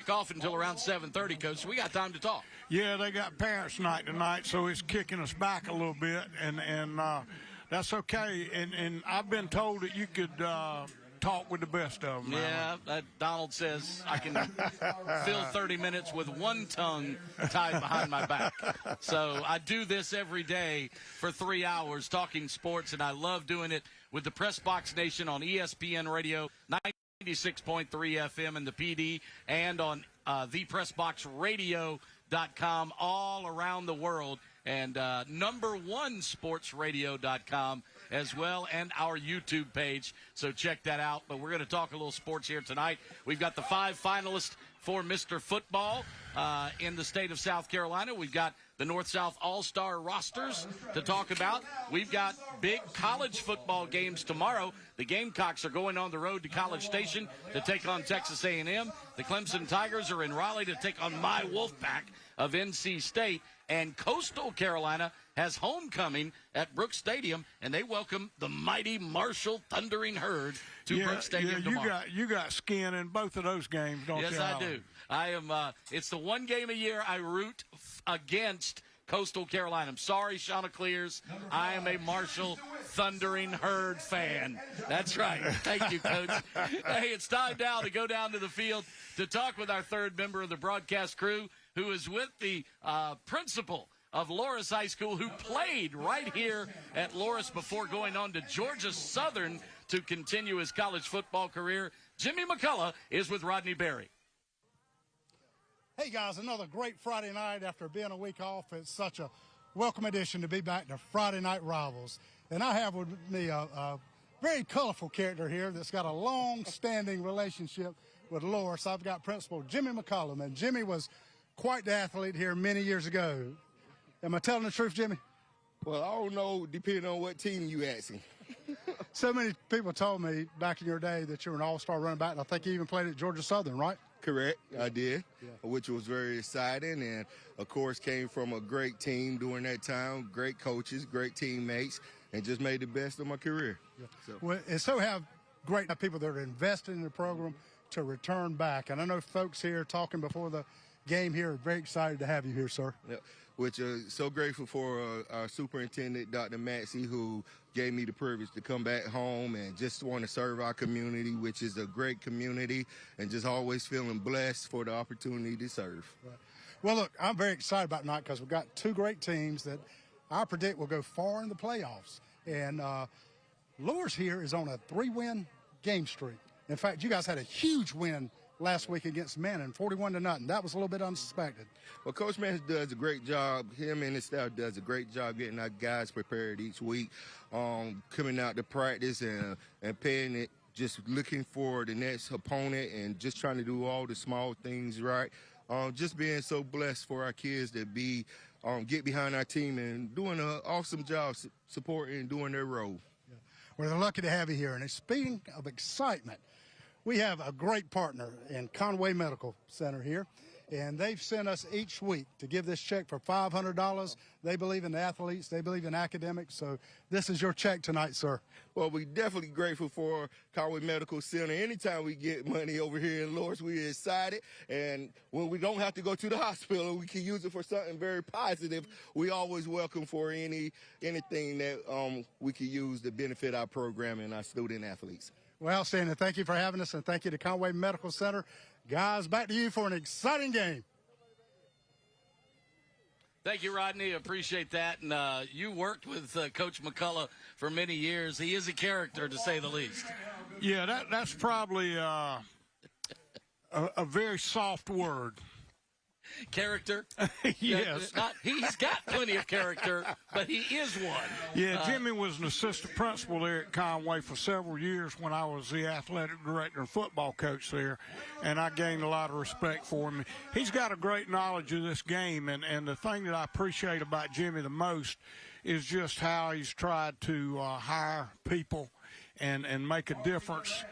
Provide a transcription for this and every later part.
off until around 7:30, Coach, so we got time to talk. Yeah, they got parents' night tonight, so it's kicking us back a little bit, and that's okay. And I've been told that you could talk with the best of them. Yeah, Donald says I can fill 30 minutes with one tongue tied behind my back. So I do this every day for 3 hours talking sports, and I love doing it with the Press Box Nation on ESPN Radio 96.3 FM in the PD and on thepressboxradio.com all around the world, and number1sportsradio.com as well, and our YouTube page. So check that out. But we're going to talk a little sports here tonight. We've got the 5 finalists for Mr. Football in the state of South Carolina. We've got the North-South All-Star rosters to talk about. We've got big college football games tomorrow. The Gamecocks are going on the road to College Station to take on Texas A&M. The Clemson Tigers are in Raleigh to take on my Wolfpack of NC State. And Coastal Carolina has homecoming at Brooks Stadium, and they welcome the mighty Marshall Thundering Herd to Brooks Stadium tomorrow. You got skin in both of those games, don't you? Yes, I do. I am. It's the one game a year I root against Coastal Carolina. I'm sorry, Chanticleers. I am a Marshall Thundering Herd fan. That's right. Thank you, Coach. Hey, it's time now to go down to the field to talk with our third member of the broadcast crew, who is with the principal of Loras High School, who played right here at Loras before going on to Georgia Southern to continue his college football career. Jimmy McCullough is with Rodney Berry. Hey, guys, another great Friday night after being a week off. It's such a welcome addition to be back to Friday Night Rivals. And I have with me a very colorful character here that's got a long-standing relationship with Loras. I've got Principal Jimmy McCullough, and Jimmy was quite the athlete here many years ago. Am I telling the truth, Jimmy? Well, I don't know, depending on what team you asking. So many people told me back in your day that you were an all-star running back, and I think you even played at Georgia Southern, right? Correct, I did, which was very exciting, and, of course, came from a great team during that time, great coaches, great teammates, and just made the best of my career. Yeah. Well, and so have great people that are invested in the program to return back. And I know folks here talking before the game here are very excited to have you here, sir. Yep. Which so grateful for our superintendent, Dr. Maxey, who gave me the privilege to come back home and just want to serve our community, which is a great community, and just always feeling blessed for the opportunity to serve. Right. Well, look, I'm very excited about tonight because we've got 2 great teams that I predict will go far in the playoffs. And Loras here is on a 3-win game streak. In fact, you guys had a huge win last week against Manning, 41-0. That was a little bit unsuspected. Well, Coach Manning does a great job. Him and his staff does a great job getting our guys prepared each week, coming out to practice and paying it, just looking for the next opponent and just trying to do all the small things right. Just being so blessed for our kids to be get behind our team and doing an awesome job supporting and doing their role. Yeah. Well, they're lucky to have you here. And speaking of excitement, we have a great partner in Conway Medical Center here, and they've sent us each week to give this check for $500. They believe in the athletes. They believe in academics. So this is your check tonight, sir. Well, we're definitely grateful for Conway Medical Center. Anytime we get money over here in Loras, we're excited. And when we don't have to go to the hospital, we can use it for something very positive. We always welcome for anything that we can use to benefit our program and our student athletes. Well, outstanding. Thank you for having us, and thank you to Conway Medical Center. Guys, back to you for an exciting game. Thank you, Rodney. Appreciate that. And you worked with Coach McCullough for many years. He is a character, to say the least. Yeah, that's probably a very soft word. Character? Yes. He's got plenty of character, but he is one. Yeah, Jimmy was an assistant principal there at Conway for several years when I was the athletic director and football coach there, and I gained a lot of respect for him. He's got a great knowledge of this game, and the thing that I appreciate about Jimmy the most is just how he's tried to hire people and make a difference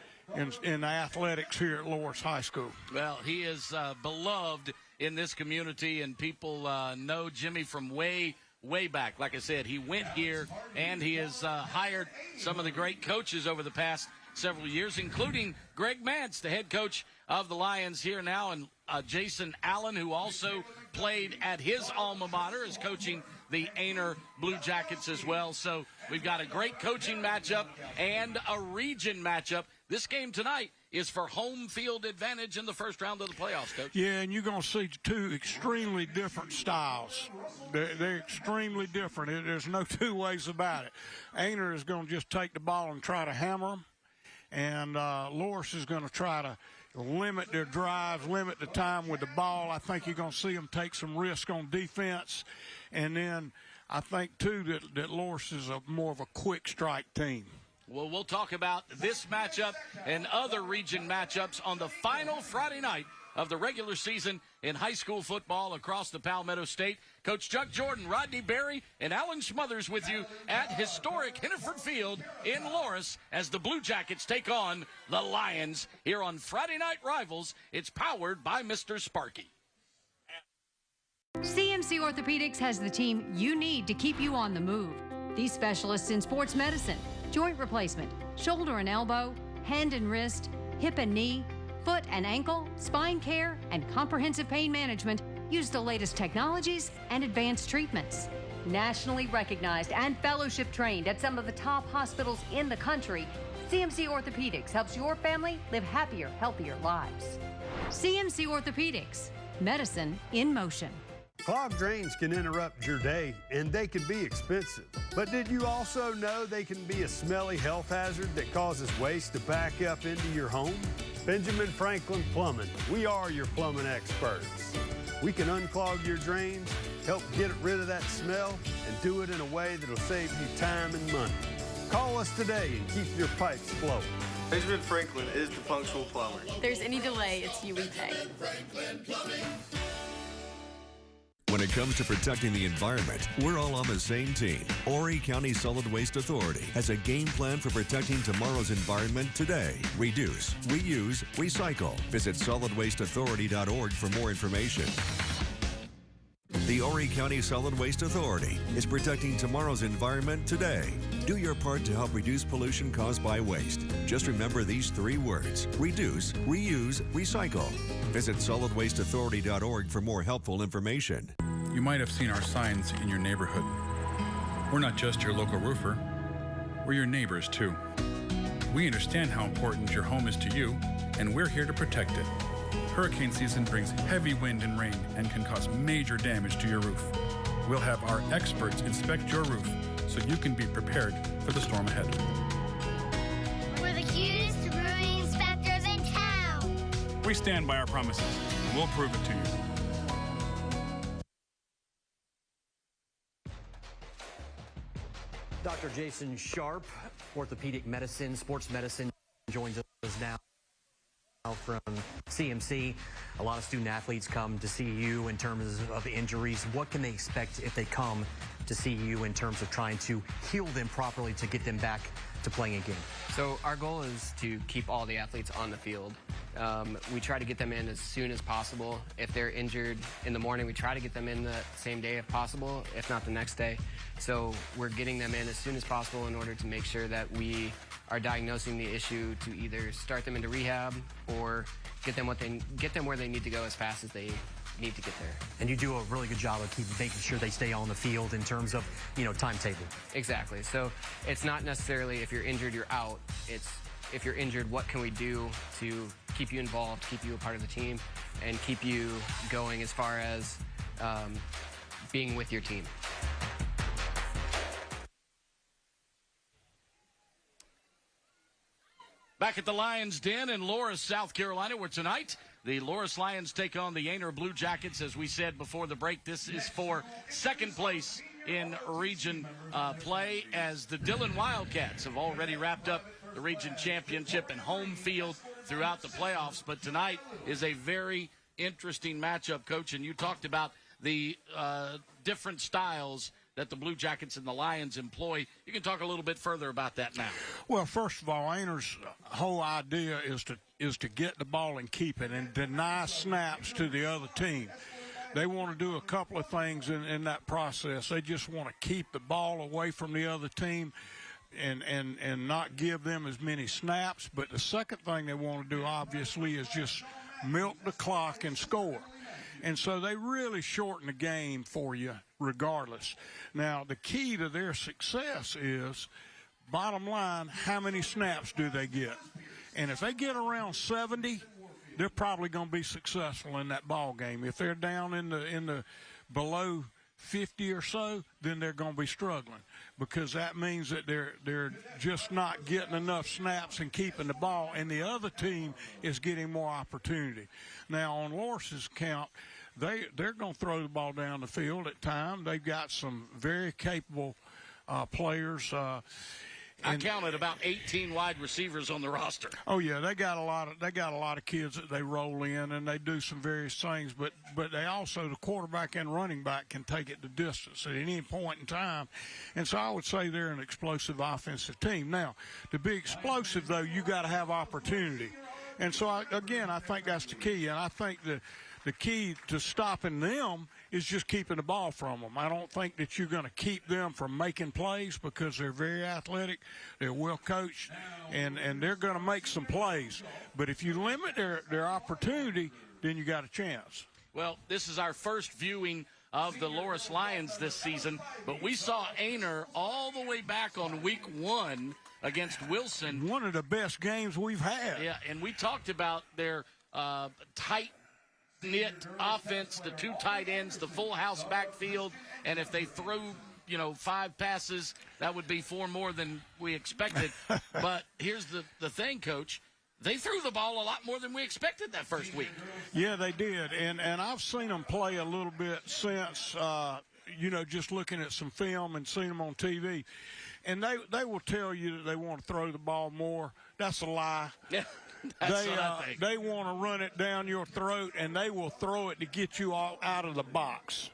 in athletics here at Loras High School. Well, he is beloved in this community, and people know Jimmy from way back. Like I said, he went here, and he has hired some of the great coaches over the past several years, including Greg Mance, the head coach of the Lions here now. And Jason Allen, who also played at his alma mater, is coaching the Aynor Blue Jackets as well. So we've got a great coaching matchup and a region matchup. This game tonight is for home field advantage in the first round of the playoffs, Coach. Yeah, and you're going to see two extremely different styles. They're extremely different. There's no two ways about it. Aynor is going to just take the ball and try to hammer them, and Loris is going to try to limit their drives, limit the time with the ball. I think you're going to see them take some risk on defense. And then I think, too, that Loris is more of a quick strike team. Well, we'll talk about this matchup and other region matchups on the final Friday night of the regular season in high school football across the Palmetto State. Coach Chuck Jordan, Rodney Berry, and Alan Smothers with you at historic Henneford Field in Loris as the Blue Jackets take on the Lions here on Friday Night Rivals. It's powered by Mr. Sparky. CMC Orthopedics has the team you need to keep you on the move. These specialists in sports medicine, joint replacement, shoulder and elbow, hand and wrist, hip and knee, foot and ankle, spine care, and comprehensive pain management use the latest technologies and advanced treatments. Nationally recognized and fellowship trained at some of the top hospitals in the country, CMC Orthopedics helps your family live happier, healthier lives. CMC Orthopedics, medicine in motion. Clogged drains can interrupt your day, and they can be expensive. But did you also know they can be a smelly health hazard that causes waste to back up into your home? Benjamin Franklin Plumbing. We are your plumbing experts. We can unclog your drains, help get rid of that smell, and do it in a way that'll save you time and money. Call us today and keep your pipes flowing. Benjamin Franklin is the punctual plumber. If there's any delay, it's you we pay. When it comes to protecting the environment, we're all on the same team. Horry County Solid Waste Authority has a game plan for protecting tomorrow's environment today. Reduce, reuse, recycle. Visit solidwasteauthority.org for more information. The Horry County Solid Waste Authority is protecting tomorrow's environment today. Do your part to help reduce pollution caused by waste. Just remember these three words: reduce, reuse, recycle. Visit solidwasteauthority.org for more helpful information. You might have seen our signs in your neighborhood. We're not just your local roofer, we're your neighbors too. We understand how important your home is to you, and we're here to protect it. Hurricane season brings heavy wind and rain and can cause major damage to your roof. We'll have our experts inspect your roof so you can be prepared for the storm ahead. We're the cutest roofing inspectors in town. We stand by our promises, and we'll prove it to you. Dr. Jason Sharp, orthopedic medicine, sports medicine, joins us now from CMC. A lot of student athletes come to see you in terms of injuries. What can they expect if they come to see you in terms of trying to heal them properly to get them back to playing a game? So our goal is to keep all the athletes on the field. We try to get them in as soon as possible. If they're injured in the morning, we try to get them in the same day if possible, if not the next day. So we're getting them in as soon as possible in order to make sure that we are diagnosing the issue to either start them into rehab or get them where they need to go as fast as they need to get there. And you do a really good job of making sure they stay on the field in terms of, timetable. Exactly. So it's not necessarily if you're injured, you're out. It's if you're injured, what can we do to keep you involved, keep you a part of the team, and keep you going as far as being with your team. Back at the Lions Den in Loris, South Carolina, where tonight the Loris Lions take on the Aynor Blue Jackets. As we said before the break, this is for second place in region play, as the Dillon Wildcats have already wrapped up the region championship and home field throughout the playoffs. But tonight is a very interesting matchup, Coach, and you talked about the different styles that the Blue Jackets and the Lions employ. You can talk a little bit further about that now. Well, first of all, Aynor's whole idea is to get the ball and keep it and deny snaps to the other team. They want to do a couple of things in that process. They just want to keep the ball away from the other team and not give them as many snaps. But the second thing they want to do, obviously, is just milk the clock, and score. And so they really shorten the game for you regardless. Now, the key to their success is, bottom line, how many snaps do they get? And if they get around 70, they're probably going to be successful in that ball game. If they're down in the below 50 or so, then they're going to be struggling, because that means that they're just not getting enough snaps and keeping the ball, and the other team is getting more opportunity. Now, on Loris's count, they're going to throw the ball down the field at times. They've got some very capable players. I counted about 18 wide receivers on the roster. Oh yeah, they got a lot of kids that they roll in, and they do some various things. But they also, the quarterback and running back can take it the distance at any point in time, and so I would say they're an explosive offensive team. Now, to be explosive though, you got to have opportunity, and so I think that's the key. And I think the key to stopping them is just keeping the ball from them. I don't think that you're going to keep them from making plays, because they're very athletic, they're well coached, and they're going to make some plays. But if you limit their opportunity, then you got a chance. Well, this is our first viewing of the Loris Lions this season, but we saw Aynor all the way back on week 1 against Wilson. One of the best games we've had. Yeah, and we talked about their tight knit offense, the 2 tight ends, the full house backfield, and if they threw 5 passes, that would be 4 more than we expected. But here's the thing, Coach. They threw the ball a lot more than we expected that first week. Yeah, they did, and I've seen them play a little bit since, just looking at some film and seeing them on TV. And they will tell you that they want to throw the ball more. That's a lie. Yeah. That's what I think. They want to run it down your throat, and they will throw it to get you all out of the box.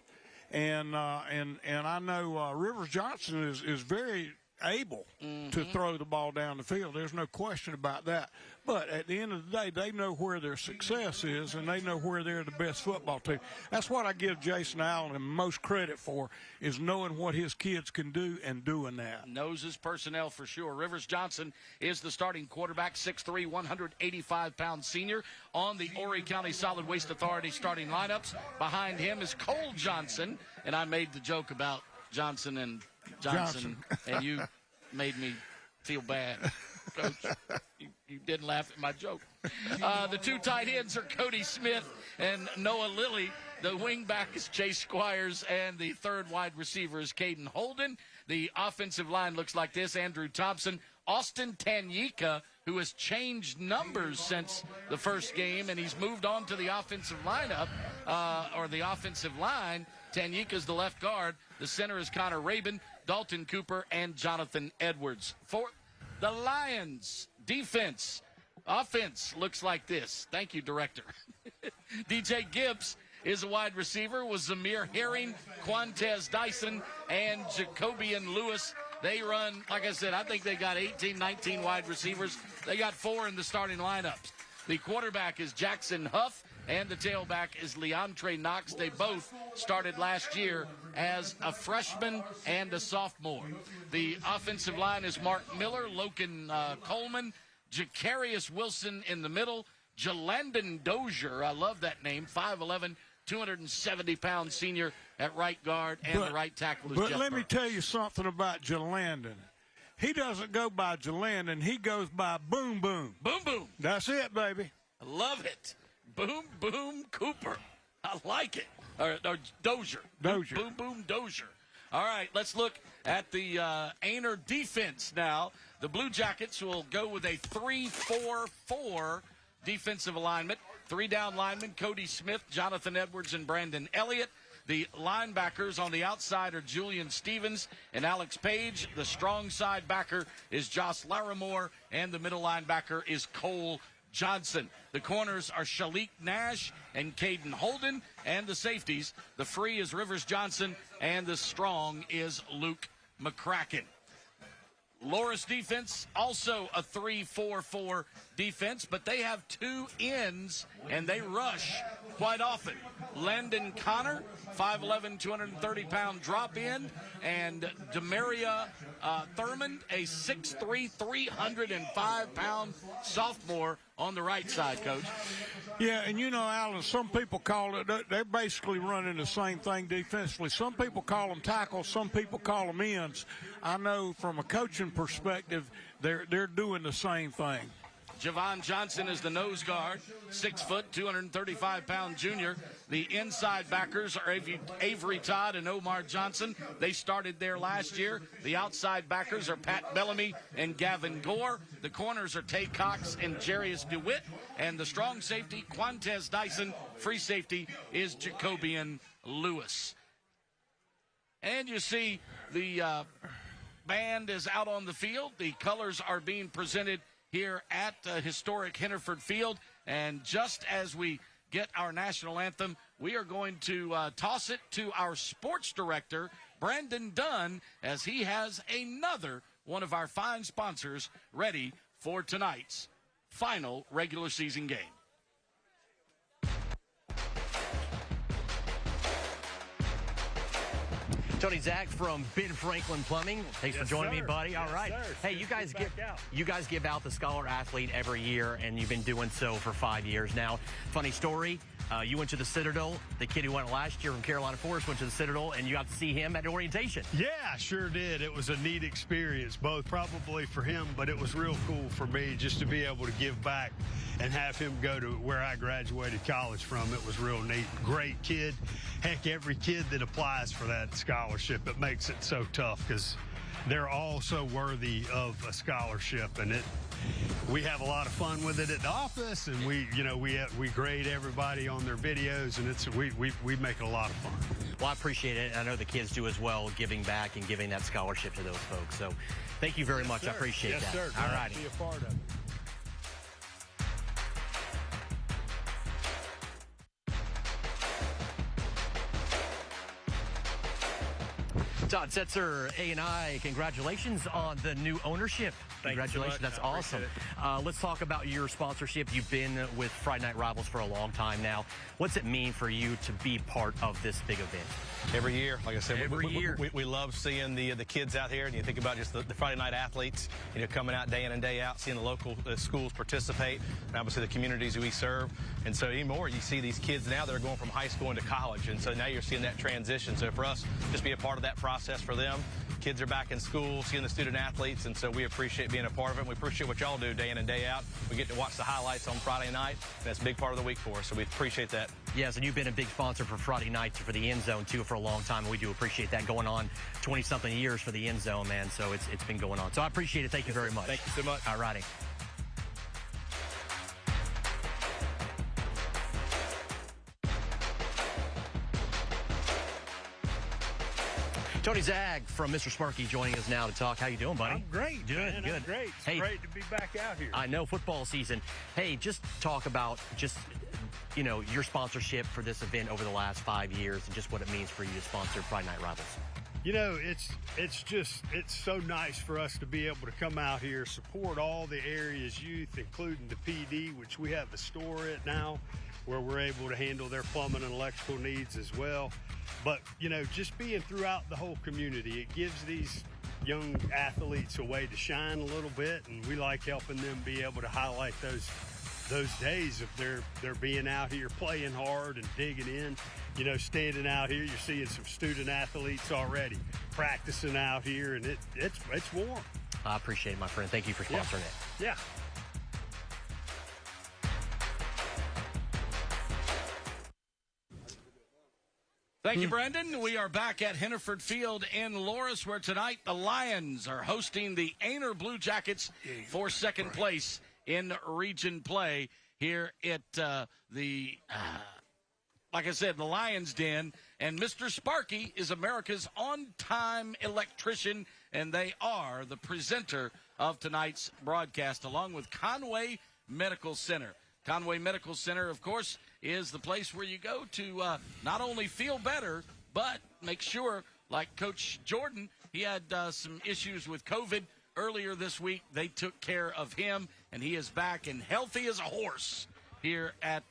And I know Rivers Johnson is very able to throw the ball down the field. There's no question about that. But at the end of the day, they know where their success is, and they know where they're the best football team. That's what I give Jason Allen most credit for, is knowing what his kids can do and doing that. Knows his personnel for sure. Rivers Johnson is the starting quarterback, 6'3", 185-pound senior on the Horry County Solid Waste Authority starting lineups. Behind him is Cole Johnson, and I made the joke about Johnson, and you made me feel bad, Coach. You didn't laugh at my joke. The 2 tight ends are Cody Smith and Noah Lilly. The wingback is Chase Squires, and the 3rd wide receiver is Caden Holden. The offensive line looks like this: Andrew Thompson, Austin Tanyika, who has changed numbers since the first game, and he's moved on to the offensive lineup, or the offensive line. Tanyika's the left guard. The center is Connor Rabin, Dalton Cooper, and Jonathan Edwards. For the Lions, offense looks like this. Thank you, Director. DJ Gibbs is a wide receiver with Zamir Herring, Quantez Dyson, and Jacobian Lewis. They run, like I said, I think they got 18, 19 wide receivers. They got 4 in the starting lineups. The quarterback is Jackson Huff, and the tailback is Leontre Knox. They both started last year as a freshman and a sophomore. The offensive line is Mark Miller, Logan Coleman, Jacarius Wilson in the middle, Jalandon Dozier, I love that name, 5'11", 270-pound senior at right guard, and the right tackle is Jeff But let me Burns. tell you something about Jalandon. He doesn't go by Jalandon. He goes by Boom Boom. Boom Boom. That's it, baby. I love it. Boom Boom Cooper. I like it. Or Dozier. Dozier. Boom Boom Dozier. All right, let's look at the Aynor defense now. The Blue Jackets will go with a 3-4-4 defensive alignment. 3 down linemen, Cody Smith, Jonathan Edwards, and Brandon Elliott. The linebackers on the outside are Julian Stevens and Alex Page. The strong side backer is Josh Larimore, and the middle linebacker is Cole Johnson. The corners are Shalik Nash and Caden Holden, and the safeties, the free is Rivers Johnson, and the strong is Luke McCracken. Loris defense, also a 3-4-4 defense, but they have two ends, and they rush quite often. Landon Connor, 5'11", 230-pound drop in, and Demaria Thurman, a 6'3", 305-pound sophomore on the right side, Coach. Yeah, and you know, Alan, some people call it, they're basically running the same thing defensively. Some people call them tackles, some people call them ends. I know from a coaching perspective, they're doing the same thing. Javon Johnson is the nose guard, 6 foot, 235-pound junior. The inside backers are Avery Todd and Omar Johnson. They started there last year. The outside backers are Pat Bellamy and Gavin Gore. The corners are Tay Cox and Jarius DeWitt. And the strong safety, Quantez Dyson. Free safety is Jacobian Lewis. And you see the band is out on the field. The colors are being presented here at historic Henneford Field. And just as we get our national anthem, we are going to toss it to our sports director, Brandon Dunn, as he has another one of our fine sponsors ready for tonight's final regular season game. Tony Zach from Ben Franklin Plumbing. Thanks for joining me, buddy. All right. Hey, you guys give out the Scholar Athlete every year, and you've been doing so for 5 years now. Funny story. You went to the Citadel. The kid who went last year from Carolina Forest went to the Citadel, and you got to see him at orientation. Yeah, I sure did. It was a neat experience, both probably for him, but it was real cool for me just to be able to give back and have him go to where I graduated college from. It was real neat. Great kid. Heck, every kid that applies for that scholarship, it makes it so tough because they're all so worthy of a scholarship, and we have a lot of fun with it at the office, and we grade everybody on their videos, and we make it a lot of fun. Well, I appreciate it. I know the kids do as well, giving back and giving that scholarship to those folks. So thank you very much. Sir. I appreciate that. Yes, sir. All righty. Be a part of it. Todd Setzer, A&I, congratulations on the new ownership. Congratulations, so much. That's awesome. Let's talk about your sponsorship. You've been with Friday Night Rivals for a long time now. What's it mean for you to be part of this big event? Every year, like I said, Every year. We love seeing the kids out here, and you think about just the Friday night athletes, coming out day in and day out, seeing the local schools participate, and obviously the communities we serve. And so anymore, you see these kids now that are going from high school into college, and so now you're seeing that transition. So for us, just be a part of that process for them. Kids are back in school, seeing the student athletes, and so we appreciate being a part of it. We appreciate what y'all do day in and day out. We get to watch the highlights on Friday night, and that's a big part of the week for us, so we appreciate that. Yes, and you've been a big sponsor for Friday nights for the End Zone, too, for a long time, and we do appreciate that, going on 20-something years for the End Zone, man, so it's been going on. So I appreciate it. Thank you very much. Thank you so much. All righty. Tony Zag from Mr. Sparky joining us now to talk. How you doing, buddy? I'm great. Good, man. good. I'm great. It's hey, great to be back out here. I know football season. Hey, just talk about your sponsorship for this event over the last 5 years and just what it means for you to sponsor Friday Night Rivals. It's so nice for us to be able to come out here, support all the area's youth, including the PD, which we have a store at now, where we're able to handle their plumbing and electrical needs as well. But, just being throughout the whole community, it gives these young athletes a way to shine a little bit, and we like helping them be able to highlight those days of their being out here playing hard and digging in. Standing out here, you're seeing some student athletes already practicing out here, and it's warm. I appreciate it, my friend. Thank you for sponsoring it. Yeah. Thank you, Brandon. We are back at Henneford Field in Loris, where tonight the Lions are hosting the Aynor Blue Jackets for second place in region play here at like I said, the Lions Den. And Mr. Sparky is America's on-time electrician, and they are the presenter of tonight's broadcast, along with Conway Medical Center. Conway Medical Center, of course, is the place where you go to not only feel better, but make sure, like Coach Jordan, he had some issues with COVID earlier this week. They took care of him. and he is back and healthy as a horse here at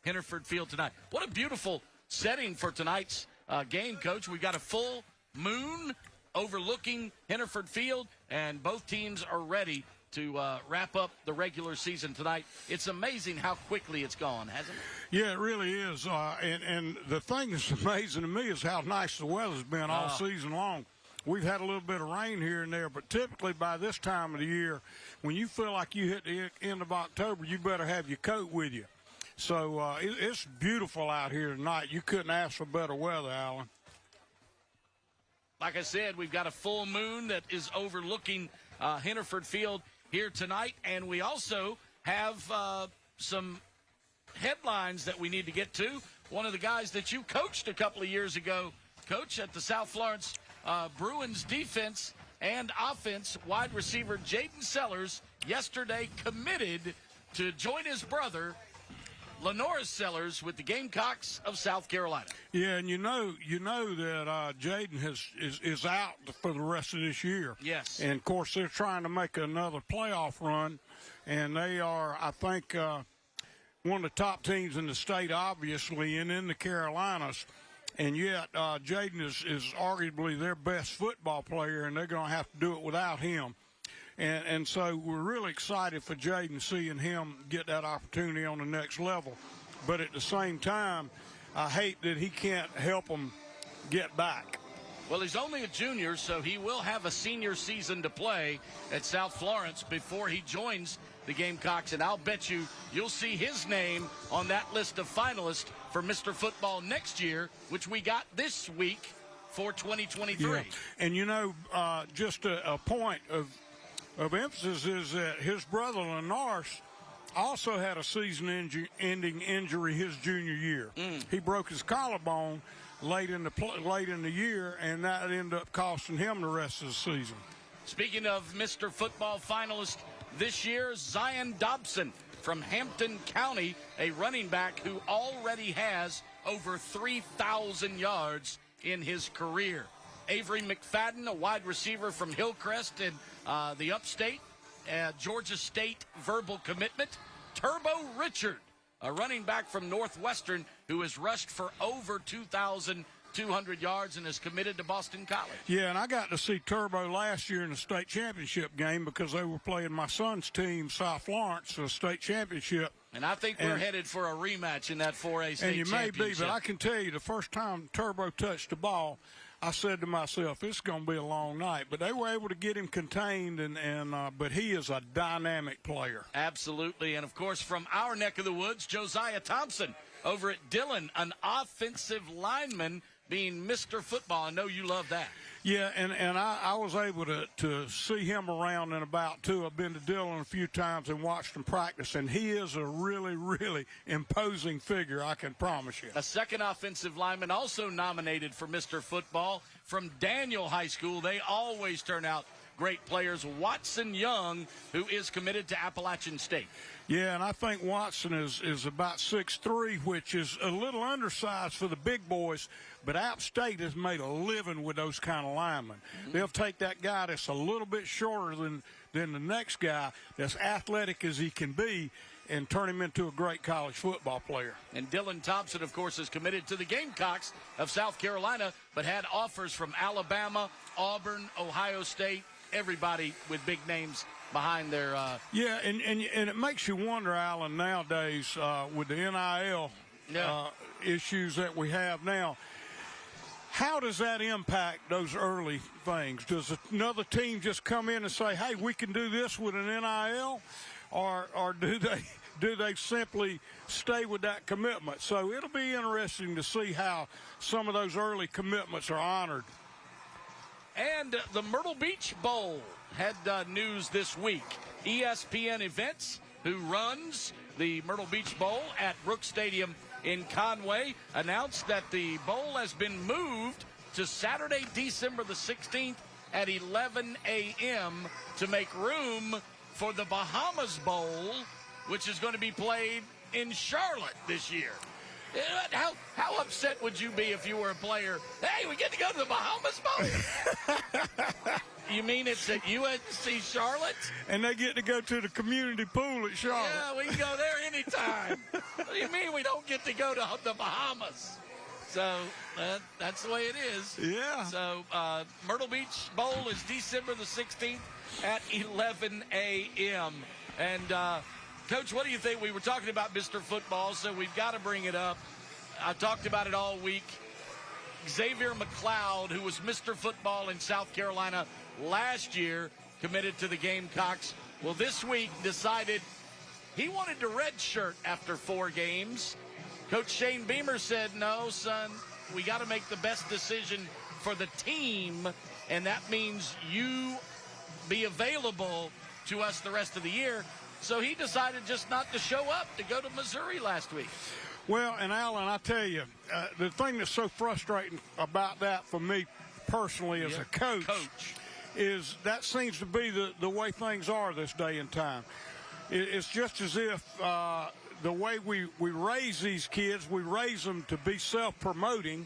Henderford Field tonight. What a beautiful setting for tonight's game, Coach. We've got a full moon overlooking Henderford Field, and both teams are ready to wrap up the regular season tonight. It's amazing how quickly it's gone, hasn't it? Yeah, it really is. And the thing that's amazing to me is how nice the weather's been all season long. We've had a little bit of rain here and there, but typically by this time of the year, when you feel like you hit the end of October, you better have your coat with you. So it's beautiful out here tonight. You couldn't ask for better weather, Alan. Like I said, we've got a full moon that is overlooking Henderford Field here tonight, and we also have some headlines that we need to get to. One of the guys that you coached a couple of years ago, Coach, at the South Florence Bruins defense and offense, wide receiver Jaden Sellers, yesterday committed to join his brother, Lenora Sellers, with the Gamecocks of South Carolina. Yeah, and you know that Jaden is out for the rest of this year. Yes. And, of course, they're trying to make another playoff run, and they are, I think, one of the top teams in the state, obviously, and in the Carolinas. And yet Jaden is arguably their best football player, and they're going to have to do it without him. And so we're really excited for Jaden, seeing him get that opportunity on the next level. But at the same time, I hate that he can't help them get back. Well, he's only a junior, so he will have a senior season to play at South Florence before he joins the Gamecocks. And I'll bet you'll see his name on that list of finalists for Mr. Football next year, which we got this week for 2023. Yeah. And, just a point of emphasis is that his brother Lenars also had a season-ending injury his junior year. He broke his collarbone late in the year, and that ended up costing him the rest of the season. Speaking of Mr. Football finalist this year, Zion Dobson from Hampton County, a running back who already has over 3,000 yards in his career. Avery McFadden, a wide receiver from Hillcrest in the upstate, Georgia State verbal commitment. Turbo Richard, a running back from Northwestern who has rushed for over 2,200 yards and is committed to Boston College. Yeah, and I got to see Turbo last year in the state championship game because they were playing my son's team, South Florence, for the state championship. And I think we're headed for a rematch in that 4A state championship. And you may be, but I can tell you the first time Turbo touched the ball, I said to myself, it's going to be a long night. But they were able to get him contained, but he is a dynamic player. Absolutely. And, of course, from our neck of the woods, Josiah Thompson over at Dillon, an offensive lineman being Mr. Football. I know you love that. Yeah, and I was able to see him around and about, too. I've been to Dillon a few times and watched him practice, and he is a really, really imposing figure, I can promise you. A second offensive lineman also nominated for Mr. Football from Daniel High School. They always turn out great players. Watson Young, who is committed to Appalachian State. Yeah, and I think Watson is about 6'3", which is a little undersized for the big boys, but App State has made a living with those kind of linemen. They'll take that guy that's a little bit shorter than the next guy, that's athletic as he can be, and turn him into a great college football player. And Dylan Thompson, of course, is committed to the Gamecocks of South Carolina, but had offers from Alabama, Auburn, Ohio State, everybody with big names behind their yeah, and it makes you wonder, Alan, nowadays with the NIL issues that we have now, how does that impact those early things? Does another team just come in and say, hey, we can do this with an NIL, or do they simply stay with that commitment? So it'll be interesting to see how some of those early commitments are honored. And the Myrtle Beach Bowl had news this week. ESPN Events, who runs the Myrtle Beach Bowl at Brooks Stadium in Conway, announced that the bowl has been moved to Saturday, December the 16th at 11 a.m. to make room for the Bahamas Bowl, which is going to be played in Charlotte this year. How upset would you be if you were a player? Hey, we get to go to the Bahamas Bowl. You mean it's at UNC Charlotte? And they get to go to the community pool at Charlotte. Yeah, we can go there anytime. What do you mean we don't get to go to the Bahamas? So that's the way it is. Yeah. So Myrtle Beach Bowl is December the 16th at 11 a.m. And, Coach, what do you think? We were talking about Mr. Football, so we've got to bring it up. I talked about it all week. Xavier McLeod, who was Mr. Football in South Carolina last year, committed to the Gamecocks. Well, this week decided he wanted to redshirt after 4 games. Coach Shane Beamer said, no, son, we got to make the best decision for the team, and that means you be available to us the rest of the year. So he decided just not to show up to go to Missouri last week. Well, and Alan, I tell you, the thing that's so frustrating about that for me personally as a coach is that seems to be the way things are this day and time. It's just as if the way we raise these kids, we raise them to be self-promoting,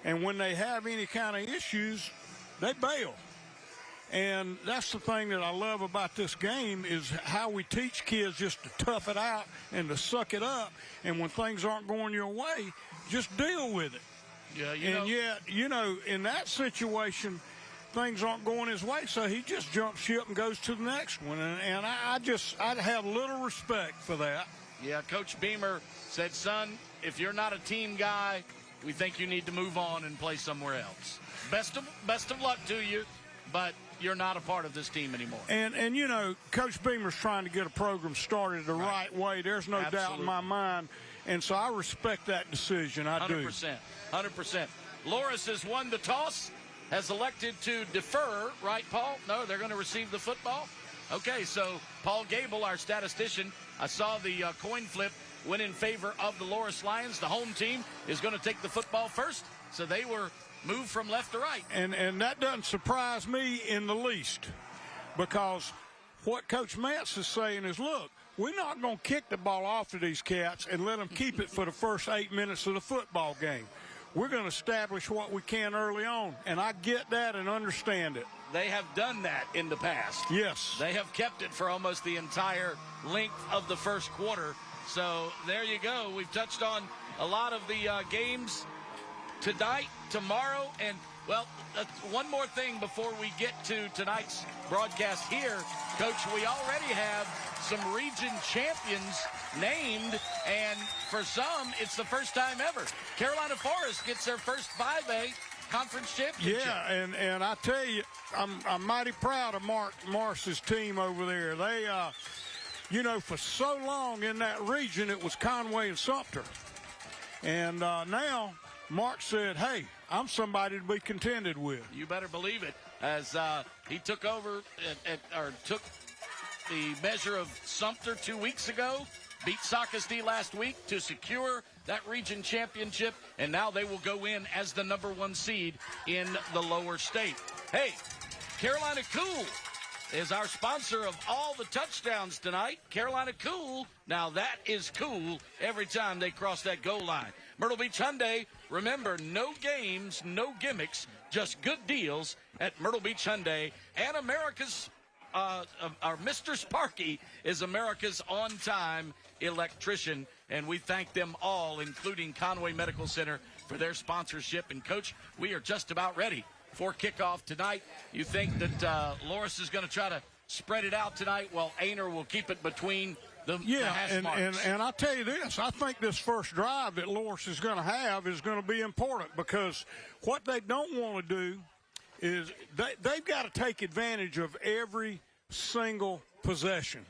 and when they have any kind of issues, they bail. And that's the thing that I love about this game is how we teach kids just to tough it out and to suck it up. And when things aren't going your way, just deal with it. Yeah, yet, in that situation, things aren't going his way, so he just jumps ship and goes to the next one. And I have little respect for that. Yeah, Coach Beamer said, son, if you're not a team guy, we think you need to move on and play somewhere else. Best of luck to you, but you're not a part of this team anymore. And Coach Beamer's trying to get a program started the right way. There's no doubt in my mind. And so I respect that decision. I 100%. 100%. Loris has won the toss, has elected to defer, right, Paul? No, they're going to receive the football? Okay, so Paul Gable, our statistician, I saw the coin flip went in favor of the Loris Lions. The home team is going to take the football first, so they were moved from left to right. And that doesn't surprise me in the least, because what Coach Mance is saying is, look, we're not going to kick the ball off of these cats and let them keep it for the first 8 minutes of the football game. We're going to establish what we can early on, and I get that and understand it. They have done that in the past. Yes. They have kept it for almost the entire length of the first quarter. So there you go. We've touched on a lot of the games tonight, tomorrow, and, well, one more thing before we get to tonight's broadcast here. Coach, we already have some region champions named, and for some, it's the first time ever. Carolina Forest gets their first 5A conference championship. Yeah, and I tell you, I'm mighty proud of Mark Morris's team over there. They, for so long in that region, it was Conway and Sumter. And now Mark said, hey, I'm somebody to be contended with. You better believe it, as he took over or took the measure of Sumter 2 weeks ago, beat Socastee last week to secure that region championship, and now they will go in as the #1 seed in the lower state. Hey, Carolina Cool is our sponsor of all the touchdowns tonight. Carolina Cool, now that is cool every time they cross that goal line. Myrtle Beach Hyundai, remember, no games, no gimmicks, just good deals at Myrtle Beach Hyundai. And America's, our Mr. Sparky is America's on-time electrician, and we thank them all, including Conway Medical Center, for their sponsorship. And, Coach, we are just about ready for kickoff tonight. You think that Loris is going to try to spread it out tonight while Aynor will keep it between the hash marks? And I'll tell you this, I think this first drive that Loris is going to have is going to be important, because what they don't want to do is they've got to take advantage of every single possession,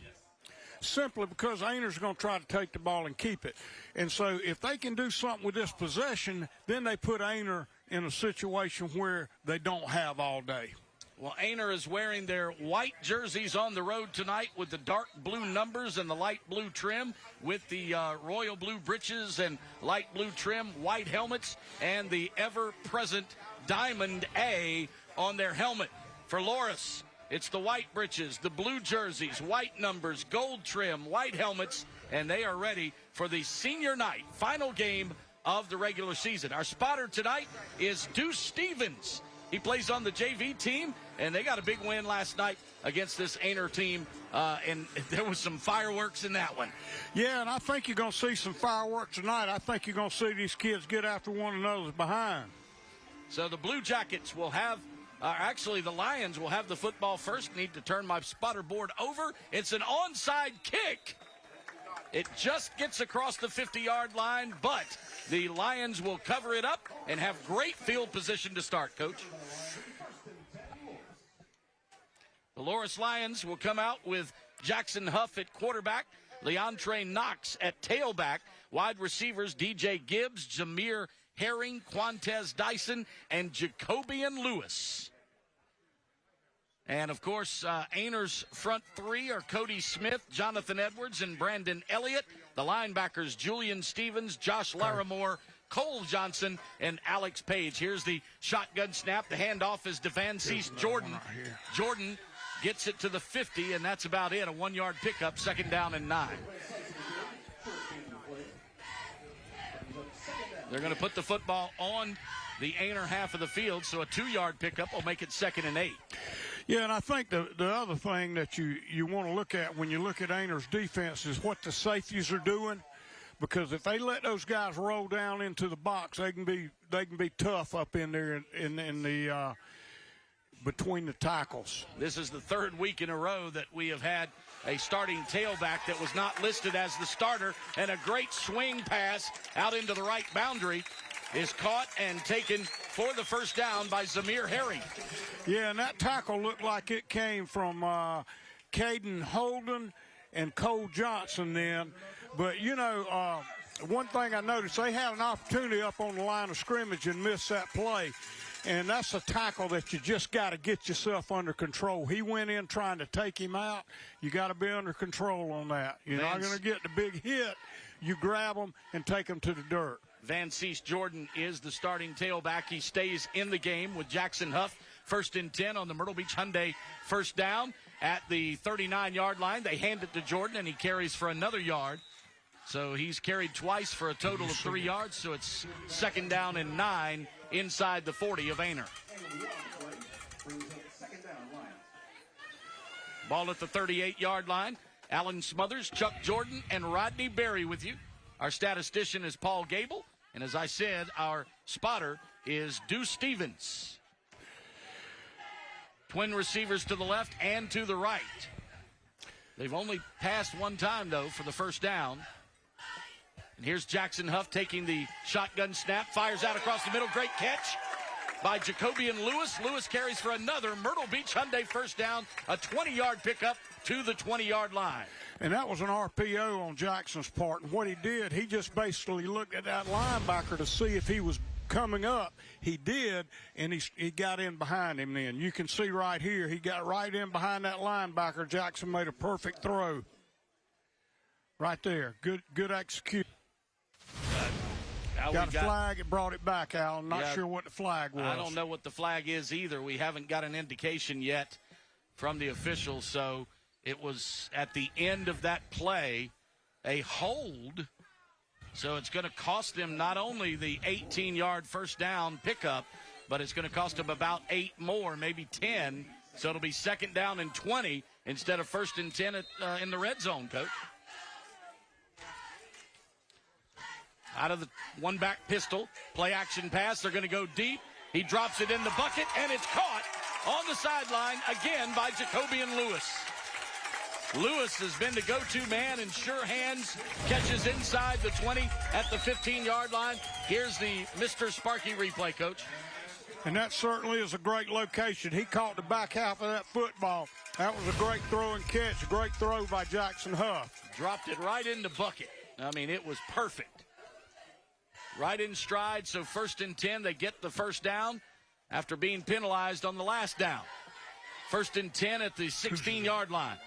simply because Aynor's going to try to take the ball and keep it. And so if they can do something with this possession, then they put Aynor in a situation where they don't have all day. Well, Aynor is wearing their white jerseys on the road tonight with the dark blue numbers and the light blue trim, with the royal blue breeches and light blue trim, white helmets, and the ever-present Diamond A on their helmet. For Loris, it's the white breeches, the blue jerseys, white numbers, gold trim, white helmets, and they are ready for the senior night final game of the regular season. Our spotter tonight is Deuce Stevens. He plays on the JV team, and they got a big win last night against this Aynor team, and there was some fireworks in that one. Yeah, and I think you're going to see some fireworks tonight. I think you're going to see these kids get after one another's behind. So the Blue Jackets will have, actually the Lions will have the football first. Need to turn my spotter board over. It's an onside kick. It just gets across the 50-yard line, but the Lions will cover it up and have great field position to start, Coach. The Loris Lions will come out with Jackson Huff at quarterback, Leontre Knox at tailback, wide receivers DJ Gibbs, Jameer Herring, Quantez Dyson, and Jacobian Lewis. And, of course, Aynor's front three are Cody Smith, Jonathan Edwards, and Brandon Elliott. The linebackers, Julian Stevens, Josh Larimore, Cole Johnson, and Alex Page. Here's the shotgun snap. The handoff is DeVancease Jordan. Jordan gets it to the 50, and that's about it. A 1-yard pickup, 2nd down and 9. They're going to put the football on the Aynor half of the field, so a 2-yard pickup will make it 2nd and 8. Yeah, and I think the other thing that you want to look at when you look at Aynor's defense is what the safeties are doing, because if they let those guys roll down into the box, they can be tough up in there in the between the tackles. This is the 3rd week in a row that we have had a starting tailback that was not listed as the starter, and a great swing pass out into the right boundary is caught and taken for the 1st down by Jameer Herring. Yeah, and that tackle looked like it came from Caden Holden and Cole Johnson then. But, you know, one thing I noticed, they had an opportunity up on the line of scrimmage and missed that play. And that's a tackle that you just got to get yourself under control. He went in trying to take him out. You got to be under control on that. You're not going to get the big hit. You grab them and take them to the dirt. VanCease Jordan is the starting tailback. He stays in the game with Jackson Huff. 1st and 10 on the Myrtle Beach Hyundai 1st down at the 39-yard line. They hand it to Jordan, and he carries for another yard. So he's carried twice for a total of 3 yards. So it's 2nd down and 9 inside the 40 of Aynor. Ball at the 38-yard line. Alan Smothers, Chuck Jordan, and Rodney Berry with you. Our statistician is Paul Gable. And as I said, our spotter is Deuce Stevens. Twin receivers to the left and to the right. They've only passed one time, though, for the 1st down. And here's Jackson Huff taking the shotgun snap, fires out across the middle. Great catch by Jacobian Lewis. Lewis carries for another Myrtle Beach Hyundai 1st down, a 20-yard pickup to the 20-yard line. And that was an RPO on Jackson's part. And what he did, he just basically looked at that linebacker to see if he was coming up. He did, and he got in behind him then. You can see right here, he got right in behind that linebacker. Jackson made a perfect throw. Right there. Good execution. Got a flag. It brought it back, Al. Not sure what the flag was. I don't know what the flag is either. We haven't got an indication yet from the officials. So it was at the end of that play a hold. So it's going to cost them not only the 18-yard 1st down pickup, but it's going to cost them about 8 more, maybe 10. So it'll be 2nd down and 20 instead of 1st and 10 in the red zone, Coach. Out of the one-back pistol, play-action pass. They're going to go deep. He drops it in the bucket, and it's caught on the sideline again by Jacobian Lewis. Lewis has been the go-to man and sure hands. Catches inside the 20 at the 15-yard line. Here's the Mr. Sparky replay, Coach. And that certainly is a great location. He caught the back half of that football. That was a great throw and catch. A great throw by Jackson Huff. Dropped it right in the bucket. I mean, it was perfect. Right in stride, so 1st and 10, they get the 1st down after being penalized on the last down. 1st and 10 at the 16-yard line.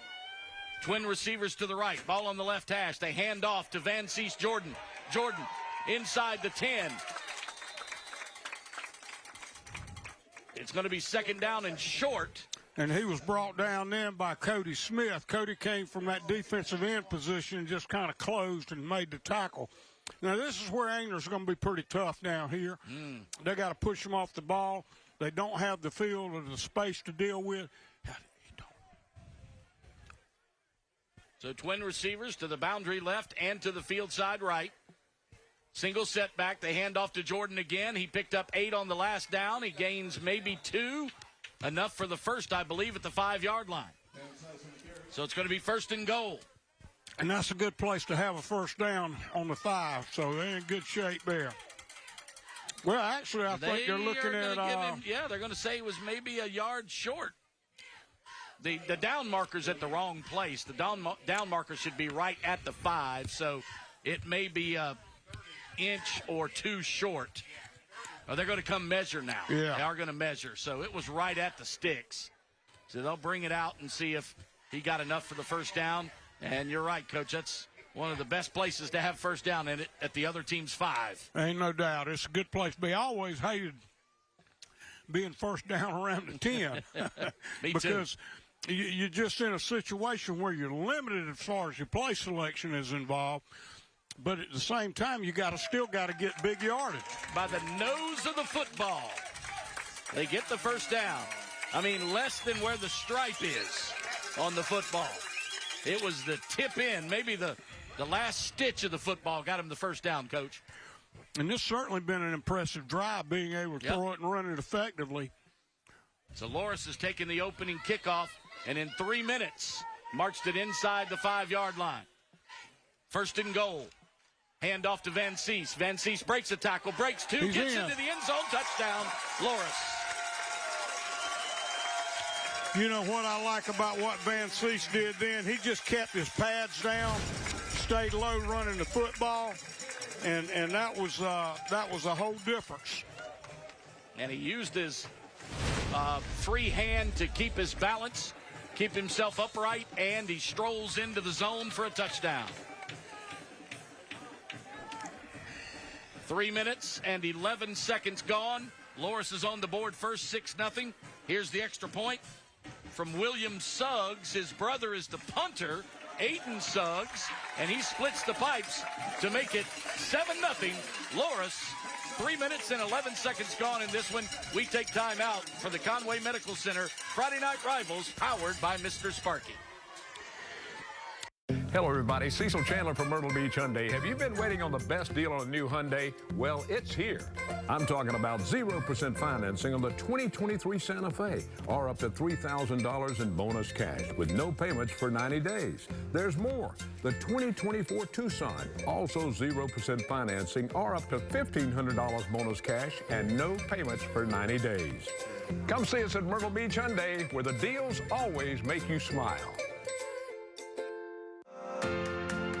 Twin receivers to the right, ball on the left hash. They hand off to VanCease Jordan. Jordan inside the 10. It's going to be 2nd down and short. And he was brought down then by Cody Smith. Cody came from that defensive end position and just kind of closed and made the tackle. Now, this is where Aynor's going to be pretty tough down here. They got to push them off the ball. They don't have the field or the space to deal with. So twin receivers to the boundary left and to the field side right. Single setback. They hand off to Jordan again. He picked up 8 on the last down. He gains maybe 2. Enough for the first, I believe, at the 5-yard line. So it's going to be 1st and goal. And that's a good place to have a first down on the 5. So they're in good shape there. Well, actually, I think they're looking at they're going to say it was maybe a yard short. The down marker's at the wrong place. The down marker should be right at the 5, so it may be a inch or 2 short. Oh, they're going to come measure now. Yeah. They are going to measure. So it was right at the sticks. So they'll bring it out and see if he got enough for the first down. And you're right, Coach. That's one of the best places to have first down in it at the other team's 5. Ain't no doubt. It's a good place to be. I always hated being first down around the 10. Me because you're just in a situation where you're limited as far as your play selection is involved. But at the same time, you still got to get big yardage. By the nose of the football, they get the first down. I mean, less than where the stripe is on the football. It was the tip in, maybe the last stitch of the football got him the first down, Coach. And this certainly been an impressive drive, being able to throw it and run it effectively. So Loris has taken the opening kickoff, and in 3 minutes, marched it inside the 5-yard line. 1st and goal. Hand off to Van Cease. Van Cease breaks a tackle, breaks 2, gets into the end zone, touchdown, Loris. You know what I like about what Van Cease did then? He just kept his pads down, stayed low running the football, and that was a whole difference. And he used his free hand to keep his balance, keep himself upright, and he strolls into the zone for a touchdown. 3 minutes and 11 seconds gone. Loris is on the board first, 6-0. Here's the extra point from William Suggs. His brother is the punter, Aiden Suggs, and he splits the pipes to make it 7-0. Loris, 3 minutes and 11 seconds gone in this one. We take time out for the Conway Medical Center Friday Night Rivals, powered by Mr. Sparky. Hello, everybody. Cecil Chandler from Myrtle Beach Hyundai. Have you been waiting on the best deal on a new Hyundai? Well, it's here. I'm talking about 0% financing on the 2023 Santa Fe, or up to $3,000 in bonus cash with no payments for 90 days. There's more. The 2024 Tucson, also 0% financing, or up to $1,500 bonus cash and no payments for 90 days. Come see us at Myrtle Beach Hyundai, where the deals always make you smile.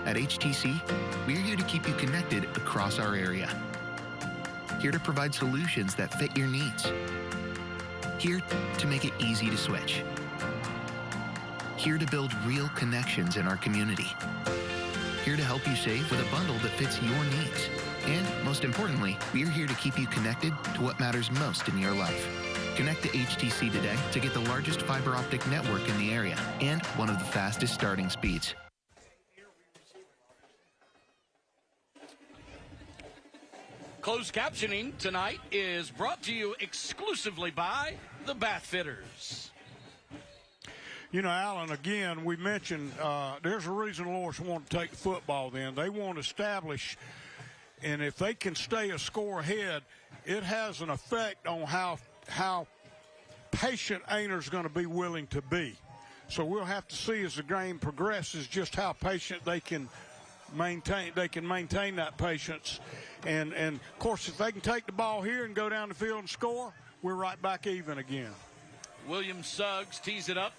At HTC, we're here to keep you connected across our area. Here to provide solutions that fit your needs. Here to make it easy to switch. Here to build real connections in our community. Here to help you save with a bundle that fits your needs. And most importantly, we're here to keep you connected to what matters most in your life. Connect to HTC today to get the largest fiber optic network in the area and one of the fastest starting speeds. Closed captioning tonight is brought to you exclusively by the Bath Fitters. You know, Alan, again, we mentioned there's a reason Loris want to take the football then. They want to establish, and if they can stay a score ahead, it has an effect on how patient Aynor's going to be willing to be. So we'll have to see as the game progresses just how patient they can maintain that patience. And of course, if they can take the ball here and go down the field and score, we're right back even again. William Suggs tees it up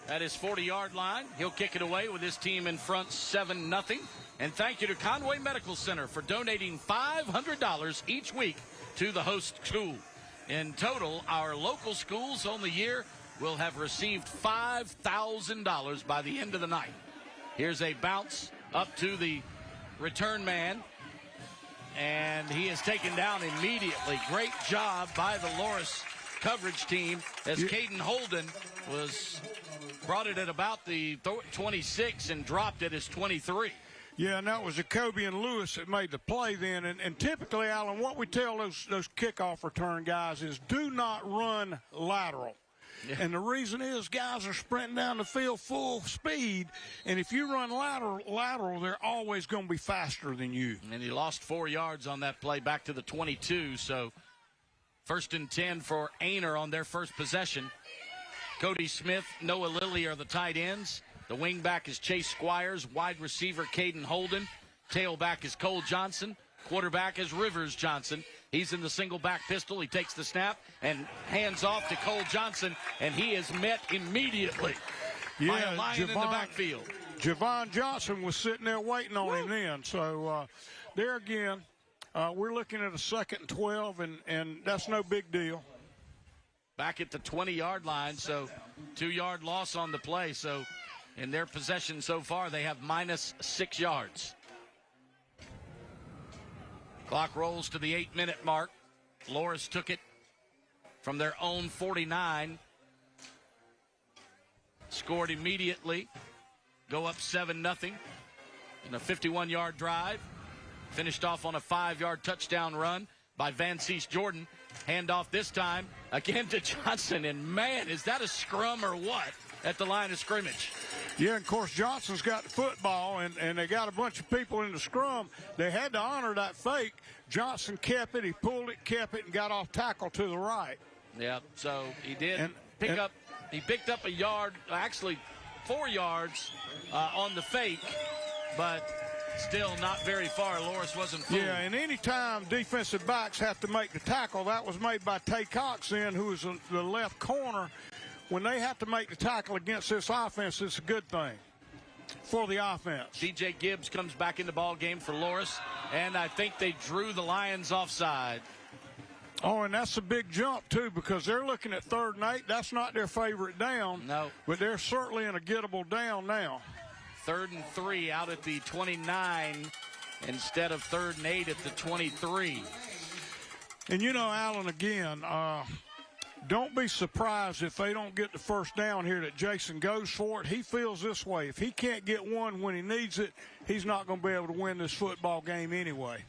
at his 40-yard line. He'll kick it away with his team in front 7-0. And thank you to Conway Medical Center for donating $500 each week to the host school. In total, our local schools on the year will have received $5,000 by the end of the night. Here's a bounce up to the return man, and he is taken down immediately. Great job by the Loris coverage team as Caden Holden brought it at about the 26 and dropped it as 23. Yeah, and that was Jacoby and Lewis that made the play then. And typically, Alan, what we tell those kickoff return guys is do not run lateral. Yeah. And the reason is guys are sprinting down the field full speed, and if you run lateral, they're always going to be faster than you. And he lost 4 yards on that play back to the 22, so 1st and 10 for Aynor on their first possession. Cody Smith, Noah Lilly are the tight ends. The wingback is Chase Squires, wide receiver Caden Holden, tailback is Cole Johnson, quarterback is Rivers Johnson. He's in the single back pistol. He takes the snap and hands off to Cole Johnson, and he is met immediately by a lion in the backfield. Javon Johnson was sitting there waiting on him then. So there again, we're looking at a 2nd and 12, and that's no big deal. Back at the 20-yard line, so 2-yard loss on the play. So in their possession so far, they have minus 6 yards. Clock rolls to the 8-minute mark. Loris took it from their own 49. Scored immediately. Go up 7-0 in a 51-yard drive. Finished off on a 5-yard touchdown run by Van Cease Jordan. Handoff this time again to Johnson. And, man, is that a scrum or what at the line of scrimmage? Yeah, of course, Johnson's got the football, and they got a bunch of people in the scrum. They had to honor that fake. Johnson kept it, he pulled it, kept it, and got off tackle to the right. Yeah, so he did picked up a yard, actually 4 yards on the fake, but still not very far. Loris wasn't fooled. Yeah, and any time defensive backs have to make the tackle, that was made by Tay Cox then, who was the left corner. When they have to make the tackle against this offense, it's a good thing for the offense. DJ Gibbs comes back in the ball game for Loris, and I think they drew the Lions offside. Oh, and that's a big jump, too, because they're looking at 3rd and 8. That's not their favorite down. No. But they're certainly in a gettable down now. 3rd and 3 out at the 29 instead of 3rd and 8 at the 23. And, you know, Alan, again, don't be surprised if they don't get the first down here that Jason goes for it. He feels this way. If he can't get one when he needs it, he's not going to be able to win this football game anyway.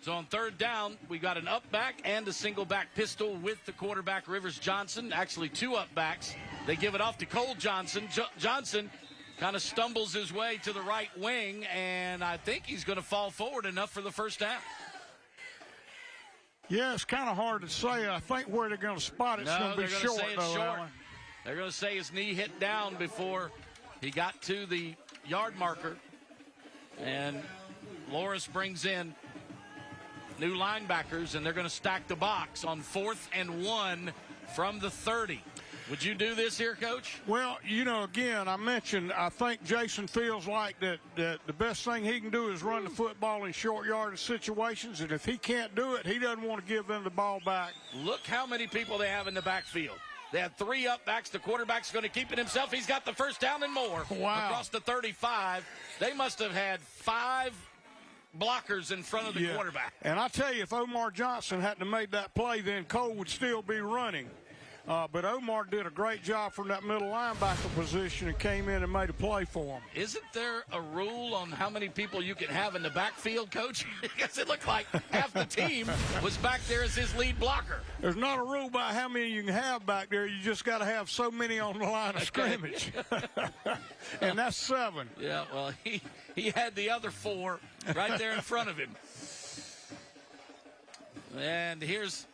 So on 3rd down, we got an up back and a single back pistol with the quarterback, Rivers Johnson. Actually, 2 up backs. They give it off to Cole Johnson. Johnson kind of stumbles his way to the right wing, and I think he's going to fall forward enough for the first down. Yeah, it's kind of hard to say. I think where they're going to spot it's going to be short, though, Alan. They're going to say his knee hit down before he got to the yard marker. And Loris brings in new linebackers, and they're going to stack the box on 4th and 1 from the 30. Would you do this here, Coach? Well, you know, again, I mentioned I think Jason feels like that the best thing he can do is run the football in short yardage situations, and if he can't do it, he doesn't want to give them the ball back. Look how many people they have in the backfield. They had 3 up backs. The quarterback's going to keep it himself. He's got the first down and more. Wow. Across the 35. They must have had 5 blockers in front of the quarterback. And I tell you, if Omar Johnson hadn't made that play, then Cole would still be running. But Omar did a great job from that middle linebacker position and came in and made a play for him. Isn't there a rule on how many people you can have in the backfield, Coach? Because it looked like half the team was back there as his lead blocker. There's not a rule about how many you can have back there. You just got to have so many on the line of scrimmage. And that's 7. Yeah, well, he had the other 4 right there in front of him. And here's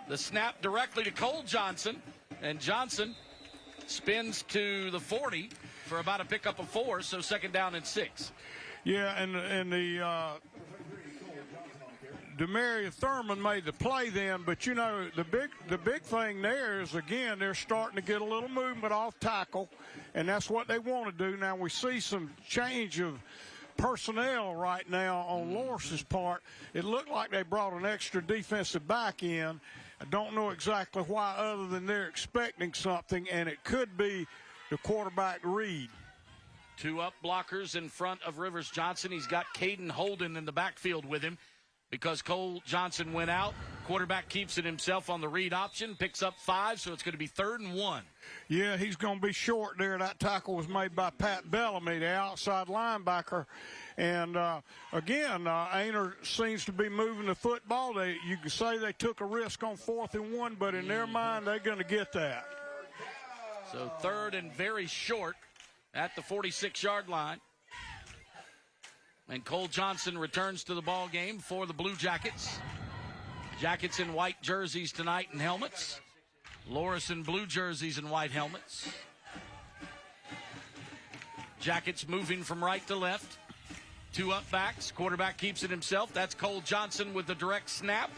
the snap directly to Cole Johnson, and Johnson spins to the 40 for about a pickup of 4, so 2nd down and 6. Yeah, and the Demaria Thurman made the play then, but you know the big thing there is again they're starting to get a little movement off tackle, and that's what they want to do. Now we see some change of personnel right now on Loris's part. It looked like they brought an extra defensive back in. I don't know exactly why other than they're expecting something, and it could be the quarterback Reed. 2 up blockers in front of Rivers Johnson. He's got Caden Holden in the backfield with him. because Cole Johnson went out. Quarterback keeps it himself on the read option, picks up 5, so it's going to be 3rd and 1. Yeah, he's going to be short there. That tackle was made by Pat Bellamy, the outside linebacker. And, again, Aynor seems to be moving the football. You can say they took a risk on 4th and 1, but in their mind, they're going to get that. So 3rd and very short at the 46-yard line. And Cole Johnson returns to the ball game for the Blue Jackets. Jackets in white jerseys tonight and helmets. Loris in blue jerseys and white helmets. Jackets moving from right to left. 2 up backs. Quarterback keeps it himself. That's Cole Johnson with the direct snap.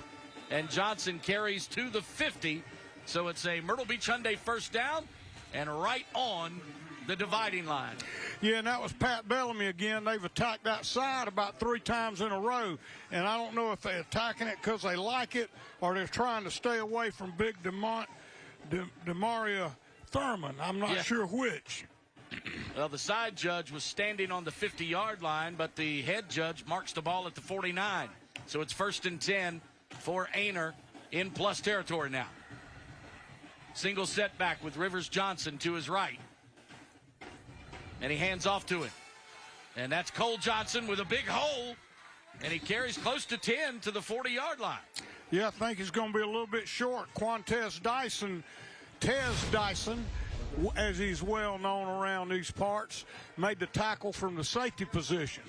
And Johnson carries to the 50. So it's a Myrtle Beach Hyundai first down and right on the dividing line. Yeah, and that was Pat Bellamy again. They've attacked that side about 3 times in a row, and I don't know if they're attacking it because they like it or they're trying to stay away from big Demaria Thurman. I'm not sure which. Well, the side judge was standing on the 50-yard line, but the head judge marks the ball at the 49. So it's 1st and 10 for Aynor in plus territory now. Single setback with Rivers Johnson to his right. And he hands off to him. And that's Cole Johnson with a big hole. And he carries close to 10 to the 40-yard line. Yeah, I think he's going to be a little bit short. Tez Dyson, as he's well known around these parts, made the tackle from the safety position.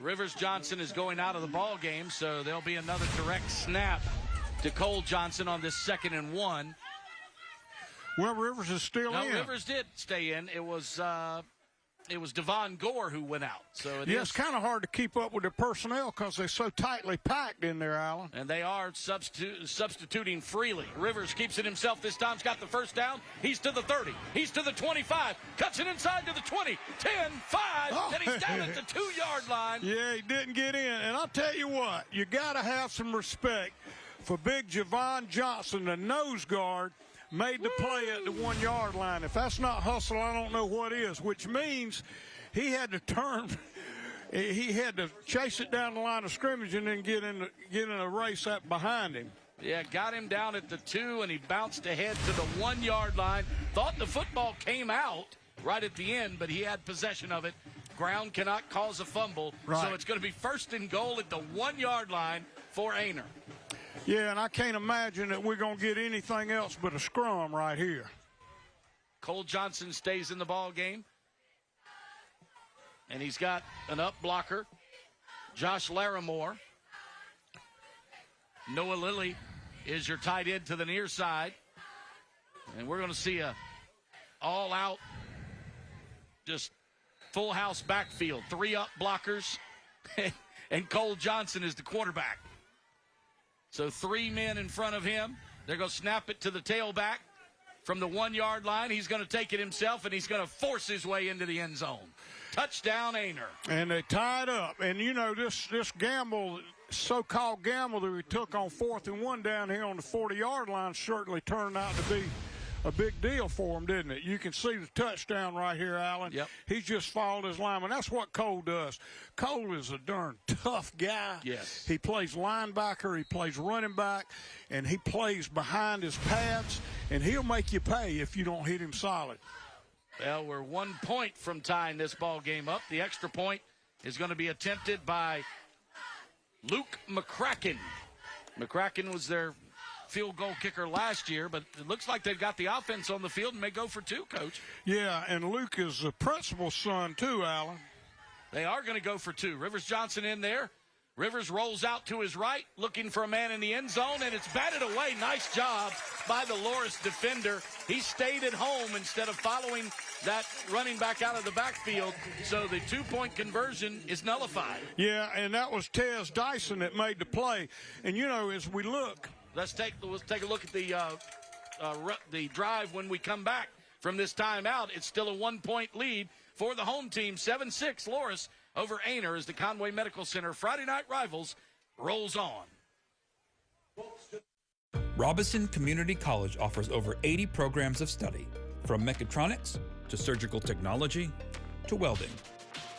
Rivers Johnson is going out of the ball game, so there'll be another direct snap to Cole Johnson on this 2nd and 1. Well, Rivers is still in. No, Rivers did stay in. It was Devon Gore who went out. So it's kind of hard to keep up with their personnel because they're so tightly packed in there, Alan. And they are substituting freely. Rivers keeps it himself this time. He's got the first down. He's to the 30. He's to the 25. Cuts it inside to the 20. 10, 5. Then he's down at the 2-yard line. Yeah, he didn't get in. And I'll tell you what, you got to have some respect for big Javon Johnson, the nose guard, made the play at the 1-yard line. If that's not hustle, I don't know what is, which means he had to turn. He had to chase it down the line of scrimmage and then get in a race up behind him. Yeah, got him down at the 2, and he bounced ahead to the 1-yard line. Thought the football came out right at the end, but he had possession of it. Ground cannot cause a fumble, so it's going to be 1st and goal at the 1-yard line for Aynor. Yeah, and I can't imagine that we're going to get anything else but a scrum right here. Cole Johnson stays in the ball game. And he's got an up blocker, Josh Larimore. Noah Lilly is your tight end to the near side. And we're going to see a all-out, just full house backfield. 3 up blockers, and Cole Johnson is the quarterback. So 3 men in front of him. They're going to snap it to the tailback from the 1-yard line. He's going to take it himself, and he's going to force his way into the end zone. Touchdown, Aynor. And they tied up. And, you know, this gamble, so-called gamble that we took on 4th and 1 down here on the 40-yard line certainly turned out to be a big deal for him, didn't it? You can see the touchdown right here, Alan. Yep. He's just followed his lineman. That's what Cole does. Cole is a darn tough guy. Yes. He plays linebacker, he plays running back, and he plays behind his pads, and he'll make you pay if you don't hit him solid. Well, we're 1 point from tying this ball game up. The extra point is going to be attempted by Luke McCracken. McCracken was their field goal kicker last year, but it looks like they've got the offense on the field and may go for 2, Coach. Yeah, and Luke is the principal's son too, Alan. They are going to go for 2. Rivers Johnson in there. Rivers rolls out to his right, looking for a man in the end zone, and it's batted away. Nice job by the Loris defender. He stayed at home instead of following that running back out of the backfield, so the 2-point conversion is nullified. Yeah, and that was Tez Dyson that made the play. And, you know, as we look. Let's take a look at the drive when we come back from this timeout. It's still a 1-point lead for the home team, 7-6 Loris over Aynor as the Conway Medical Center Friday Night Rivals rolls on. Robinson Community College offers over 80 programs of study, from mechatronics to surgical technology to welding.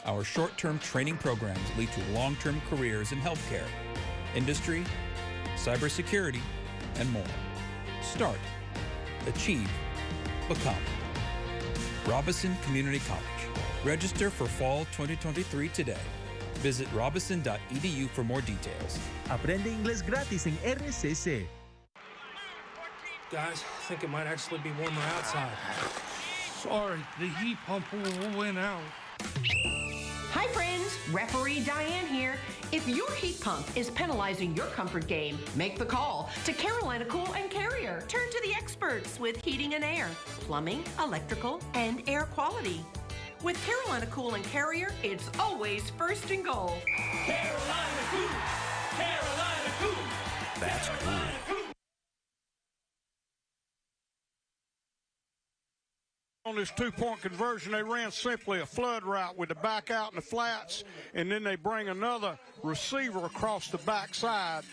Our short-term training programs lead to long-term careers in healthcare, industry, cybersecurity, and more. Start, achieve, become. Robinson Community College. Register for fall 2023 today. Visit robinson.edu for more details. Aprende inglés gratis en RCC. Guys, I think it might actually be warmer outside. Sorry, the heat pump went out. Hi friends, referee Diane here. If your heat pump is penalizing your comfort game, make the call to Carolina Cool and Carrier. Turn to the experts with heating and air, plumbing, electrical, and air quality. With Carolina Cool and Carrier, it's always first and goal. Carolina Cool! Carolina Cool! That's cool. On this two-point conversion, they ran simply a flood route with the back out in the flats, and then they bring another receiver across the backside.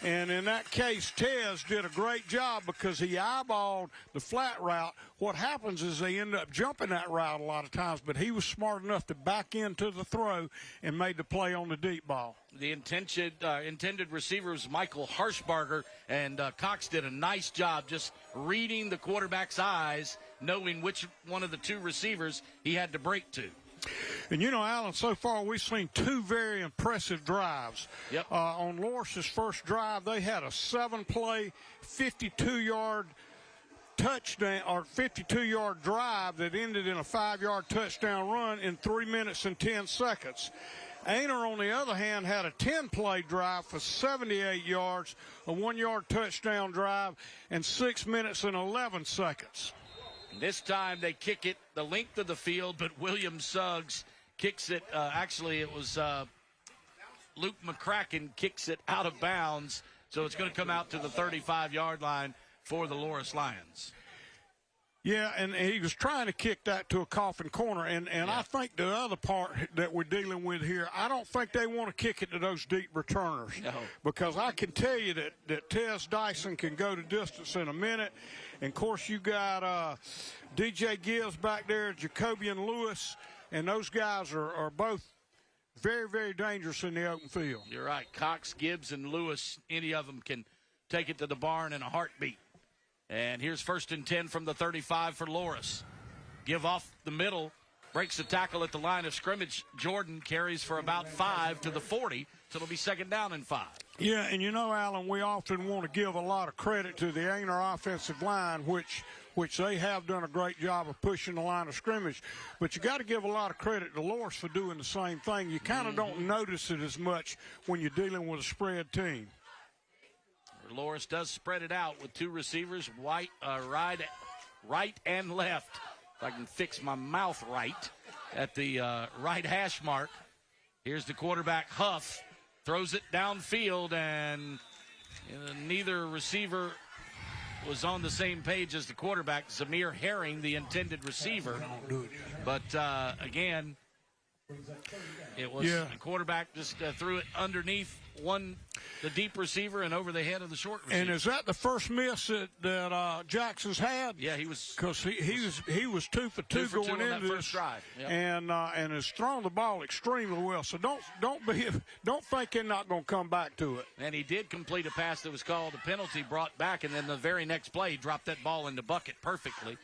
And in that case, Tez did a great job because he eyeballed the flat route. What happens is they end up jumping that route a lot of times, but he was smart enough to back into the throw and made the play on the deep ball. The intended receiver was Michael Harshbarger, and Cox did a nice job just reading the quarterback's eyes, knowing which one of the two receivers he had to break to. And, you know, Alan, so far we've seen two very impressive drives. Yep. On Loris's first drive, they had a 7-play, 52-yard touchdown or 52-yard drive that ended in a 5-yard touchdown run in 3 minutes and 10 seconds. Aynor, on the other hand, had a 10-play drive for 78 yards, a 1-yard touchdown drive, and 6 minutes and 11 seconds. This time they kick it the length of the field, but William Suggs kicks it. Actually, it was Luke McCracken kicks it out of bounds, so it's going to come out to the 35-yard line for the Loris Lions. Yeah, and he was trying to kick that to a coffin corner, and I think the other part that we're dealing with here, I don't think they want to kick it to those deep returners. No. Because I can tell you that Tez Dyson can go to distance in a minute. And, of course, you got DJ Gibbs back there, Jacobian Lewis, and those guys are both very, very dangerous in the open field. You're right. Cox, Gibbs, and Lewis, any of them can take it to the barn in a heartbeat. And here's 1st and 10 from the 35 for Loris. Give off the middle, breaks the tackle at the line of scrimmage. Jordan carries for about 5 to the 40, so it'll be 2nd down and 5. Yeah, and you know, Alan, we often want to give a lot of credit to the Aynor offensive line, which they have done a great job of pushing the line of scrimmage. But you got to give a lot of credit to Loris for doing the same thing. You kind of don't notice it as much when you're dealing with a spread team. Loris does spread it out with two receivers, right and left. If I can fix my mouth right at the right hash mark. Here's the quarterback, Huff, throws it downfield, and neither receiver was on the same page as the quarterback. Zamir Herring, the intended receiver. But, again, it was the quarterback just threw it underneath the deep receiver and over the head of the short receiver. And is that the first miss that Jackson's had? Yeah, he was. Because he was 2 for 2 going into that first drive. Yep. And has thrown the ball extremely well. So don't think they're not going to come back to it. And he did complete a pass that was called a penalty, brought back, and then the very next play he dropped that ball in the bucket perfectly.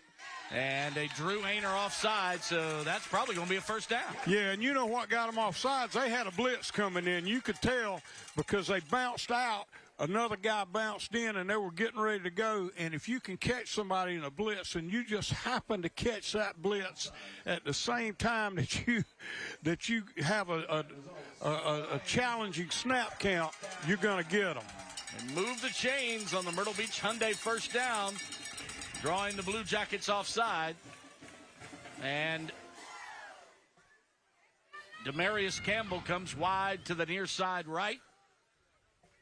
And they drew Aynor offside, so that's probably going to be a 1st down. Yeah, and you know what got them offsides? They had a blitz coming in. You could tell because they bounced out. Another guy bounced in, and they were getting ready to go. And if you can catch somebody in a blitz, and you just happen to catch that blitz at the same time that you have a challenging snap count, you're going to get them. And move the chains on the Myrtle Beach Hyundai 1st down. Drawing the Blue Jackets offside. And Demarius Campbell comes wide to the near side right.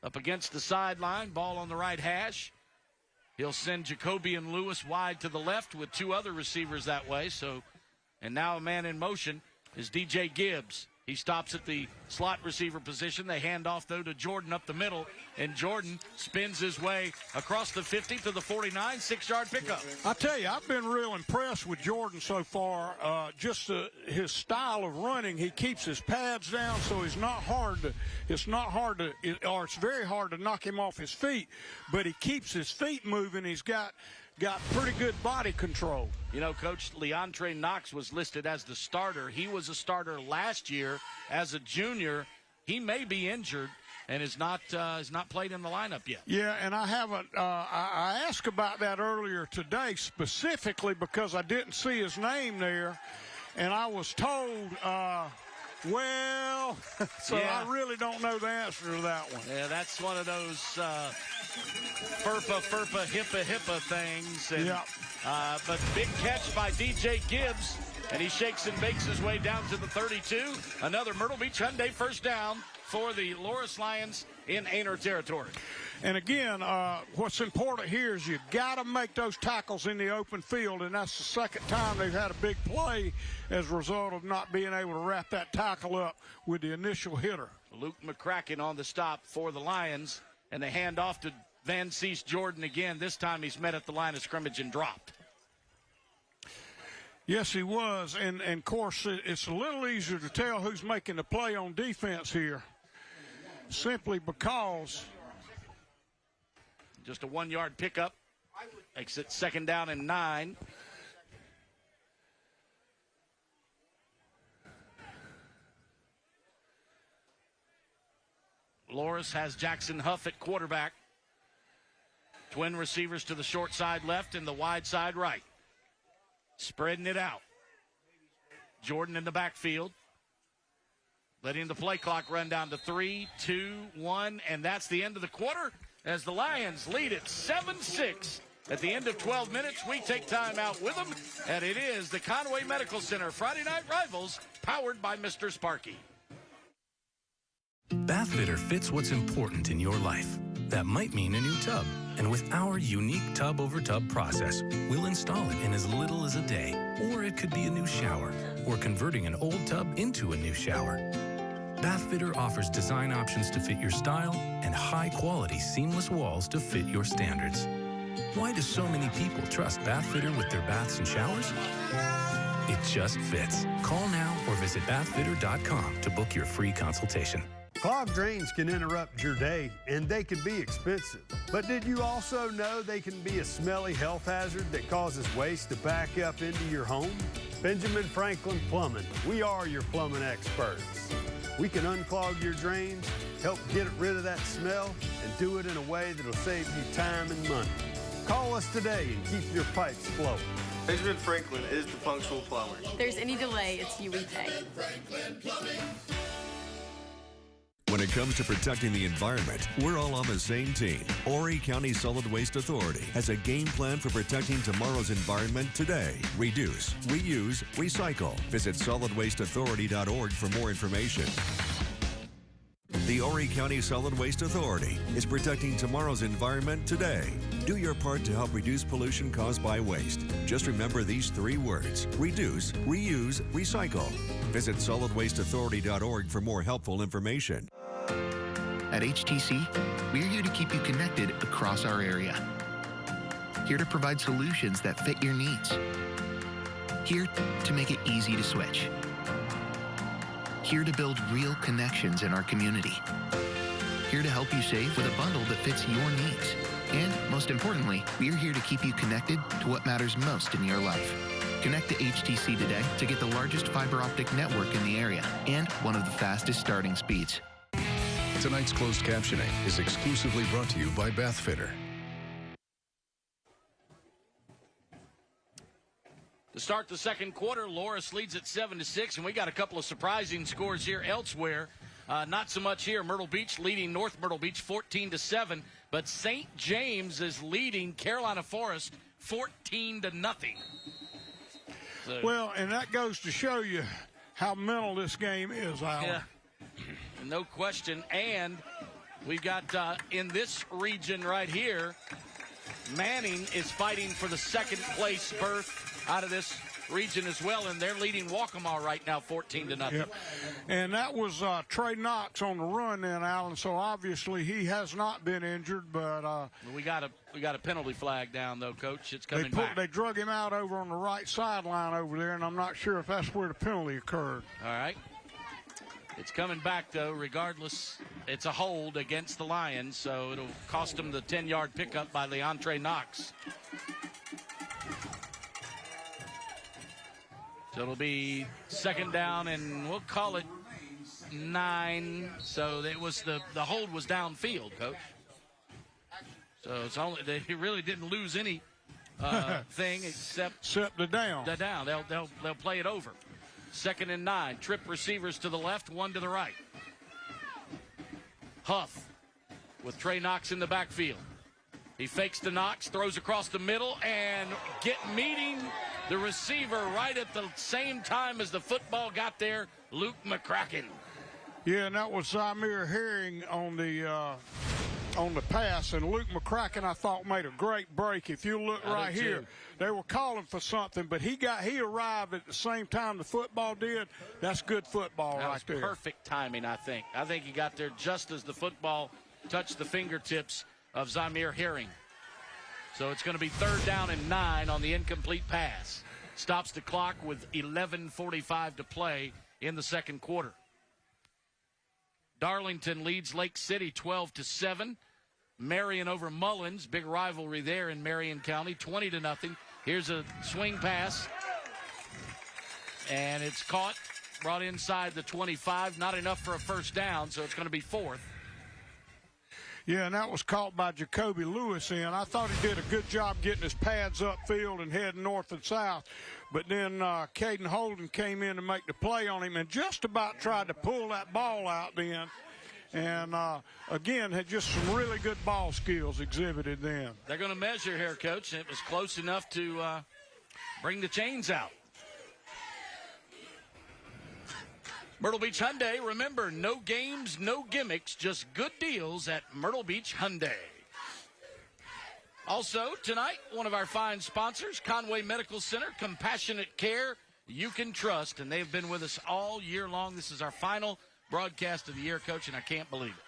Up against the sideline, ball on the right hash. He'll send Jacobian Lewis wide to the left with 2 other receivers that way. And now a man in motion is DJ Gibbs. He stops at the slot receiver position. They hand off, though, to Jordan up the middle, and Jordan spins his way across the 50 to the 49, 6-yard pickup. I tell you, I've been real impressed with Jordan so far. His style of running, he keeps his pads down, so it's very hard to knock him off his feet, but he keeps his feet moving. He's got pretty good body control. You know, Coach Leontre Knox was listed as the starter. He was a starter last year as a junior. He may be injured and is not played in the lineup yet. Yeah, and I haven't. I asked about that earlier today specifically because I didn't see his name there, and I was told. I really don't know the answer to that one. Yeah, that's one of those FERPA, HIPAA things. And, yeah. But big catch by DJ Gibbs, and he shakes and bakes his way down to the 32. Another Myrtle Beach Hyundai first down for the Loras Lions in Aynor territory. And again, what's important here is you got to make those tackles in the open field, and that's the second time they've had a big play as a result of not being able to wrap that tackle up with the initial hitter. Luke McCracken on the stop for the Lions, and they hand off to Van Cease Jordan again. This time he's met at the line of scrimmage and dropped. Yes, he was, and of course it's a little easier to tell who's making the play on defense here, simply because just a 1-yard pickup. Makes it 2nd down and 9. Loras has Jackson Huff at quarterback. Twin receivers to the short side left and the wide side right. Spreading it out. Jordan in the backfield. Letting the play clock run down to 3, 2, 1, and that's the end of the quarter as the Lions lead it 7-6. At the end of 12 minutes, we take time out with them, and it is the Conway Medical Center Friday Night Rivals, powered by Mr. Sparky. Bathfitter fits what's important in your life. That might mean a new tub. And with our unique tub-over-tub process, we'll install it in as little as a day. Or it could be a new shower, or converting an old tub into a new shower. Bathfitter offers design options to fit your style and high-quality seamless walls to fit your standards. Why do so many people trust Bathfitter with their baths and showers? It just fits. Call now or visit bathfitter.com to book your free consultation. Clogged drains can interrupt your day, and they can be expensive. But did you also know they can be a smelly health hazard that causes waste to back up into your home? Benjamin Franklin Plumbing. We are your plumbing experts. We can unclog your drains, help get rid of that smell, and do it in a way that'll save you time and money. Call us today and keep your pipes flowing. Benjamin Franklin is the punctual plumber. If there's any delay, it's you we pay. When it comes to protecting the environment, we're all on the same team. Horry County Solid Waste Authority has a game plan for protecting tomorrow's environment today. Reduce, reuse, recycle. Visit solidwasteauthority.org for more information. The Horry County Solid Waste Authority is protecting tomorrow's environment today. Do your part to help reduce pollution caused by waste. Just remember these 3 words: reduce, reuse, recycle. Visit solidwasteauthority.org for more helpful information. At HTC, we're here to keep you connected across our area. Here to provide solutions that fit your needs. Here to make it easy to switch. Here to build real connections in our community. Here to help you save with a bundle that fits your needs. And most importantly, we're here to keep you connected to what matters most in your life. Connect to HTC today to get the largest fiber optic network in the area and one of the fastest starting speeds. Tonight's closed captioning is exclusively brought to you by Bathfitter. To start the second quarter, Loras leads at 7-6, and we got a couple of surprising scores here elsewhere. Not so much here. Myrtle Beach leading North Myrtle Beach 14-7, but St. James is leading Carolina Forest 14-0. So, well, and that goes to show you how mental this game is, Alan. Yeah, no question. And we've got in this region right here, Manning is fighting for the second place berth out of this region as well, and they're leading Waccamaw right now 14-0. Yep. And that was Trey Knox on the run then, Alan, so obviously he has not been injured, but we got a penalty flag down, though, Coach. It's coming back. They drug him out over on the right sideline over there, and I'm not sure if that's where the penalty occurred. All right. It's coming back, though, regardless. It's a hold against the Lions, so it'll cost them the 10-yard pickup by Leontre Knox. So it'll be second down, and we'll call it 9. So it was the hold was downfield, Coach. So it's only they really didn't lose any thing except the down. The down. They'll play it over. 2nd and 9. Trip receivers to the left, 1 to the right. Huff with Trey Knox in the backfield. He fakes to Knox, throws across the middle, and meeting the receiver right at the same time as the football got there, Luke McCracken. Yeah, and that was Zamir Herring on the pass, and Luke McCracken, I thought, made a great break. If you look right here, they were calling for something, but he arrived at the same time the football did. That's good football right there. Perfect timing, I think. I think he got there just as the football touched the fingertips of Zamir Herring. So it's going to be 3rd down and 9 on the incomplete pass. Stops the clock with 11:45 to play in the second quarter. Darlington leads Lake City 12-7. Marion over Mullins, big rivalry there in Marion County, 20-0. Here's a swing pass, and it's caught, brought inside the 25. Not enough for a first down, so it's going to be 4th. Yeah, and that was caught by Jacoby Lewis in. I thought he did a good job getting his pads upfield and heading north and south. But then Caden Holden came in to make the play on him and just about tried to pull that ball out then. And, again, had just some really good ball skills exhibited then. They're going to measure here, Coach. It was close enough to bring the chains out. Myrtle Beach Hyundai, remember, no games, no gimmicks, just good deals at Myrtle Beach Hyundai. Also, tonight, one of our fine sponsors, Conway Medical Center, compassionate care you can trust, and they've been with us all year long. This is our final broadcast of the year, Coach, and I can't believe it.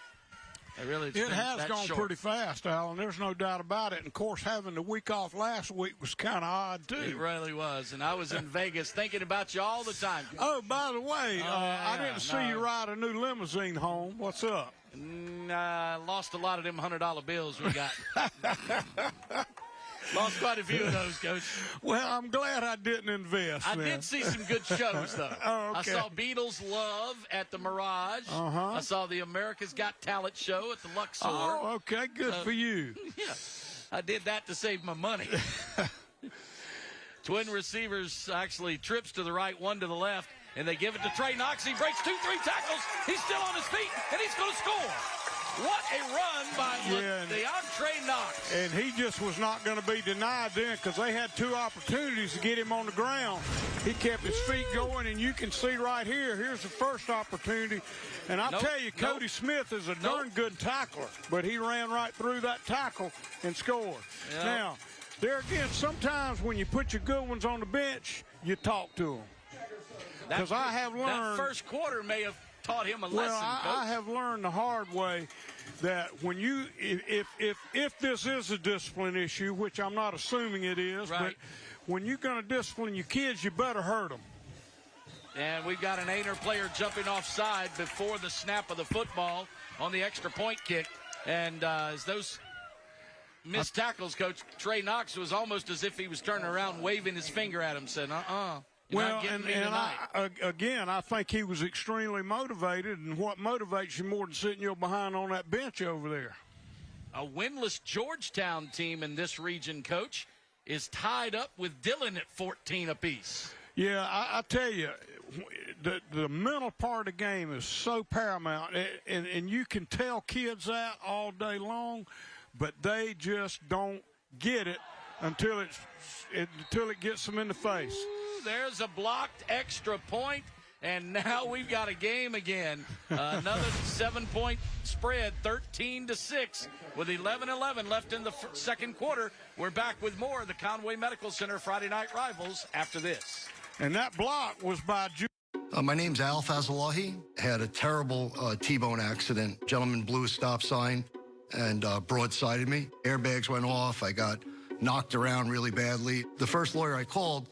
It has gone pretty fast, Alan. There's no doubt about it. And, of course, having the week off last week was kind of odd, too. It really was. And I was in Vegas thinking about you all the time. Oh, by the way, I didn't see you ride a new limousine home. What's up? I lost a lot of them $100 bills we got. Lost quite a few of those, Coach. Well, I'm glad I didn't invest. I did see some good shows, though. Oh, okay. I saw Beatles Love at the Mirage. I saw the America's Got Talent show at the Luxor. Oh, okay. Good for you. Yeah. I did that to save my money. Twin receivers, actually, trips to the right, 1 to the left, and they give it to Trey Knox. He breaks 2-3 tackles. He's still on his feet, and he's going to score. What a run by DeAndre Knox. And he just was not going to be denied then because they had 2 opportunities to get him on the ground. He kept his feet going, and you can see right here, here's the first opportunity. And I'll tell you, Cody Smith is a darn good tackler, but he ran right through that tackle and scored. Yep. Now, there again, sometimes when you put your good ones on the bench, you talk to them. Because I have learned. That first quarter may have taught him a lesson. Well, I have learned the hard way that when you, if this is a discipline issue, which I'm not assuming it is, but when you're going to discipline your kids, you better hurt them. And we've got an Aynor player jumping offside before the snap of the football on the extra point kick. And as those missed tackles, Coach, Trey Knox was almost as if he was turning around, waving his finger at him, saying, Well, and I think he was extremely motivated, and what motivates you more than sitting your behind on that bench over there? A winless Georgetown team in this region, Coach, is tied up with Dillon at 14 apiece. Yeah, I tell you, the mental part of the game is so paramount, and you can tell kids that all day long, but they just don't get it until it gets them in the face. There's a blocked extra point, And now we've got a game again. Another 7-point spread, 13-6, with 11:11 left in the second quarter. We're back with more of the Conway Medical Center Friday Night Rivals after this. And that block was by my name's Al Fazalahi. Had a terrible T-bone accident. Gentleman blew a stop sign and broadsided me. Airbags went off. I got knocked around really badly. The first lawyer I called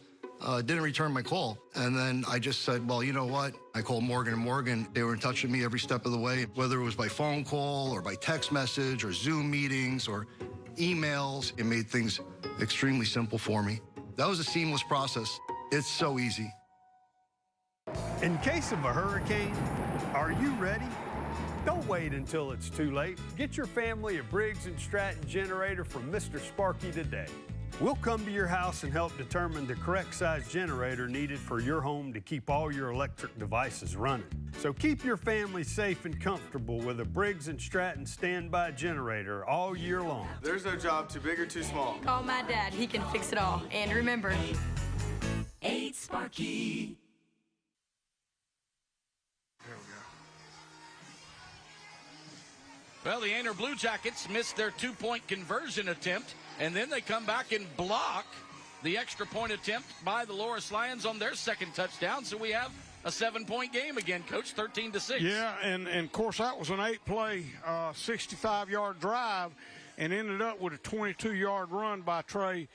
didn't return my call. And then I just said, well, you know what? I called Morgan & Morgan. They were in touch with me every step of the way, whether it was by phone call or by text message or Zoom meetings or emails. It made things extremely simple for me. That was a seamless process. It's so easy. In case of a hurricane, are you ready? Don't wait until it's too late. Get your family a Briggs & Stratton generator from Mr. Sparky today. We'll come to your house and help determine the correct size generator needed for your home to keep all your electric devices running. So keep your family safe and comfortable with a Briggs & Stratton standby generator all year long. There's no job too big or too small. Call my dad. He can fix it all. And remember, 8 Sparky. Well, the Aynor Blue Jackets missed their 2-point conversion attempt, and then they come back and block the extra point attempt by the Loris Lions on their second touchdown. So we have a 7-point game again, Coach, 13-6. Yeah, and of course that was an 8-play, 65-yard drive, and ended up with a 22-yard run by Trey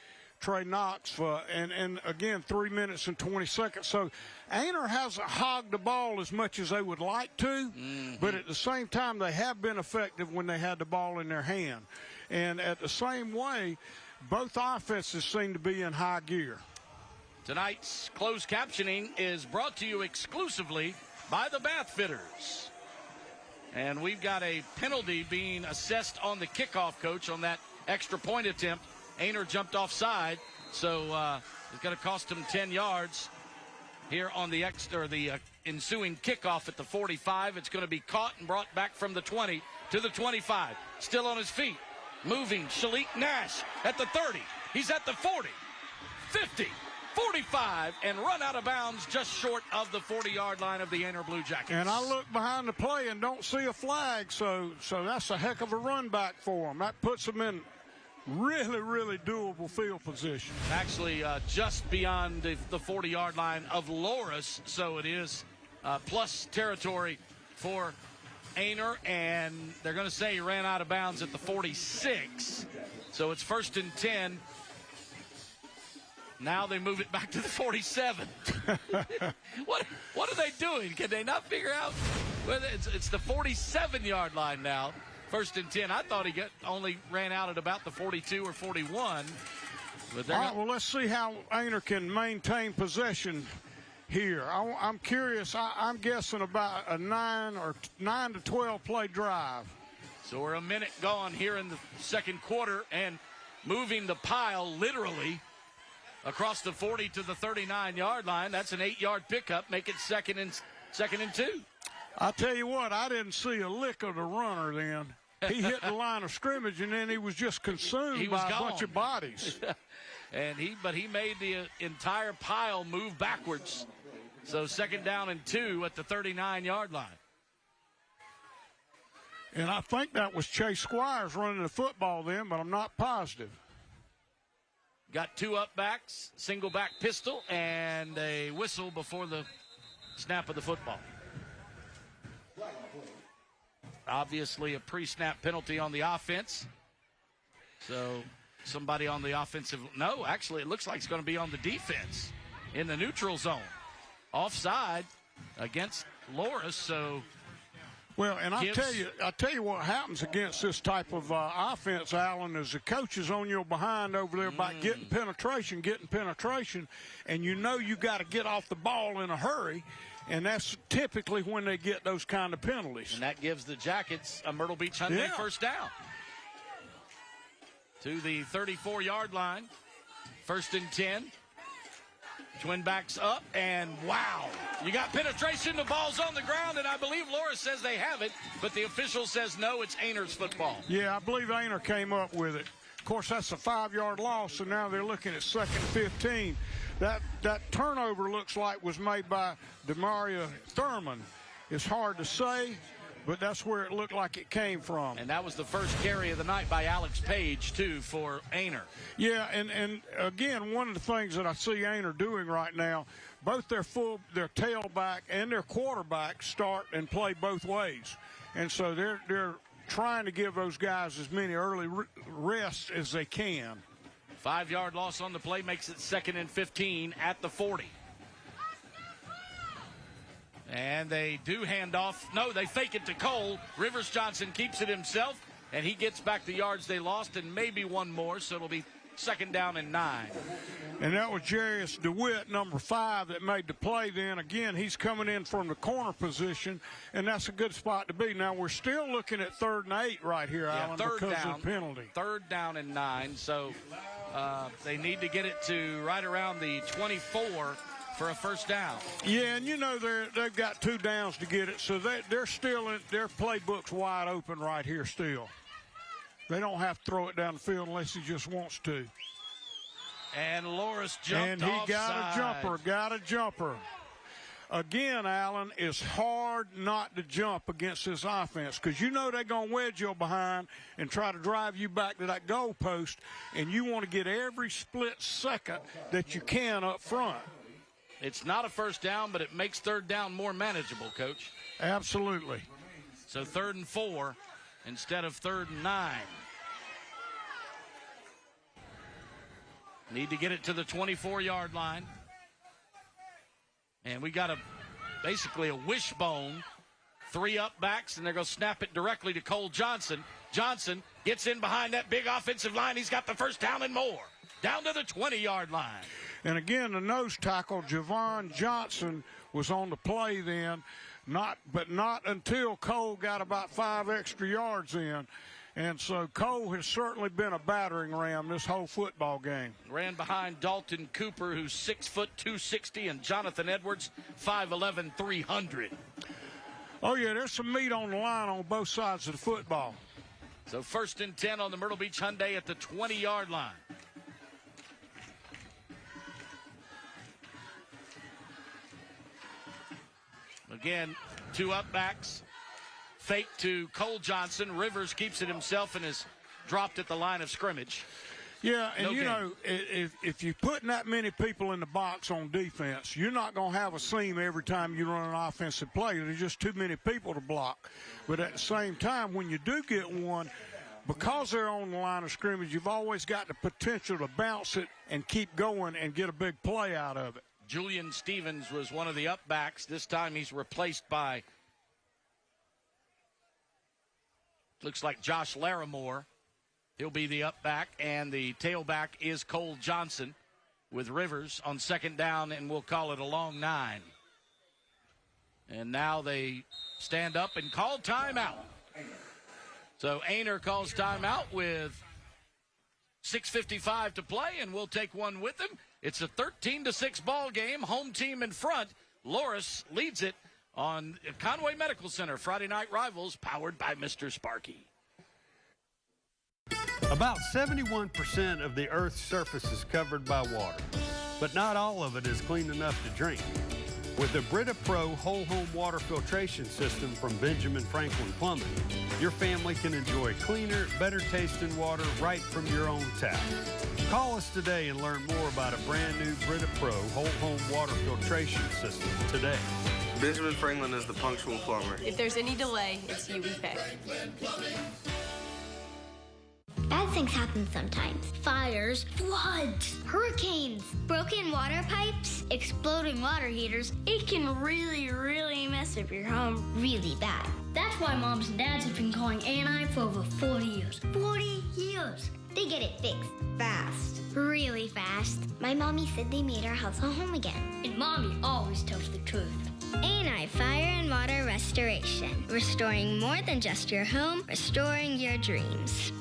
Knox, and again, 3 minutes and 20 seconds. So Aynor hasn't hogged the ball as much as they would like to, but at the same time, they have been effective when they had the ball in their hand. And at the same way, both offenses seem to be in high gear. Tonight's closed captioning is brought to you exclusively by the Bath Fitters. And we've got a penalty being assessed on the kickoff, Coach, on that extra point attempt. Aynor jumped offside, so it's going to cost him 10 yards here on the ensuing kickoff at the 45. It's going to be caught and brought back from the 20 to the 25. Still on his feet, moving. Shalik Nash at the 30. He's at the 40, 50, 45, and run out of bounds just short of the 40-yard line of the Aynor Blue Jackets. And I look behind the play and don't see a flag, so that's a heck of a run back for him. That puts him in really doable field position. Actually, just beyond the 40-yard line of Loris, so it is plus territory for Aynor, and they're going to say he ran out of bounds at the 46. So it's 1st and 10. Now they move it back to the 47. What are they doing? Can they not figure out? Well, it's the 47-yard line now. 1st and 10. I thought he only ran out at about the 42 or 41. But all right, well, let's see how Aynor can maintain possession here. I'm curious. I'm guessing about a 9 to 12 play drive. So we're a minute gone here in the second quarter, and moving the pile literally across the 40 to the 39-yard line. That's an 8-yard pickup. Make it second and 2. I tell you what, I didn't see a lick of the runner then. He hit the line of scrimmage, and then he was just consumed by a bunch of bodies. And he made the entire pile move backwards. So 2nd down and 2 at the 39-yard line. And I think that was Chase Squires running the football then, but I'm not positive. Got 2 up backs, single back pistol, and a whistle before the snap of the football. Obviously a pre-snap penalty on the offense. So somebody on the offensive. No, actually it looks like it's going to be on the defense in the neutral zone. Offside against Loris. So well, and I tell you what happens against this type of offense, Alan, is the coach is on your behind over there by getting penetration, and you know you got to get off the ball in a hurry. And that's typically when they get those kind of penalties. And that gives the Jackets a Myrtle Beach Hyundai first down. To the 34-yard line. 1st and 10. Twin backs up, and wow. You got penetration, the ball's on the ground, and I believe Loris says they have it, but the official says no, it's Aynor's football. Yeah, I believe Aynor came up with it. Of course, that's a 5-yard loss, so now they're looking at 2nd and 15. That turnover looks like was made by Demaria Thurman. It's hard to say, but that's where it looked like it came from. And that was the first carry of the night by Alex Page, too, for Aynor. Yeah, and again, one of the things that I see Aynor doing right now, both their tailback and their quarterback start and play both ways. And so they're trying to give those guys as many early rests as they can. 5-yard loss on the play makes it 2nd and 15 at the 40. And they do hand off. No, they fake it to Cole. Rivers Johnson keeps it himself, and he gets back the yards they lost and maybe one more, so it'll be 2nd down and 9. And that was Jarius DeWitt, number 5, that made the play then. Again, he's coming in from the corner position, and that's a good spot to be. Now, we're still looking at 3rd and 8 right here, Alan, because of the penalty. 3rd down and 9, so they need to get it to right around the 24 for a 1st down. Yeah, and you know they've got 2 downs to get it, so they're still in their playbook's wide open right here still. They don't have to throw it down the field unless he just wants to. And Loris jumped and he offside. got a jumper. Again, Alan, it's hard not to jump against this offense because you know they're going to wedge you behind and try to drive you back to that goal post, and you want to get every split second that you can up front. It's not a 1st down, but it makes 3rd down more manageable, Coach. Absolutely. So 3rd and 4 instead of 3rd and 9. Need to get it to the 24-yard line. And we got basically a wishbone. 3 up backs, and they're going to snap it directly to Cole Johnson. Johnson gets in behind that big offensive line. He's got the 1st down and more. Down to the 20-yard line. And again, the nose tackle, Javon Johnson, was on the play then, but not until Cole got about 5 extra yards in. And so Cole has certainly been a battering ram this whole football game. Ran behind Dalton Cooper, who's 6 foot 260, and Jonathan Edwards, 5'11", 300. Oh, yeah, there's some meat on the line on both sides of the football. So 1st and 10 on the Myrtle Beach Hyundai at the 20-yard line. Again, 2 up backs. Fake to Cole Johnson. Rivers keeps it himself and is dropped at the line of scrimmage. Yeah, and you know, if you're putting that many people in the box on defense, you're not going to have a seam every time you run an offensive play. There's just too many people to block. But at the same time, when you do get one, because they're on the line of scrimmage, you've always got the potential to bounce it and keep going and get a big play out of it. Julian Stevens was one of the up backs. This time he's replaced by, looks like Josh Larimore. He'll be the up back, and the tailback is Cole Johnson with Rivers on 2nd down, and we'll call it a long 9. And now they stand up and call timeout. So Aynor calls timeout with 6:55 to play, and we'll take one with them. It's a 13-6 ball game. Home team in front. Loris leads it on Conway Medical Center. Friday Night Rivals, powered by Mr. Sparky. About 71% of the Earth's surface is covered by water, but not all of it is clean enough to drink. With the Brita Pro Whole Home Water Filtration System from Benjamin Franklin Plumbing, your family can enjoy cleaner, better tasting water right from your own tap. Call us today and learn more about a brand new Brita Pro Whole Home Water Filtration System today. Benjamin Franklin is the punctual plumber. If there's any delay, it's you we pay. Bad things happen sometimes. Fires, floods, hurricanes, broken water pipes, exploding water heaters. It can really mess up your home really bad. That's why moms and dads have been calling A&I for over 40 years. 40 years! They get it fixed. Fast. Really fast. My mommy said they made our house a home again. And mommy always tells the truth. A&I Fire and Water Restoration. Restoring more than just your home, restoring your dreams.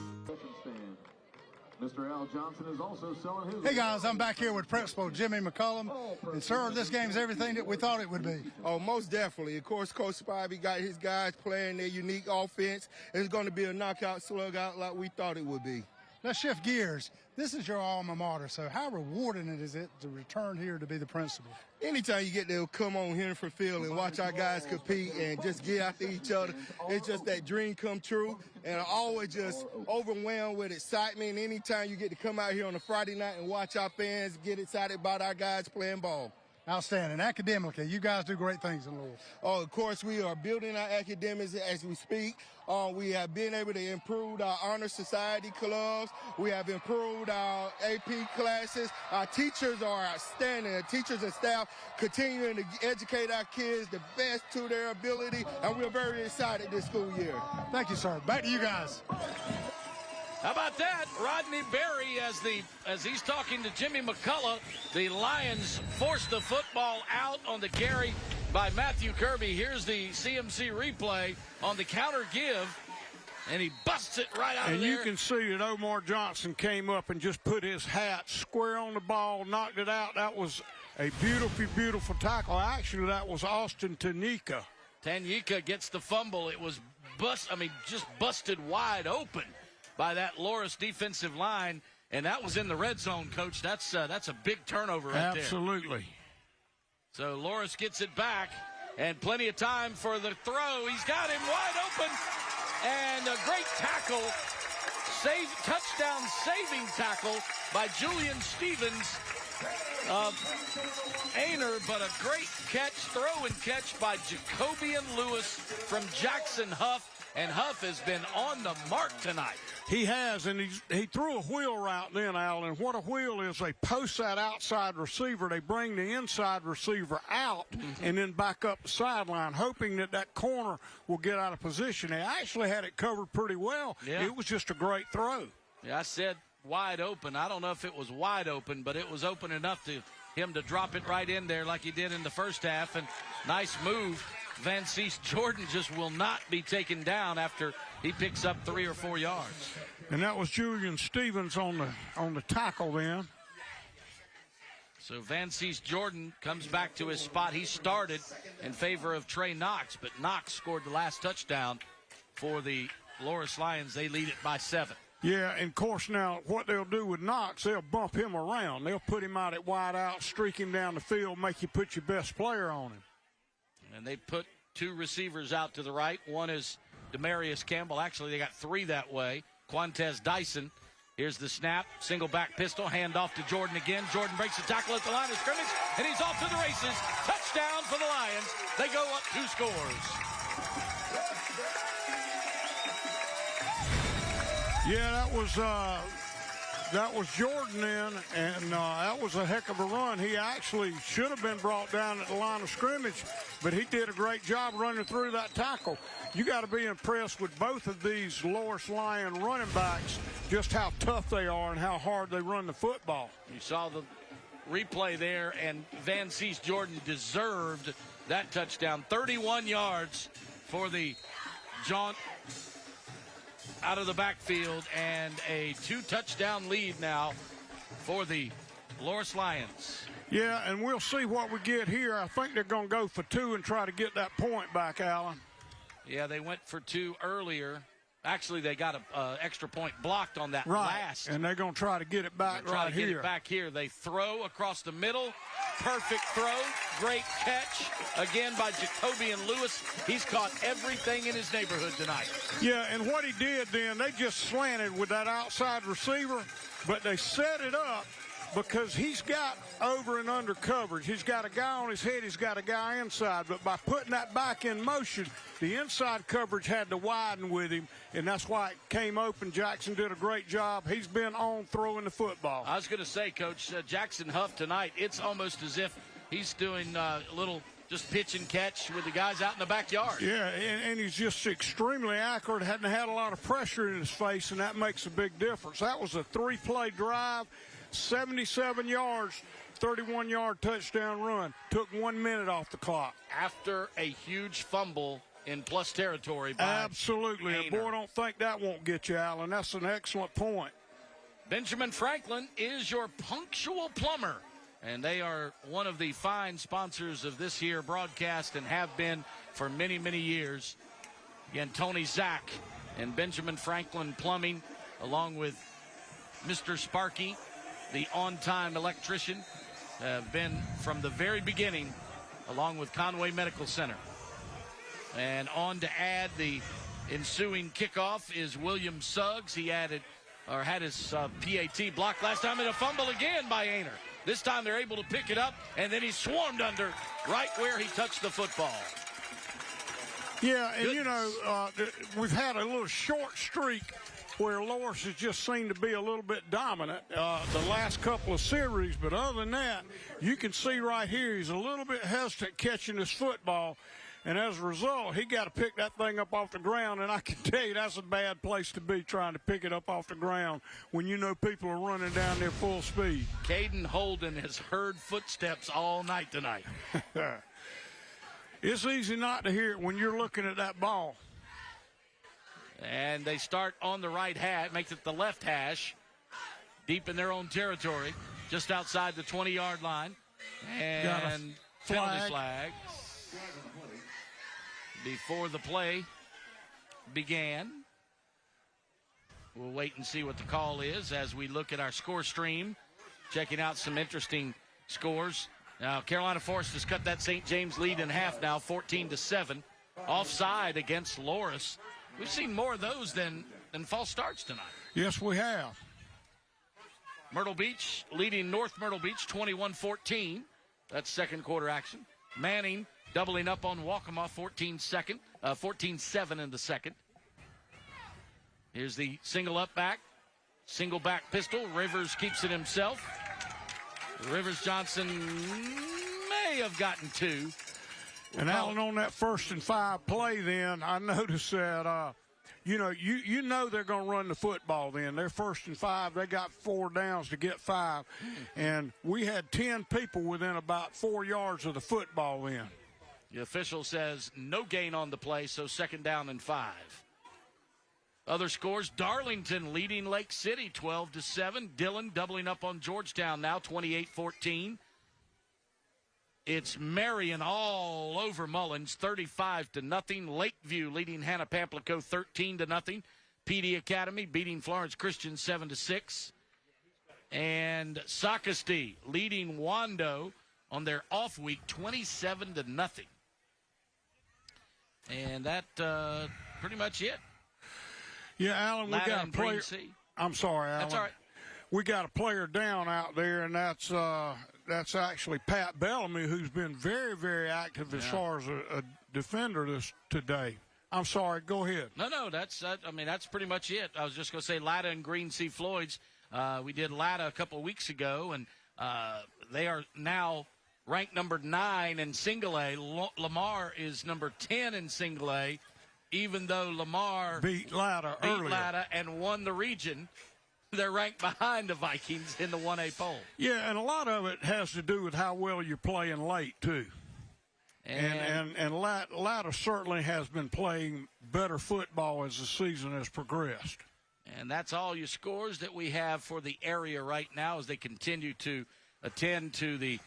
Mr. Al Johnson is also selling his. Hey guys, I'm back here with Principal Jimmy McCullum. And sir, this game's everything that we thought it would be. Oh, most definitely. Of course, Coach Spivey got his guys playing their unique offense. It's going to be a knockout slug out like we thought it would be. let's shift gears. This is your alma mater, so how rewarding is it to return here to be the principal? Anytime you get to come on Henderson Field and watch our guys compete and just get after each other, it's just that dream come true. And I'm always just overwhelmed with excitement anytime you get to come out here on a Friday night and watch our fans get excited about our guys playing ball. Outstanding. Academically, you guys do great things in Lewis. Oh, of course, we are building our academics as we speak. We have been able to improve our honor society clubs. We have improved our AP classes. Our teachers are outstanding. The teachers and staff continuing to educate our kids the best to their ability, and we're very excited this school year. Thank you, sir. Back to you guys. How about that? Rodney Berry, as he's talking to Jimmy McCullough, the Lions forced the football out on the carry by Matthew Kirby. Here's the CMC replay on the counter give, and he busts it right out of there. And you can see that Omar Johnson came up and just put his hat square on the ball, knocked it out. That was a beautiful, beautiful tackle. Actually, that was Austin Tanyika. Tanyika gets the fumble. It was just busted wide open by that Loris defensive line, and that was in the red zone, Coach. That's a big turnover right there. Absolutely. So Loris gets it back, and plenty of time for the throw. He's got him wide open, and a great tackle, touchdown saving tackle by Julian Stevens of Aynor, but a great throw and catch by Jacobian Lewis from Jackson Huff. And Huff has been on the mark tonight. He has, and he threw a wheel route then, Al. And what a wheel is, they post that outside receiver. They bring the inside receiver out and then back up the sideline, hoping that corner will get out of position. They actually had it covered pretty well. Yeah. It was just a great throw. Yeah, I said wide open. I don't know if it was wide open, but it was open enough to him to drop it right in there like he did in the first half. And nice move. Van Cease Jordan just will not be taken down after he picks up 3 or 4 yards. And that was Julian Stevens on the tackle then. So Van Cease Jordan comes back to his spot. He started in favor of Trey Knox, but Knox scored the last touchdown for the Loris Lions. They lead it by 7. Yeah, and of course now what they'll do with Knox, they'll bump him around. They'll put him out at wide out, streak him down the field, make you put your best player on him. And they put 2 receivers out to the right. One is Demarius Campbell. Actually, they got 3 that way. Quantez Dyson. Here's the snap. Single back pistol. Hand off to Jordan again. Jordan breaks the tackle at the line of scrimmage, and he's off to the races. Touchdown for the Lions. They go up 2 scores. Yeah, that was Jordan then, and that was a heck of a run. He actually should have been brought down at the line of scrimmage, but he did a great job running through that tackle. You got to be impressed with both of these Loris Lion running backs, just how tough they are and how hard they run the football. You saw the replay there, and Van Cease Jordan deserved that touchdown. 31 yards for the jaunt out of the backfield, and a 2-touchdown lead now for the Loris Lions. Yeah, and we'll see what we get here. I think they're going to go for 2 and try to get that point back, Alan. Yeah, they went for 2 earlier. Actually, they got an extra point blocked on that last. And they're going to try to get it back right here. Get it back here. They throw across the middle. Perfect throw. Great catch. Again by Jacobian Lewis. He's caught everything in his neighborhood tonight. Yeah, and what he did then, they just slanted with that outside receiver, but they set it up because he's got over and under coverage. He's got a guy on his head. He's got a guy inside. But by putting that back in motion, the inside coverage had to widen with him, and that's why it came open. Jackson did a great job. He's been on throwing the football. I was going to say, Coach, Jackson Huff tonight, it's almost as if he's doing a little just pitch and catch with the guys out in the backyard. Yeah, and he's just extremely accurate. Hadn't had a lot of pressure in his face, and that makes a big difference. That was a 3-play drive. 77 yards, 31-yard touchdown run. Took 1 minute off the clock. After a huge fumble in plus territory by Absolutely. Aynor. Boy, don't think that won't get you, Alan. That's an excellent point. Benjamin Franklin is your punctual plumber, and they are one of the fine sponsors of this here broadcast and have been for many, many years. Again, Tony Zach and Benjamin Franklin Plumbing, along with Mr. Sparky, the on-time electrician, have been from the very beginning, along with Conway Medical Center. And on to add the ensuing kickoff is William Suggs. He had his PAT blocked last time, and a fumble again by Aynor. This time they're able to pick it up, and then he swarmed under right where he touched the football. Yeah, and we've had a little short streak where Loris has just seemed to be a little bit dominant the last couple of series. But other than that, you can see right here he's a little bit hesitant catching this football. And as a result, he got to pick that thing up off the ground. And I can tell you that's a bad place to be, trying to pick it up off the ground when you know people are running down there full speed. Caden Holden has heard footsteps all night tonight. It's easy not to hear it when you're looking at that ball. And they start on the right hash, makes it the left hash, deep in their own territory, just outside the 20-yard line. And penalty flag before the play began. We'll wait and see what the call is as we look at our score stream, checking out some interesting scores. Now, Carolina Forest has cut that St. James lead in half now, 14-7. Offside against Loris. We've seen more of those than false starts tonight. Yes, we have. Myrtle Beach leading North Myrtle Beach 21-14. That's second quarter action. Manning doubling up on Waccamaw 14-7 in the second. Here's the single up back. Single back pistol. Rivers keeps it himself. Rivers Johnson may have gotten two. And Alan, on that 1st and 5 play then, I noticed that, you know they're going to run the football then. They're 1st and 5. They got 4 downs to get 5. And we had 10 people within about 4 yards of the football then. The official says no gain on the play, so 2nd down and 5. Other scores, Darlington leading Lake City 12-7. Dillon doubling up on Georgetown now 28-14. It's Marion all over Mullins 35-0. Lakeview leading Hannah Pamplico 13-0. PD Academy beating Florence Christian 7-6. And Sacristy leading Wando on their off week 27-0. And that pretty much it. Yeah, Alan, we got a player. I'm sorry, Alan. That's all right. We got a player down out there, and that's actually Pat Bellamy, who's been very, very active as far as a defender today. I'm sorry. Go ahead. No, that's pretty much it. I was just going to say Latta and Green Sea Floyd's. We did Latta a couple of weeks ago, and they are now ranked number 9 in single A. Lamar is number 10 in single A, even though Lamar beat Latta earlier and won the region. They're ranked behind the Vikings in the 1A poll. Yeah, and a lot of it has to do with how well you're playing late, too. And Latta certainly has been playing better football as the season has progressed. And that's all your scores that we have for the area right now as they continue to attend to the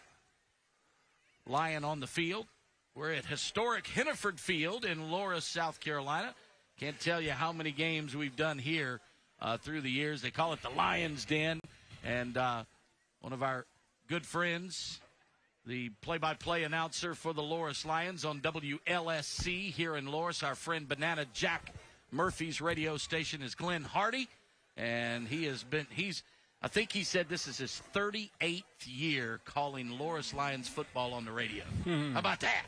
Lion on the field. We're at historic Henneford Field in Loris, South Carolina. Can't tell you how many games we've done here through the years. They call it the Lion's Den. And one of our good friends, the play-by-play announcer for the Loris Lions on WLSC here in Loris, our friend Banana Jack Murphy's radio station, is Glenn Hardy. And I think he said this is his 38th year calling Loris Lions football on the radio. How about that?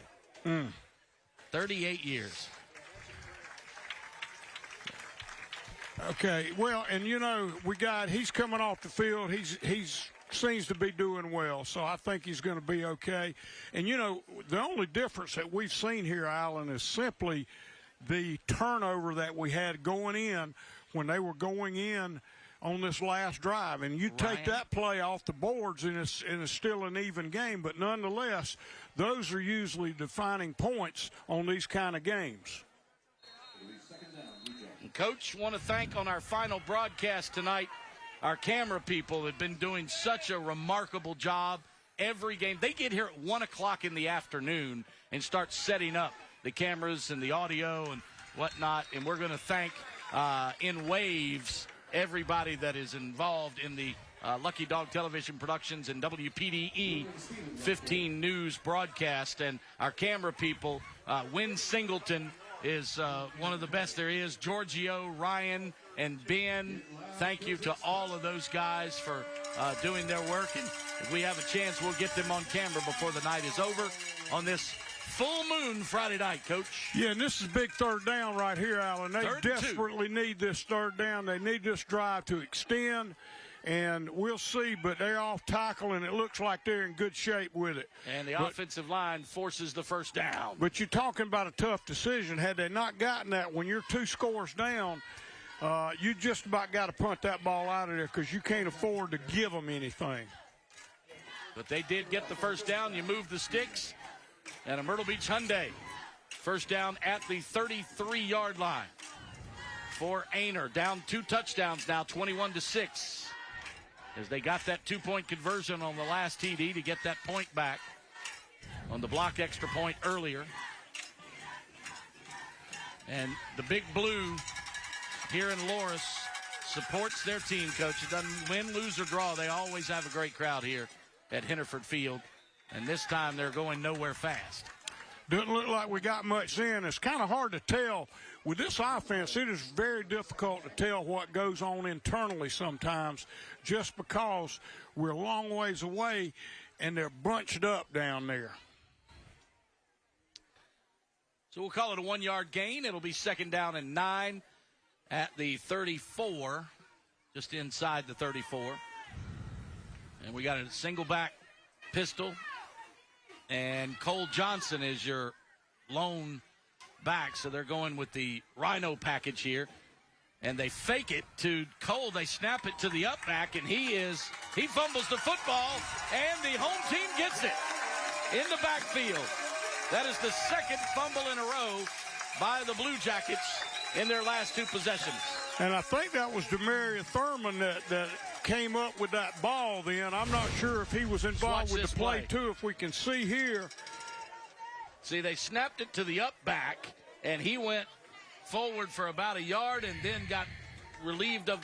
38 years. Okay, well, and he's coming off the field. He's seems to be doing well, so I think he's going to be okay. And the only difference that we've seen here, Alan, is simply the turnover that we had going in when they were going in on this last drive. And you take that play off the boards, and it's still an even game. But nonetheless, those are usually defining points on these kind of games. Coach, want to thank on our final broadcast tonight, our camera people have been doing such a remarkable job every game. They get here at 1 o'clock in the afternoon and start setting up the cameras and the audio and whatnot. And we're going to thank in waves everybody that is involved in the Lucky Dog Television Productions and WPDE 15 News broadcast, and our camera people. Win Singleton is one of the best there is. Giorgio, Ryan, and Ben, thank you to all of those guys for doing their work. And if we have a chance, we'll get them on camera before the night is over on this full moon Friday night, Coach. Yeah, and this is big third down right here, Alan. They desperately need this third down. They need this drive to extend. And we'll see, but they're off tackle, and it looks like they're in good shape with it. And the offensive line forces the first down. But you're talking about a tough decision. Had they not gotten that, when you're 2 scores down, you just about got to punt that ball out of there because you can't afford to give them anything. But they did get the first down. You move the sticks, and a Myrtle Beach Hyundai. First down at the 33-yard line for Aynor. Down 2 touchdowns now, 21-6. As they got that 2-point conversion on the last TD to get that point back on the block extra point earlier. And the Big Blue here in Loris supports their team, Coach. It doesn't win, lose, or draw. They always have a great crowd here at Henneford Field. And this time they're going nowhere fast. Doesn't look like we got much in. It's kind of hard to tell. With this offense, it is very difficult to tell what goes on internally sometimes just because we're a long ways away and they're bunched up down there. So we'll call it a 1-yard gain. It'll be second down and 9 at the 34, just inside the 34. And we got a single back pistol. And Cole Johnson is your lone back, so they're going with the Rhino package here. And they fake it to Cole. They snap it to the up back, and he fumbles the football, and the home team gets it in the backfield. That is the second fumble in a row by the Blue Jackets in their last 2 possessions. And I think that was Demaria Thurman that came up with that ball then. I'm not sure if he was involved with the play, too, if we can see here. See, they snapped it to the up back, and he went forward for about a yard and then got relieved of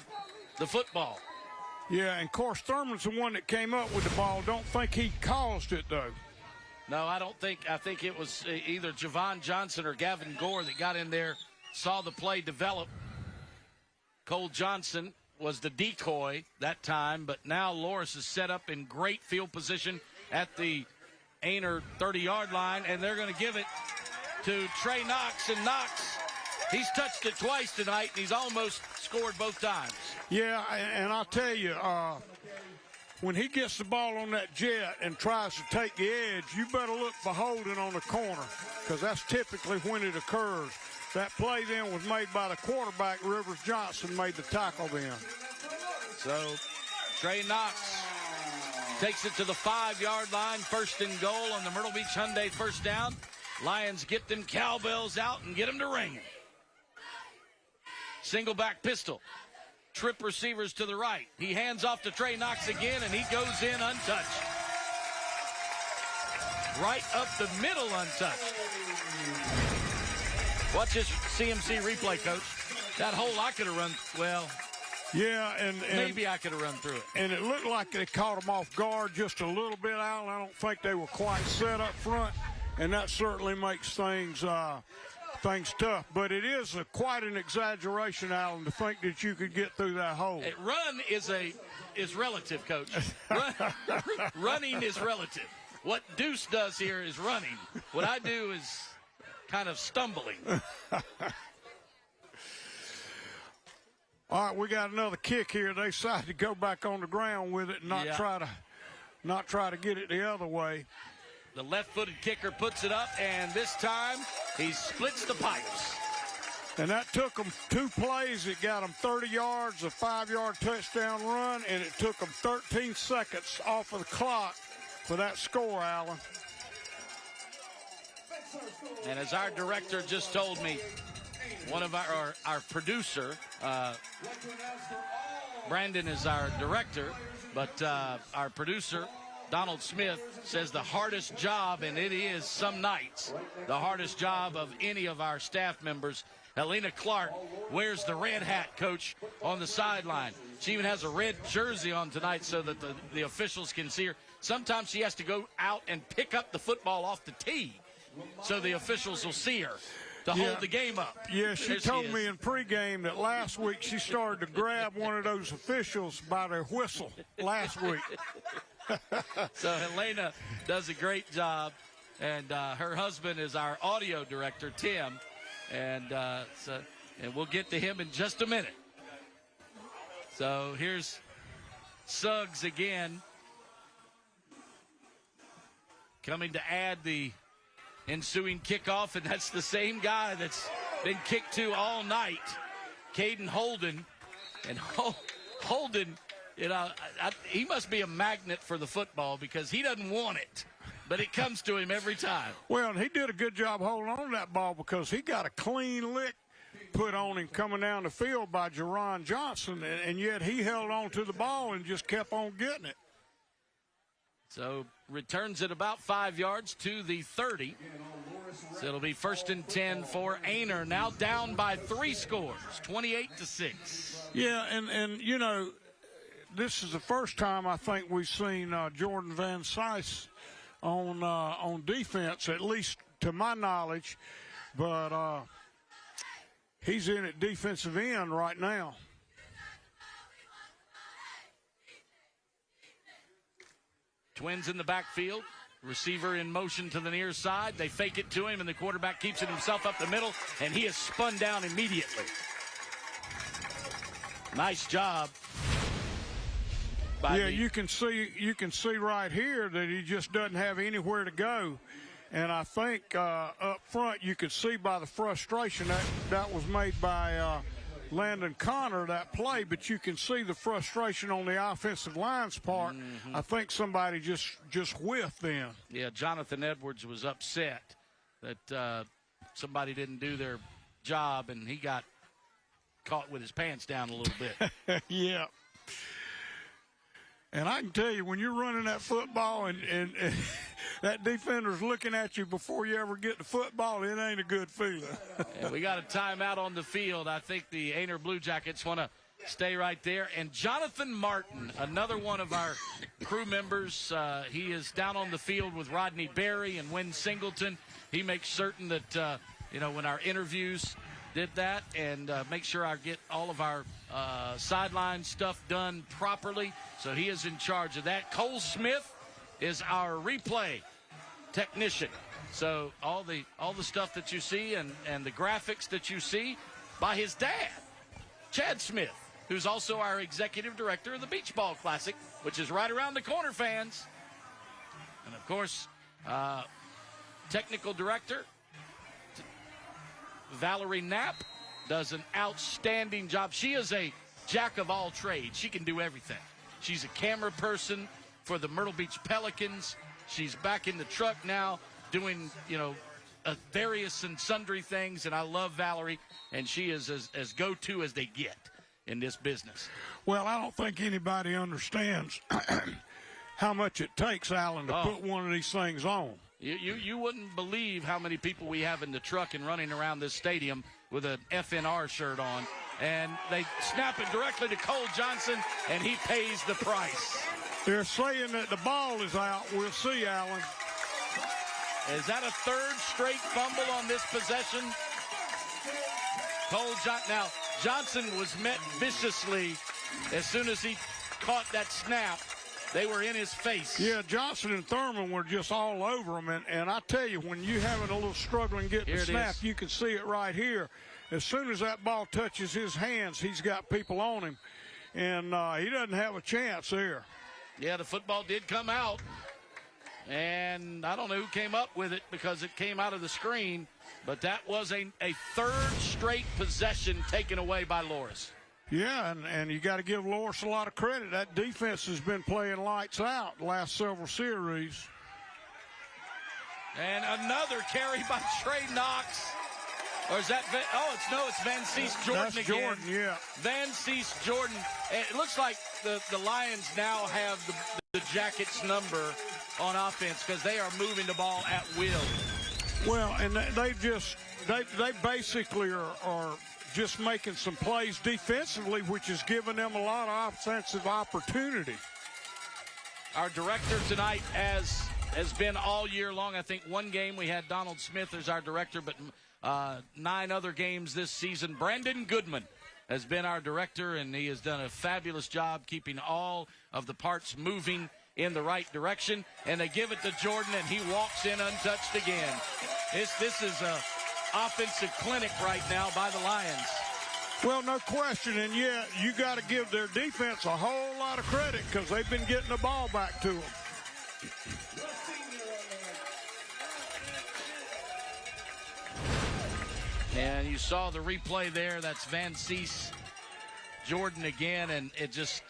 the football. Yeah, and of course, Thurman's the one that came up with the ball. Don't think he caused it, though. No, I don't think. I think it was either Javon Johnson or Gavin Gore that got in there, saw the play develop. Cole Johnson was the decoy that time, but now Loris is set up in great field position at the Aynor 30-yard line, and they're going to give it to Trey Knox, and Knox, he's touched it twice tonight, and he's almost scored both times. Yeah, and I'll tell you, when he gets the ball on that jet and tries to take the edge, you better look for holding on the corner because that's typically when it occurs. That play then was made by the quarterback. Rivers Johnson made the tackle then. So Trey Knox takes it to the 5-yard line, first and goal on the Myrtle Beach Hyundai first down. Lions get them cowbells out and get them to ringing. Single back pistol. Trip receivers to the right. He hands off to Trey Knox again, and he goes in untouched. Right up the middle untouched. Watch this CMC replay, Coach. That hole I could have run, well, yeah, and maybe I could have run through it. And it looked like they caught him off guard just a little bit, Alan. I don't think they were quite set up front, and that certainly makes things tough. But it is quite an exaggeration, Alan, to think that you could get through that hole. Run is relative, Coach. Running is relative. What Deuce does here is running. What I do is kind of stumbling. All right, we got another kick here. They decided to go back on the ground with it and not try to get it the other way. The left-footed kicker puts it up, and this time he splits the pipes. And that took them 2 plays. It got them 30 yards, a 5-yard touchdown run, and it took them 13 seconds off of the clock for that score, Alan. And as our director just told me, one of our producer, Brandon is our director, but our producer, Donald Smith, says the hardest job, and it is some nights, the hardest job of any of our staff members Helena Clark wears the red hat, Coach, on the sideline. She even has a red jersey on tonight so that the officials can see her. Sometimes she has to go out and pick up the football off the tee so the officials will see her to hold the game up. Yeah, she told me in pregame that last week she started to grab one of those officials by their whistle last week. So Helena does a great job, and her husband is our audio director, Tim, and we'll get to him in just a minute. So here's Suggs again, coming to add the ensuing kickoff, and that's the same guy that's been kicked to all night, Caden Holden. And Holden, you know, he must be a magnet for the football because he doesn't want it, but it comes to him every time. Well, and he did a good job holding on to that ball because he got a clean lick put on him coming down the field by Jerron Johnson, and yet he held on to the ball and just kept on getting it. So returns it about 5 yards to the 30. So it'll be 1st and 10 for Aynor. Now down by 3 scores, 28-6. Yeah, and you know, this is the first time I think we've seen Jordan Van Sice on defense, at least to my knowledge. But he's in at defensive end right now. Twins in the backfield. Receiver in motion to the near side. They fake it to him, and the quarterback keeps it himself up the middle, and he is spun down immediately. Nice job. Yeah, you can see right here that he just doesn't have anywhere to go. And I think up front you could see by the frustration that was made by Landon Connor, that play, but you can see the frustration on the offensive line's part. I think somebody just whiffed then. Yeah, Jonathan Edwards was upset that somebody didn't do their job, and he got caught with his pants down a little bit. Yeah. And I can tell you, when you're running that football and that defender's looking at you before you ever get the football, it ain't a good feeling. And we got a timeout on the field. I think the Aynor Blue Jackets want to stay right there. And Jonathan Martin, another one of our crew members, he is down on the field with Rodney Berry and Wynn Singleton. He makes certain that, when our interviews did that, and make sure I get all of our sideline stuff done properly. So he is in charge of that. Cole Smith is our replay technician. So all the stuff that you see and the graphics that you see by his dad, Chad Smith, who's also our executive director of the Beach Ball Classic, which is right around the corner, fans. And of course, technical director Valerie Knapp does an outstanding job. She is a jack of all trades. She can do everything. She's a camera person for the Myrtle Beach Pelicans. She's back in the truck now doing, various and sundry things, and I love Valerie, and she is as go-to as they get in this business. Well, I don't think anybody understands how much it takes, Alan, to put one of these things on. You wouldn't believe how many people we have in the truck and running around this stadium with an FNR shirt on. And they snap it directly to Cole Johnson, and he pays the price. They're saying that the ball is out. We'll see, Alan. Is that a third straight fumble on this possession? Now, Johnson was met viciously as soon as he caught that snap. They were in his face. Yeah, Johnson and Thurman were just all over him. And I tell you, when you're having a little struggling getting the snap, you can see it right here. As soon as that ball touches his hands, he's got people on him. And he doesn't have a chance there. Yeah, the football did come out. And I don't know who came up with it because it came out of the screen. But that was a third straight possession taken away by Loris. Yeah, and you got to give Loris a lot of credit. That defense has been playing lights out the last several series. And another carry by Trey Knox. Or is that it's Van Cease Jordan That's again. Jordan, yeah. Van Cease Jordan. It looks like the Lions now have the Jackets number on offense because they are moving the ball at will. Well, and they've just they basically are just making some plays defensively, which is giving them a lot of offensive opportunity. Our director tonight has been all year long. I think one game we had Donald Smith as our director, but 9 other games this season. Brandon Goodman has been our director, and he has done a fabulous job keeping all of the parts moving in the right direction. And they give it to Jordan, and he walks in untouched again. This is a offensive clinic right now by the Lions. Well, no question, and yet you got to give their defense a whole lot of credit because they've been getting the ball back to them. And you saw the replay there. That's Van Cease, Jordan again, and it just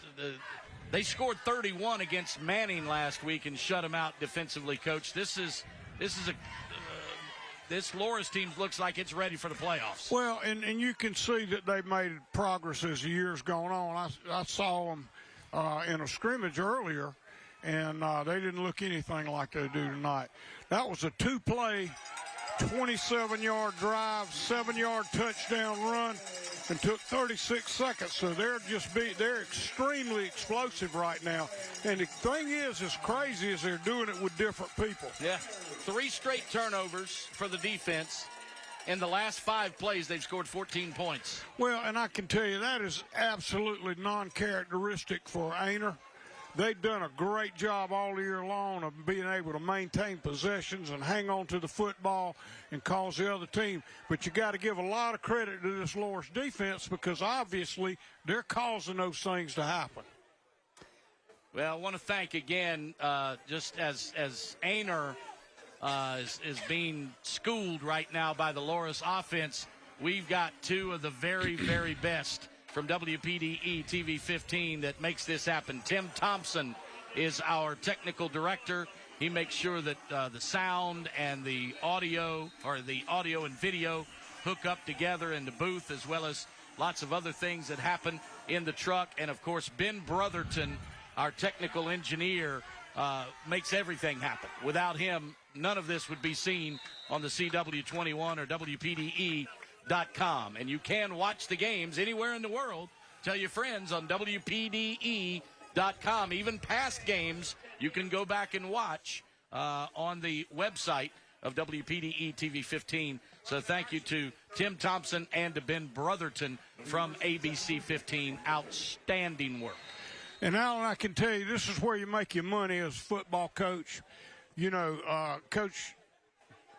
they scored 31 against Manning last week and shut him out defensively. Coach, this Loras team looks like it's ready for the playoffs. Well, and you can see that they've made progress as the year's gone on. I saw them in a scrimmage earlier, and they didn't look anything like they do tonight. That was a 2-play, 27-yard drive, 7-yard touchdown run, and took 36 seconds. So they're extremely explosive right now. And the thing is, as crazy as they're doing it with different people. Yeah, 3 straight turnovers for the defense. In the last 5 plays, they've scored 14 points. Well, and I can tell you that is absolutely non-characteristic for Aynor. They've done a great job all year long of being able to maintain possessions and hang on to the football and cause the other team. But you got to give a lot of credit to this Loras defense because obviously they're causing those things to happen. Well, I want to thank again, just as Aynor is being schooled right now by the Loras offense, we've got 2 of the very, very best from WPDE TV 15 that makes this happen. Tim Thompson is our technical director. He makes sure that the sound and the audio, or the audio and video, hook up together in the booth, as well as lots of other things that happen in the truck. And, of course, Ben Brotherton, our technical engineer, makes everything happen. Without him, none of this would be seen on the CW21 or WPDE.com. And you can watch the games anywhere in the world. Tell your friends on WPDE.com. Even past games you can go back and watch on the website of WPDE TV 15. So thank you to Tim Thompson and to Ben Brotherton from ABC 15. Outstanding work. And Alan, I can tell you, this is where you make your money as a football coach. You know, Coach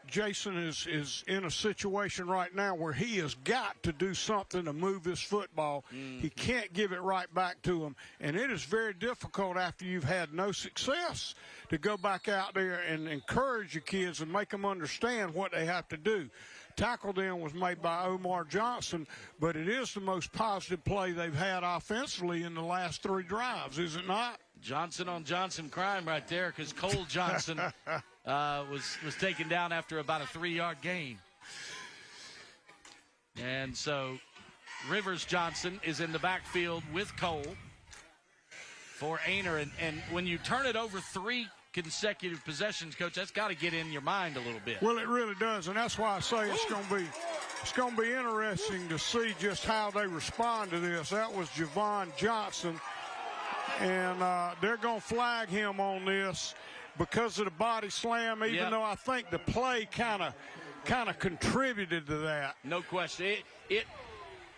Jason is in a situation right now where he has got to do something to move this football. He can't give it right back to him. And it is very difficult after you've had no success to go back out there and encourage your kids and make them understand what they have to do. Tackle then was made by Omar Johnson, but it is the most positive play they've had offensively in the last 3 drives, is it not? Johnson on Johnson crime right there, because Cole Johnson was taken down after about a 3-yard gain. And so Rivers Johnson is in the backfield with Cole for Aynor. And when you turn it over 3 consecutive possessions, Coach, that's got to get in your mind a little bit. Well, it really does, and that's why I say it's going to be interesting to see just how they respond to this. That was Javon Johnson, and they're going to flag him on this because of the body slam, even though I think the play kind of contributed to that. No question.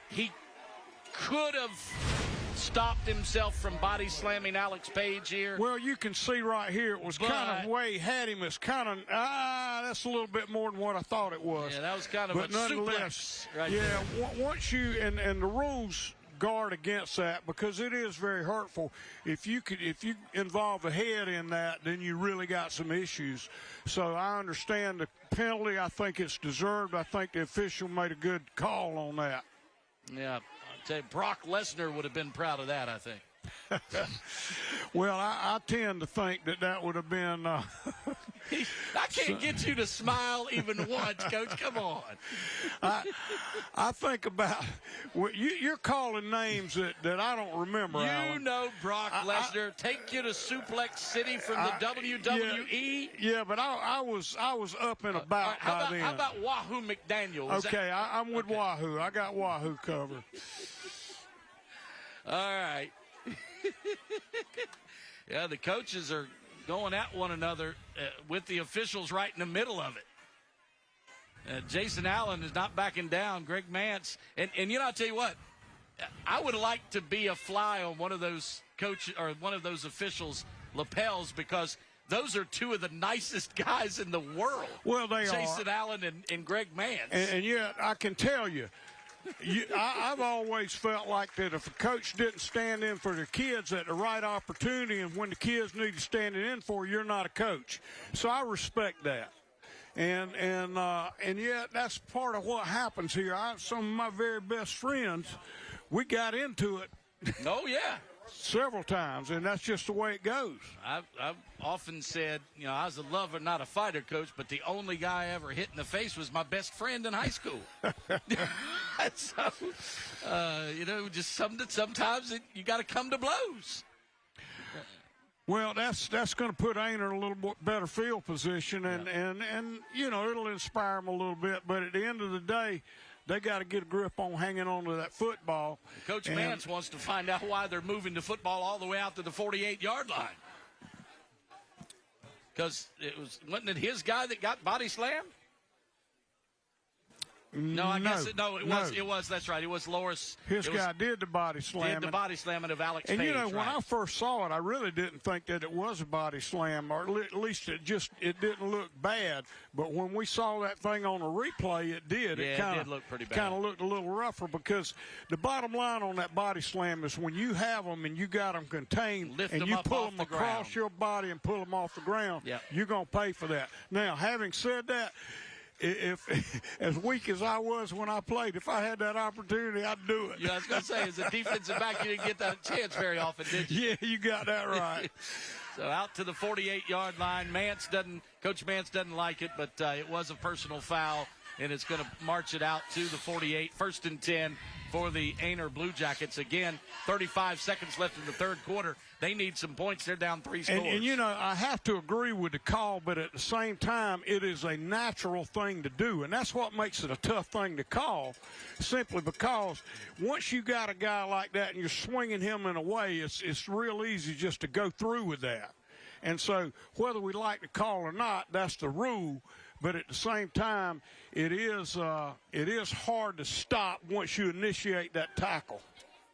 He could have stopped himself from body slamming Alex Page here. Well, you can see right here, it was kind of way he had him. It's kind of, that's a little bit more than what I thought it was. Yeah, that was kind of a suplex right there. Once you, and the rules guard against that because it is very hurtful. If you involve the head in that, then you really got some issues. So I understand the penalty. I think it's deserved. I think the official made a good call on that. Yeah. Say Brock Lesnar would have been proud of that, I think. Well, I tend to think that would have been I can't get you to smile even once, Coach. Come on. I think about you're calling names that I don't remember. You Alan. know Brock Lesnar. Take you to Suplex City from the WWE. Yeah, but I was up and about by then. How about Wahoo McDaniel? Okay, I'm with Wahoo. I got Wahoo covered. All right. Yeah, the coaches are going at one another with the officials right in the middle of it. Jason Allen is not backing down. Greg Mance. And I'll tell you what, I would like to be a fly on one of those one of those officials' lapels, because those are two of the nicest guys in the world. Well, they Jason Allen and Greg Mance. And yet, I can tell you, I've always felt like that if a coach didn't stand in for the kids at the right opportunity, and when the kids need to stand in for, you're not a coach. So I respect that. And yet that's part of what happens here. Some of my very best friends, we got into it. Oh, yeah. Several times, and that's just the way it goes. I've often said, I was a lover, not a fighter, Coach, but the only guy I ever hit in the face was my best friend in high school. So, just sometimes you got to come to blows. Well, that's going to put Aynor in a little bit better field position, and it'll inspire him a little bit. But at the end of the day, they got to get a grip on hanging on to that football. Coach Mance wants to find out why they're moving the football all the way out to the 48-yard line. Because wasn't it his guy that got body slammed? No, I guess it was. That's right. It was Loris. His guy did the body slam. Did the body slamming of Alex Page. And when I first saw it, I really didn't think that it was a body slam, or at least it didn't look bad. But when we saw that thing on the replay, it did. Yeah, it did look pretty bad. Kind of looked a little rougher, because the bottom line on that body slam is when you have them and you got them contained, and you pull them across your body and pull them off the ground, you're going to pay for that. Now, having said that, if as weak as I was when I played, if I had that opportunity, I'd do it. Yeah, I was going to say, as a defensive back, you didn't get that chance very often, did you? Yeah, you got that right. So out to the 48-yard line. Coach Mance doesn't like it, but it was a personal foul, and it's going to march it out to the 48. 1st and 10 for the Aynor Blue Jackets. Again, 35 seconds left in the third quarter. They need some points. They're down 3 scores. And I have to agree with the call, but at the same time, it is a natural thing to do. And that's what makes it a tough thing to call, simply because once you got a guy like that and you're swinging him in a way, it's real easy just to go through with that. And so whether we like the call or not, that's the rule. But at the same time, it is hard to stop once you initiate that tackle.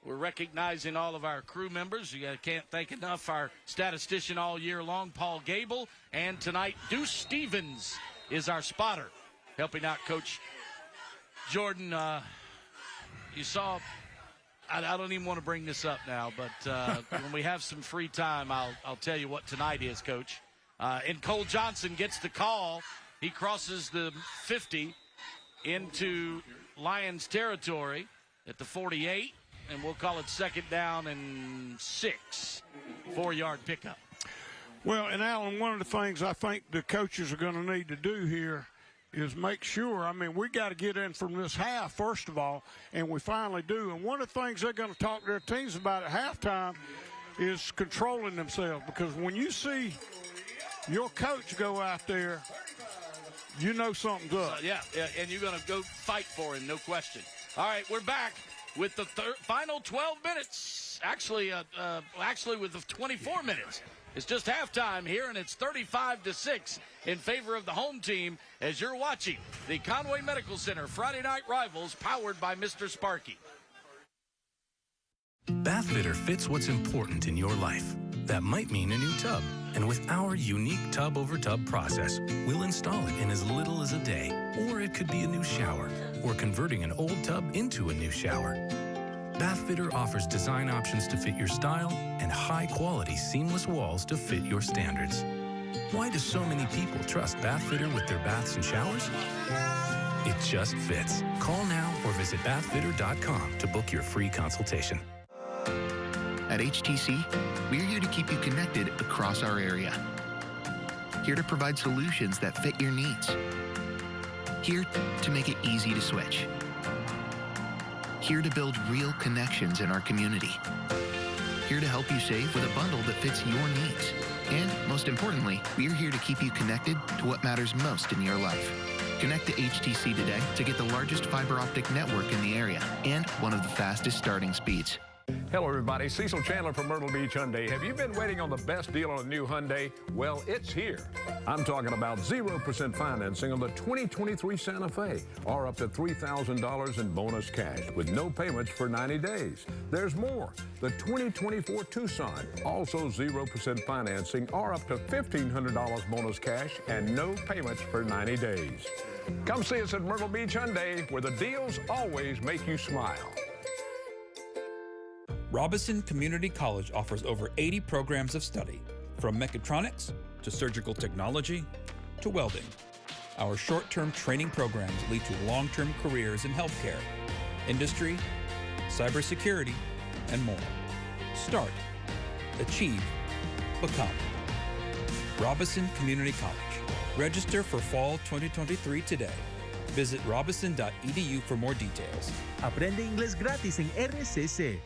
We're recognizing all of our crew members. You can't thank enough our statistician all year long, Paul Gable. And tonight, Deuce Stevens is our spotter, helping out Coach Jordan. You saw, I don't even want to bring this up now, but when we have some free time, I'll tell you what tonight is, Coach. And Cole Johnson gets the call. He crosses the 50 into Lions territory at the 48, and we'll call it 2nd down and 6, 4-yard pickup. Well, and Alan, one of the things I think the coaches are going to need to do here is make sure, we got to get in from this half, first of all, and we finally do. And one of the things they're going to talk to their teams about at halftime is controlling themselves, because when you see your coach go out there, you know something's up. And you're going to go fight for him, no question. All right, we're back with the final 12 minutes. Actually, with the 24 minutes. It's just halftime here, and it's 35-6 in favor of the home team as you're watching the Conway Medical Center Friday Night Rivals, powered by Mr. Sparky. Bathfitter fits what's important in your life. That might mean a new tub. And with our unique tub-over-tub process, we'll install it in as little as a day. Or it could be a new shower, or converting an old tub into a new shower. Bathfitter offers design options to fit your style and high-quality seamless walls to fit your standards. Why do so many people trust Bathfitter with their baths and showers? It just fits. Call now or visit bathfitter.com to book your free consultation. At HTC, we're here to keep you connected across our area. here to provide solutions that fit your needs. Here to make it easy to switch. Here to build real connections in our community. Here to help you save with a bundle that fits your needs. And most importantly, we're here to keep you connected to what matters most in your life. Connect to HTC today to get the largest fiber optic network in the area and one of the fastest starting speeds. Hello, everybody. Cecil Chandler from Myrtle Beach Hyundai. Have you been waiting on the best deal on a new Hyundai? Well, it's here. I'm talking about 0% financing on the 2023 Santa Fe, or up to $3,000 in bonus cash with no payments for 90 days. There's more. The 2024 Tucson, also 0% financing, or up to $1,500 bonus cash and no payments for 90 days. Come see us at Myrtle Beach Hyundai, where the deals always make you smile. Robinson Community College offers over 80 programs of study, from mechatronics to surgical technology to welding. Our short-term training programs lead to long-term careers in healthcare, industry, cybersecurity, and more. Start, achieve, become. Robinson Community College. Register for Fall 2023 today. Visit robinson.edu for more details. Aprende inglés gratis en RCC.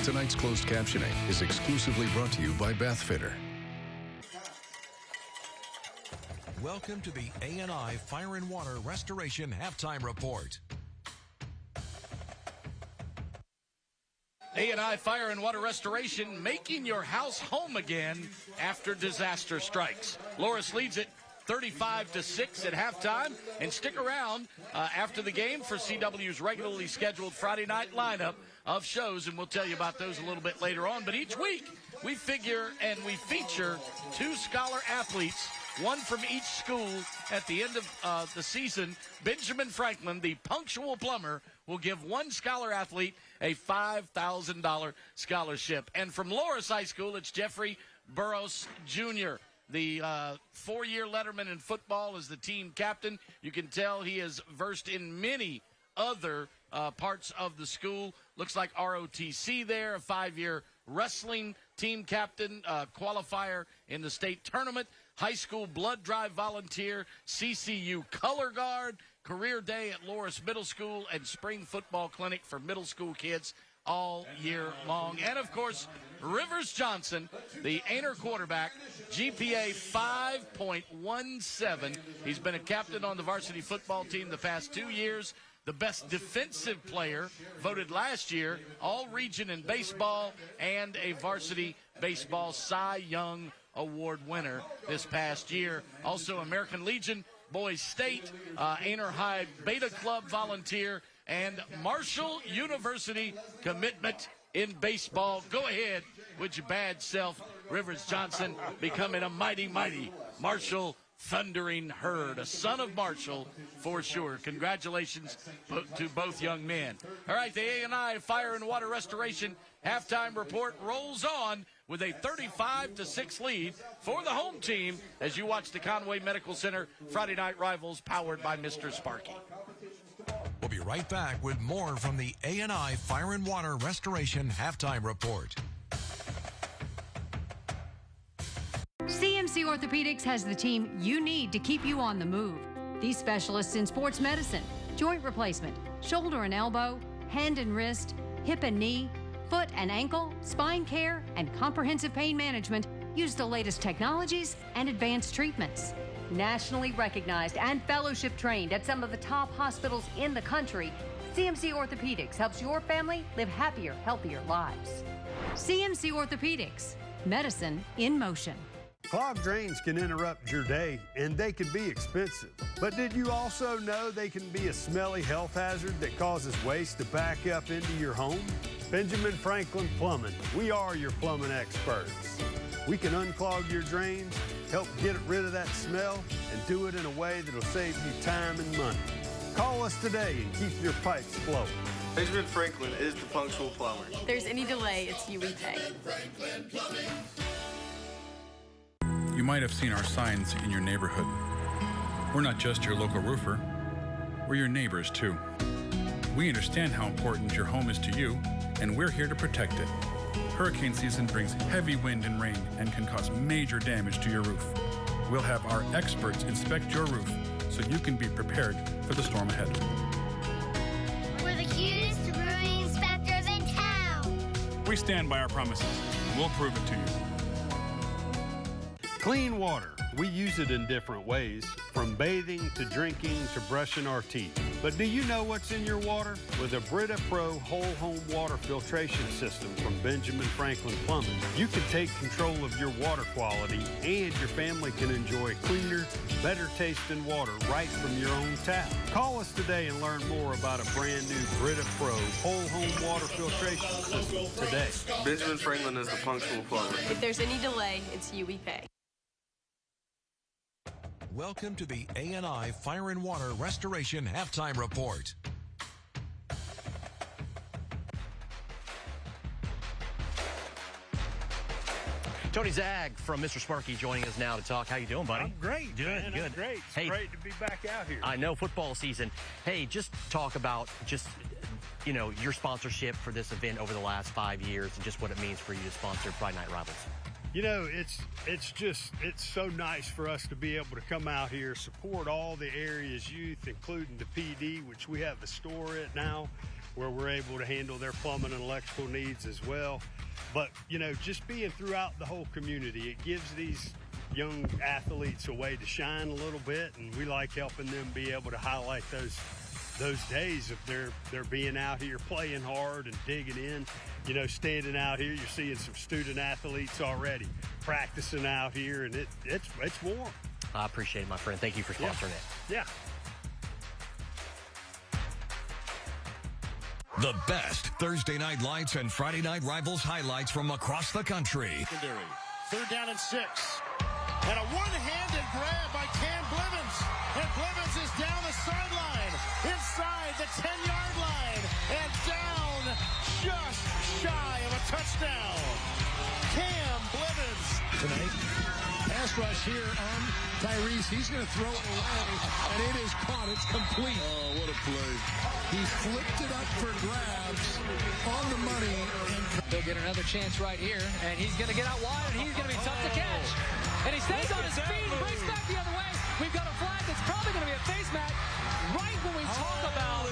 Tonight's closed captioning is exclusively brought to you by Bathfitter. Welcome to the A&I Fire and Water Restoration Halftime Report. A&I Fire and Water Restoration, making your house home again after disaster strikes. Loris leads it 35-6 at halftime, and stick around after the game for CW's regularly scheduled Friday night lineup of shows, and we'll tell you about those a little bit later on. But each week we figure and we feature 2 scholar athletes, one from each school. At the end of the season, Benjamin Franklin, the punctual plumber, will give one scholar athlete a $5,000 scholarship. And from Loris High School, it's Jeffrey Burrows Jr., the 4-year letterman in football, is the team captain. You can tell he is versed in many other parts of the school. Looks like ROTC there, a 5-year wrestling team captain, qualifier in the state tournament, high school blood drive volunteer, CCU color guard, career day at Loris Middle School, and spring football clinic for middle school kids all year long. And, of course, Rivers Johnson, the Aynor quarterback, GPA 5.17. He's been a captain on the varsity football team the past 2 years. The best defensive player, voted last year, all-region in baseball, and a varsity baseball Cy Young Award winner this past year. Also American Legion, Boys State, Aynor High Beta Club volunteer, and Marshall University commitment in baseball. Go ahead with your bad self, Rivers Johnson, becoming a mighty, mighty Marshall Thundering Herd, a son of Marshall for sure. Congratulations to both young men. All right, the A&I Fire and Water Restoration halftime report rolls on with a 35-6 lead for the home team as you watch the Conway Medical Center Friday Night Rivals, powered by Mr. Sparky. We'll be right back with more from the A&I Fire and Water Restoration halftime report. CMC Orthopedics has the team you need to keep you on the move. These specialists in sports medicine, joint replacement, shoulder and elbow, hand and wrist, hip and knee, foot and ankle, spine care, and comprehensive pain management use the latest technologies and advanced treatments. Nationally recognized and fellowship trained at some of the top hospitals in the country, CMC Orthopedics helps your family live happier, healthier lives. CMC Orthopedics, medicine in motion. Clogged drains can interrupt your day, and they can be expensive. But did you also know they can be a smelly health hazard that causes waste to back up into your home? Benjamin Franklin Plumbing. We are your plumbing experts. We can unclog your drains, help get rid of that smell, and do it in a way that'll save you time and money. Call us today and keep your pipes flowing. Benjamin Franklin is the punctual plumber. If there's any delay, it's you we pay. You might have seen our signs in your neighborhood. We're not just your local roofer, we're your neighbors too. We understand how important your home is to you, and we're here to protect it. Hurricane season brings heavy wind and rain and can cause major damage to your roof. We'll have our experts inspect your roof so you can be prepared for the storm ahead. We're the cutest roofing inspectors in town. We stand by our promises, and we'll prove it to you. Clean water. We use it in different ways, from bathing to drinking to brushing our teeth. But do you know what's in your water? With a Brita Pro whole home water filtration system from Benjamin Franklin Plumbing, you can take control of your water quality, and your family can enjoy cleaner, better tasting water right from your own tap. Call us today and learn more about a brand new Brita Pro whole home water filtration system today. Benjamin Franklin is the punctual plumber. If there's any delay, it's you we pay. Welcome to the ANI Fire and Water Restoration Halftime Report. Tony Zag from Mr. Sparky joining us now to talk. How you doing, buddy? I'm great. Good, man. good. I'm great. It's great to be back out here. I know football season. Hey, just talk about your sponsorship for this event over the last 5 years and just what it means for you to sponsor Friday Night Rivals. You know, it's so nice for us to be able to come out here, support all the area's youth, including the PD, which we have the store at now, where we're able to handle their plumbing and electrical needs as well. But, just being throughout the whole community, it gives these young athletes a way to shine a little bit, and we like helping them be able to highlight those days of their being out here playing hard and digging in. Standing out here, you're seeing some student athletes already practicing out here, and it's warm. I appreciate it, my friend. Thank you for sponsoring it. Yeah. The best Thursday Night Lights and Friday Night Rivals highlights from across the country. 3rd down and 6. And a one-handed grab by Cam Blivens. And Blivens is down the sideline, inside the 10-yard line, and down just shy of a touchdown. Cam Blivens. Tonight, pass rush here on Tyrese. He's going to throw it away, and it is caught. It's complete. Oh, what a play. He flipped it up for grabs on the money. He'll get another chance right here, and he's going to get out wide, and he's going to be tough to catch. And he stays on his feet and breaks back the other way. We've got a flag that's probably going to be a face mat. Right when we talk about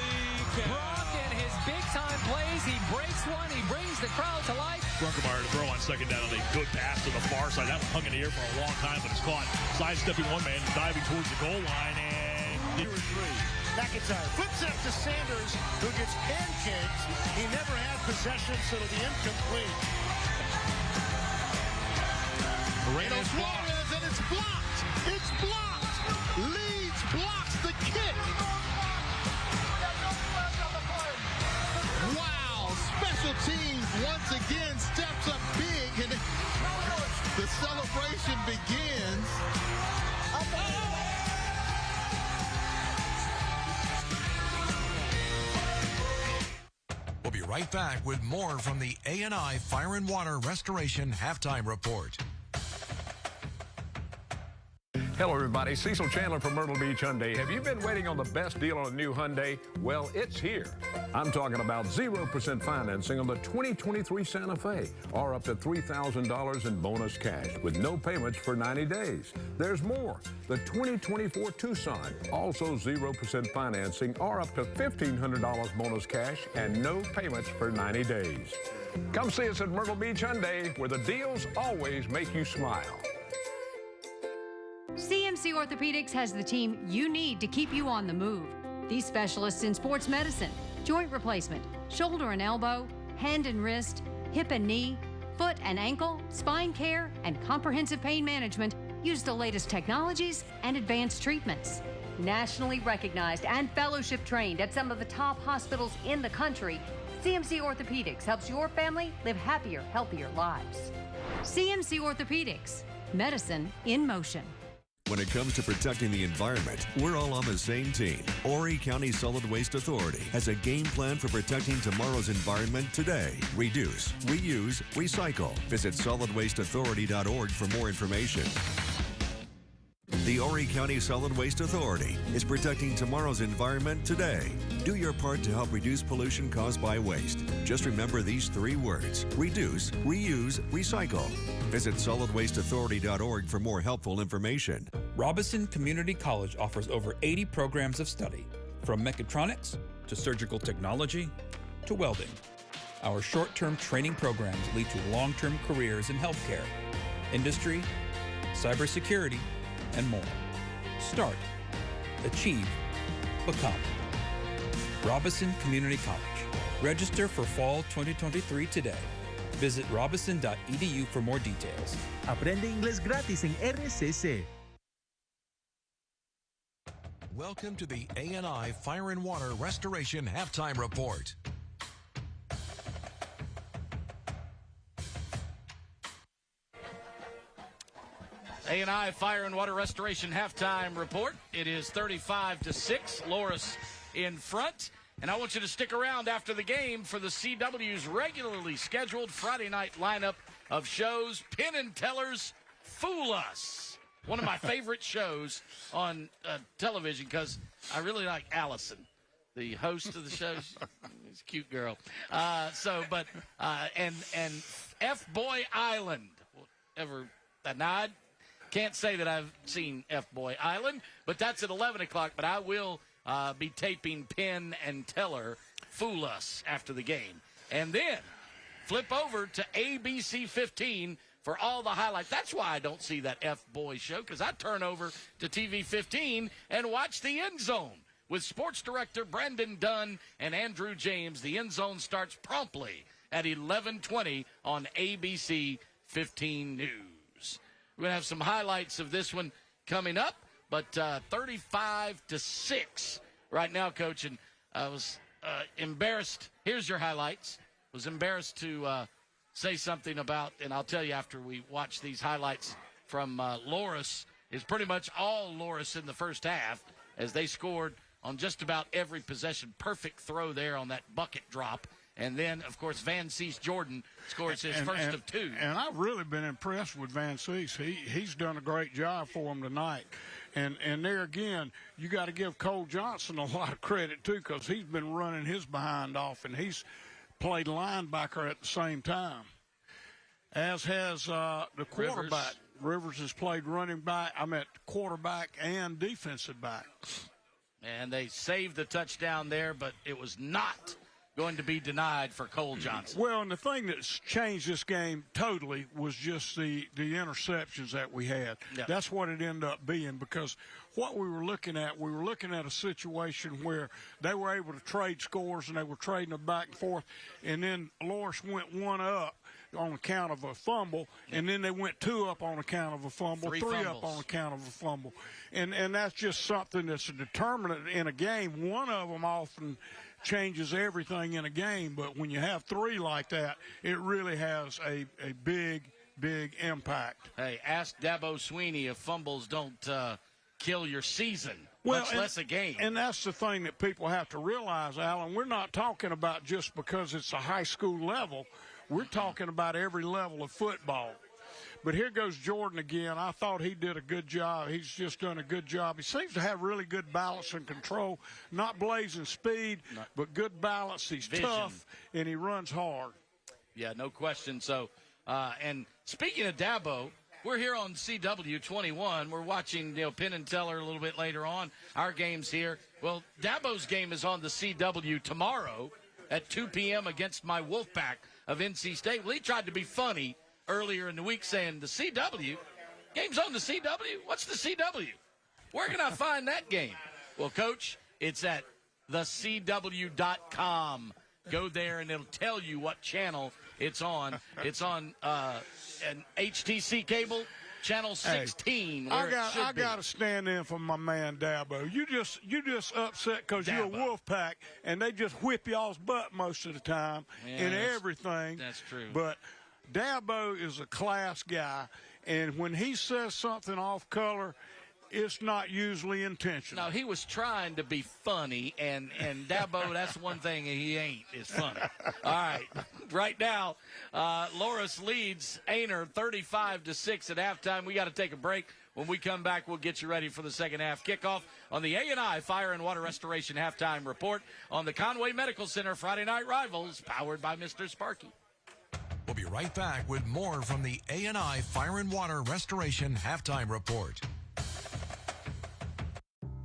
Brock and his big-time plays, he breaks one, he brings the crowd to life. Brunkemeyer to throw on 2nd down on a good pass to the far side. That one hung in the air for a long time, but it's caught. Sidestepping one man, diving towards the goal line, and 2 or 3. McIntyre flips it up to Sanders, who gets pancaked. He never had possession, so it'll be incomplete. Moreno Suarez, and it's blocked. It's blocked. Leeds blocks the kick. Wow, special teams once again steps up big, and the celebration begins. We'll be right back with more from the ANI Fire and Water Restoration Halftime Report. Hello, everybody. Cecil Chandler from Myrtle Beach Hyundai. Have you been waiting on the best deal on a new Hyundai? Well, it's here. I'm talking about 0% financing on the 2023 Santa Fe, or up to $3,000 in bonus cash with no payments for 90 days. There's more. The 2024 Tucson, also 0% financing, or up to $1,500 bonus cash and no payments for 90 days. Come see us at Myrtle Beach Hyundai, where the deals always make you smile. CMC Orthopedics has the team you need to keep you on the move. These specialists in sports medicine, joint replacement, shoulder and elbow, hand and wrist, hip and knee, foot and ankle, spine care, and comprehensive pain management use the latest technologies and advanced treatments. Nationally recognized and fellowship trained at some of the top hospitals in the country, CMC Orthopedics helps your family live happier, healthier lives. CMC Orthopedics, medicine in motion. When it comes to protecting the environment, we're all on the same team. Horry County Solid Waste Authority has a game plan for protecting tomorrow's environment today. Reduce, reuse, recycle. Visit solidwasteauthority.org for more information. The Horry County Solid Waste Authority is protecting tomorrow's environment today. Do your part to help reduce pollution caused by waste. Just remember these 3 words: reduce, reuse, recycle. Visit solidwasteauthority.org for more helpful information. Robinson Community College offers over 80 programs of study, from mechatronics to surgical technology to welding. Our short-term training programs lead to long-term careers in healthcare, industry, cybersecurity, and more. Start, achieve, become. Robinson Community College. Register for fall 2023 today. Visit robinson.edu for more details. Aprende inglés gratis en RCC. Welcome to the ANI Fire and Water Restoration Halftime Report. ANI Fire and Water Restoration Halftime Report. It is 35-6. Loris in front. And I want you to stick around after the game for the CW's regularly scheduled Friday night lineup of shows. Penn and Teller's Fool Us. One of my favorite shows on television because I really like Allison, the host of the show. She's a cute girl. And F-Boy Island. Ever a nod? Can't say that I've seen F-Boy Island, but that's at 11 o'clock. But I will be taping Penn and Teller Fool Us after the game. And then flip over to ABC 15 for all the highlights. That's why I don't see that F-Boy show, because I turn over to TV 15 and watch The End Zone with sports director Brandon Dunn and Andrew James. The End Zone starts promptly at 11:20 on ABC 15 News. We're going to have some highlights of this one coming up, but 35-6 right now, Coach. And I was embarrassed. Here's your highlights. Was embarrassed to say something about, and I'll tell you after we watch these highlights from Loris. It's pretty much all Loris in the first half as they scored on just about every possession. Perfect throw there on that bucket drop. And then, of course, Van Cease Jordan scores his first of 2. And I've really been impressed with Van Cease. He's done a great job for him tonight. And there again, you got to give Cole Johnson a lot of credit, too, because he's been running his behind off, and he's played linebacker at the same time, as has the quarterback. Rivers has played running back, quarterback and defensive back. And they saved the touchdown there, but it was not going to be denied for Cole Johnson. Well, and the thing that's changed this game totally was just the interceptions that we had. Yep. That's what it ended up being, because what we were looking at a situation where they were able to trade scores and they were trading them back and forth, and then Loris went 1 up on account of a fumble, and then they went 2 up on account of a fumble, 3 up on account of a fumble. And that's just something that's a determinant in a game. One of them often changes everything in a game, but when you have 3 like that, it really has a big impact. Hey, ask Dabo Sweeney if fumbles don't kill your season, much less a game. And that's the thing that people have to realize, Alan. We're not talking about just because it's a high school level. We're talking about every level of football. But here goes Jordan again. I thought he did a good job. He's just done a good job. He seems to have really good balance and control. Not blazing speed, but good balance. He's tough, and he runs hard. Yeah, no question. So, and speaking of Dabo, we're here on CW 21. We're watching Penn and Teller a little bit later on. Our game's here. Well, Dabo's game is on the CW tomorrow at 2 p.m. against my Wolfpack of NC State. Well, he tried to be funny earlier in the week saying the CW, game's on the CW? What's the CW? Where can I find that game? Well, Coach, it's at thecw.com. Go there and it'll tell you what channel it's on. It's on an HTC cable, channel 16. Hey, I got to stand in for my man Dabo. You just upset because you're a Wolfpack and they just whip y'all's butt most of the time in everything. That's true. But Dabo is a class guy, and when he says something off color, it's not usually intentional. No, he was trying to be funny, and Dabo, that's one thing he ain't, is funny. All right. Right now, Loris leads Aynor 35-6 at halftime. We got to take a break. When we come back, we'll get you ready for the second half kickoff on the A&I Fire and Water Restoration halftime report on the Conway Medical Center Friday Night Rivals, powered by Mr. Sparky. We'll be right back with more from the A&I Fire and Water Restoration halftime report.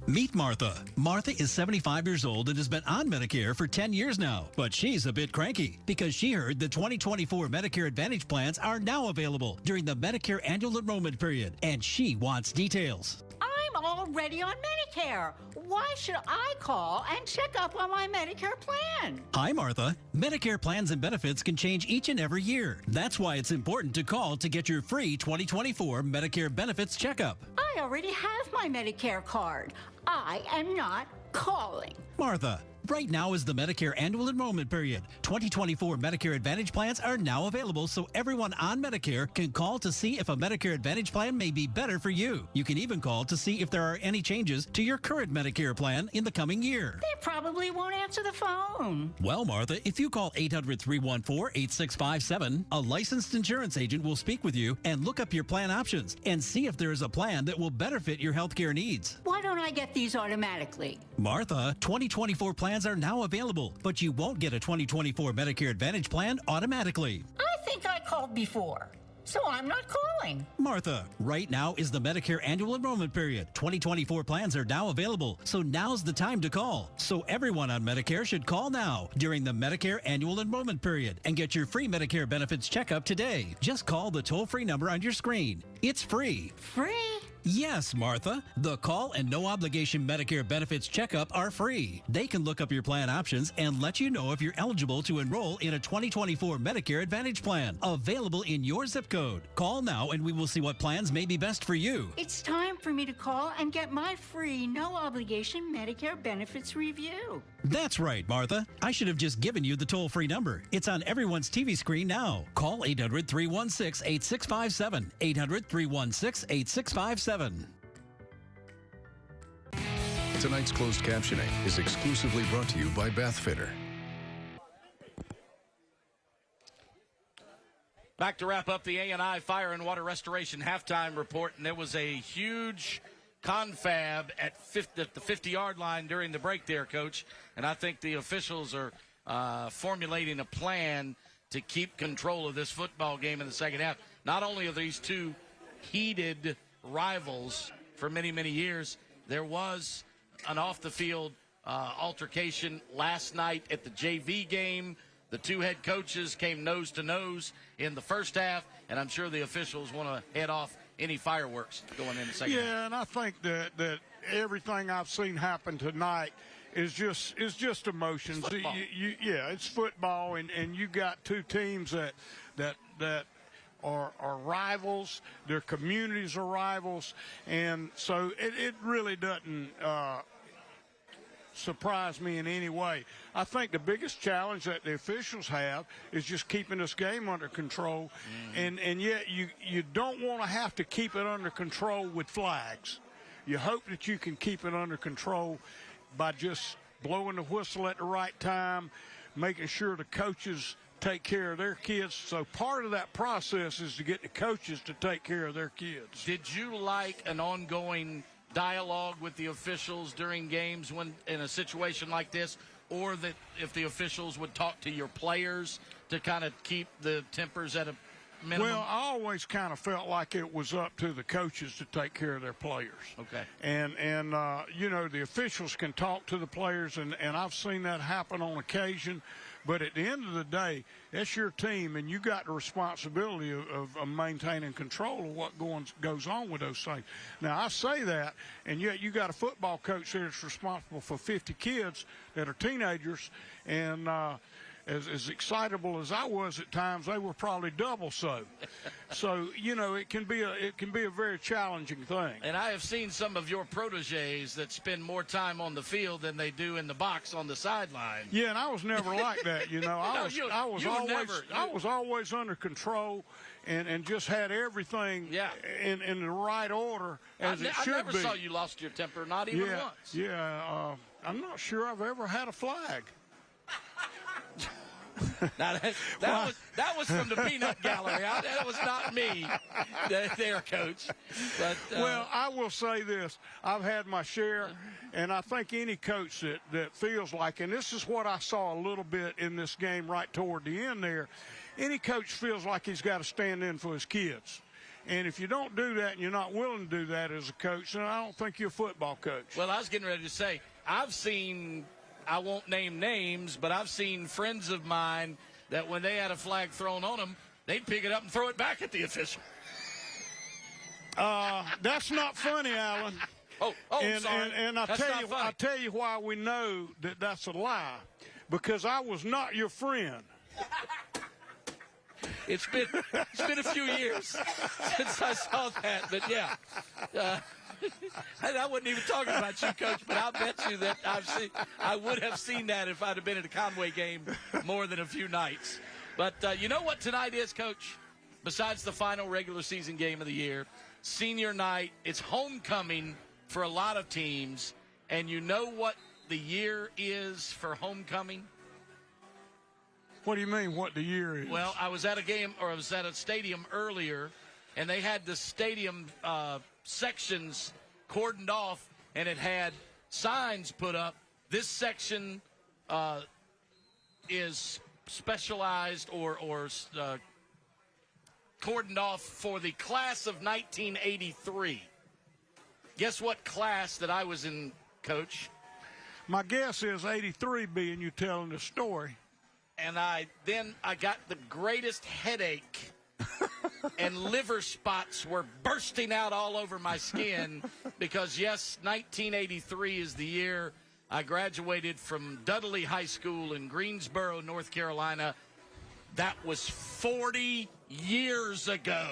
Meet Martha. Martha is 75 years old and has been on Medicare for 10 years now. But she's a bit cranky because she heard the 2024 Medicare Advantage plans are now available during the Medicare annual enrollment period, and she wants details. I'm already on Medicare. Why should I call and check up on my Medicare plan? Hi, Martha. Medicare plans and benefits can change each and every year. That's why it's important to call to get your free 2024 Medicare benefits checkup. I already have my Medicare card. I am not calling. Martha, right now is the Medicare annual enrollment period. 2024 Medicare Advantage plans are now available, so everyone on Medicare can call to see if a Medicare Advantage plan may be better for you. You can even call to see if there are any changes to your current Medicare plan in the coming year. They probably won't answer the phone. Well, Martha, if you call 800-314-8657, a licensed insurance agent will speak with you and look up your plan options and see if there is a plan that will better fit your healthcare needs. Why don't I get these automatically? Martha, 2024 plans are now available, but you won't get a 2024 Medicare Advantage plan automatically. I think I called before, so I'm not calling. Martha, right now is the Medicare annual enrollment period. 2024 plans are now available, so now's the time to call. So everyone on Medicare should call now during the Medicare annual enrollment period and get your free Medicare benefits checkup today. Just call the toll-free number on your screen. It's free. Free? Yes, Martha. The call and no obligation Medicare benefits checkup are free. They can look up your plan options and let you know if you're eligible to enroll in a 2024 Medicare Advantage plan available in your zip code. Call now and we will see what plans may be best for you. It's time for me to call and get my free, no obligation Medicare benefits review. That's right, Martha. I should have just given you the toll-free number. It's on everyone's TV screen now. Call 800-316-8657. 800-316-8657. Tonight's closed captioning is exclusively brought to you by Bathfitter. Back to wrap up the A&I Fire and Water Restoration halftime report, and there was a huge confab at the 50-yard line during the break there, Coach. And I think the officials are formulating a plan to keep control of this football game in the second half. Not only are these two heated rivals for many, many years, there was an off-the-field altercation last night at the JV game. The two head coaches came nose-to-nose in the first half, and I'm sure the officials want to head off any fireworks going in the second half. Yeah, and I think that everything I've seen happen tonight is just emotions. Yeah, it's football, and you got two teams that are rivals. Their communities are rivals, and so it really doesn't surprise me in any way. I think the biggest challenge that the officials have is just keeping this game under control, and yet you don't want to have to keep it under control with flags. You hope that you can keep it under control by just blowing the whistle at the right time, making sure the coaches take care of their kids. So part of that process is to get the coaches to take care of their kids. Did you like an ongoing dialogue with the officials during games when in a situation like this, or that if the officials would talk to your players to kind of keep the tempers at a minimum? Well, I always kind of felt like it was up to the coaches to take care of their players. Okay. And you know, the officials can talk to the players, and I've seen that happen on occasion. But at the end of the day, that's your team, and you got the responsibility of maintaining control of what goes on with those things. Now, I say that, and yet you got a football coach there that's responsible for 50 kids that are teenagers, and as excitable as I was at times, they were probably double so. So, you know, it can be a very challenging thing. And I have seen some of your protégés that spend more time on the field than they do in the box on the sideline. Yeah, and I was never like that, you know. I was always under control and just had everything in the right order as it should be. I never saw you lost your temper, not even once. Yeah, I'm not sure I've ever had a flag. Now that was from the peanut gallery. That was not me, there, Coach. But well, I will say this: I've had my share, and I think any coach that feels like, and this is what I saw a little bit in this game right toward the end there. Any coach feels like he's got to stand in for his kids. And if you don't do that and you're not willing to do that as a coach, then I don't think you're a football coach. Well, I was getting ready to say, I've seen, I won't name names, but I've seen friends of mine that when they had a flag thrown on them, they'd pick it up and throw it back at the official. That's not funny, Alan. Sorry. And I tell you why we know that that's a lie. Because I was not your friend. It's been a few years since I saw that, but yeah. I wasn't even talking about you, Coach, but I'll bet you that I would have seen that if I'd have been at a Conway game more than a few nights. But you know what tonight is, Coach? Besides the final regular season game of the year, senior night, it's homecoming for a lot of teams. And you know what the year is for homecoming? What do you mean, what the year is? Well, I was at a stadium earlier, and they had the stadium sections cordoned off, and it had signs put up. This section is specialized or cordoned off for the class of 1983. Guess what class that I was in, Coach? My guess is 83, being you telling the story. And I got the greatest headache, and liver spots were bursting out all over my skin because, yes, 1983 is the year I graduated from Dudley High School in Greensboro, North Carolina. That was 40 years ago.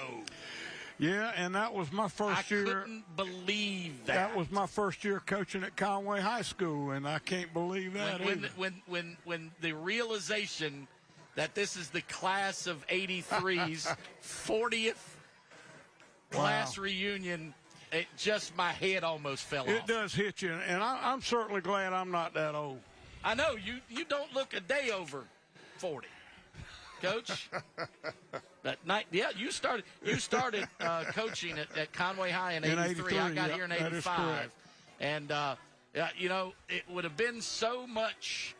Yeah, and that was my first year. I couldn't believe that. That was my first year coaching at Conway High School, and I can't believe that either. When the realization that this is the class of 83's 40th class reunion, my head almost fell off. It does hit you, and I'm certainly glad I'm not that old. I know. You don't look a day over 40. Coach, that night, you started coaching at Conway High in 83. I got here in 85, and it would have been so much.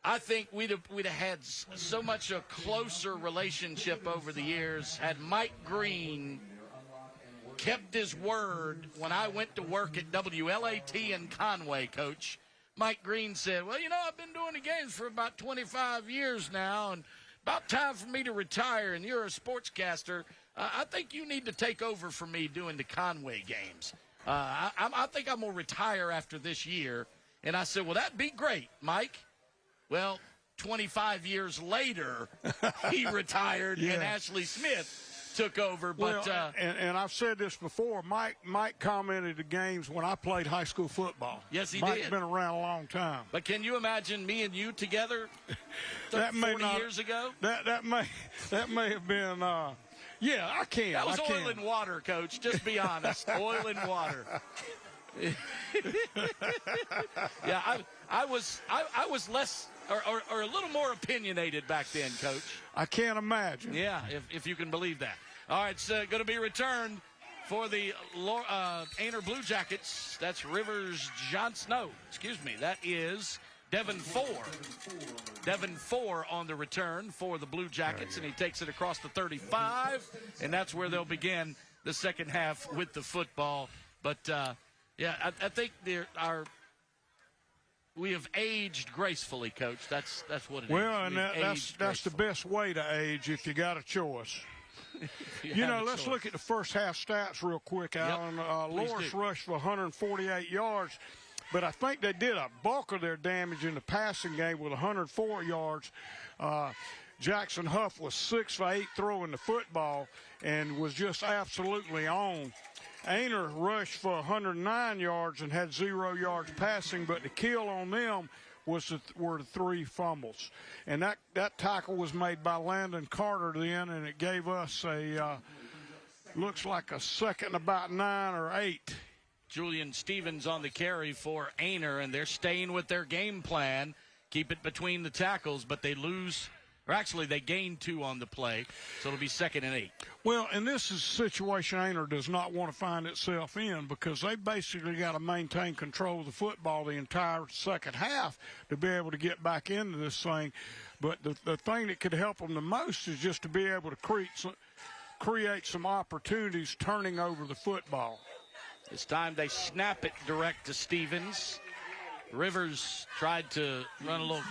I think we'd have had so much a closer relationship over the years had Mike Green kept his word when I went to work at WLAT in Conway, Coach. Mike Green said, well, I've been doing the games for about 25 years now, and about time for me to retire, and you're a sportscaster. I think you need to take over for me doing the Conway games. I think I'm going to retire after this year. And I said, well, that'd be great, Mike. Well, 25 years later, he retired, and Ashley Smith took over. But and I've said this before. Mike commented the games when I played high school football. Yes, he Mike's did. Been around a long time. But can you imagine me and you together 40 years ago? That may have been. I can. That was oil and water, Coach. Just be honest. Oil and water. Yeah, I was less or a little more opinionated back then, Coach. I can't imagine. Yeah, if you can believe that. All right, it's going to be returned for the Aynor Blue Jackets. That's Rivers Johnson. No, excuse me. That is Devin Four. Devin Four on the return for the Blue Jackets, and he takes it across the 35, and that's where they'll begin the second half with the football. But, I think we have aged gracefully, Coach. That's what it is. Well, and that's the best way to age if you got a choice. Let's look at the first half stats real quick, Alan. Loris rushed for 148 yards. but I think they did a bulk of their damage in the passing game with 104 yards. Jackson Huff was 6 for 8 throwing the football and was just absolutely on. Aynor rushed for 109 yards and had 0 yards passing, but the kill on them were the 3 fumbles. And that tackle was made by Landon Carter then, and it gave us looks like a second about 9 or 8. Julian Stevens on the carry for Aynor, and they're staying with their game plan. Keep it between the tackles, but they lose. Or actually, they gain 2 on the play, so it'll be 2nd and 8. Well, and this is a situation Aynor does not want to find itself in because they basically got to maintain control of the football the entire second half to be able to get back into this thing. But the thing that could help them the most is just to be able to create some opportunities turning over the football. This time they snap it direct to Stevens. Rivers tried to run a little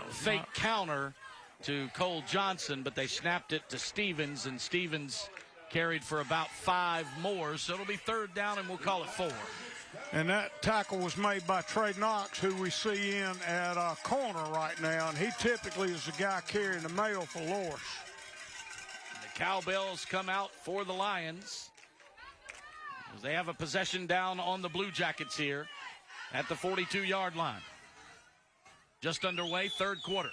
fake counter to Cole Johnson, but they snapped it to Stevens, and Stevens carried for about 5 more, so it'll be 3rd down, and we'll call it 4. And that tackle was made by Trey Knox, who we see in at corner right now, and he typically is the guy carrying the mail for Loris. The Cowbells come out for the Lions, as they have a possession down on the Blue Jackets here at the 42-yard line. Just underway, 3rd quarter.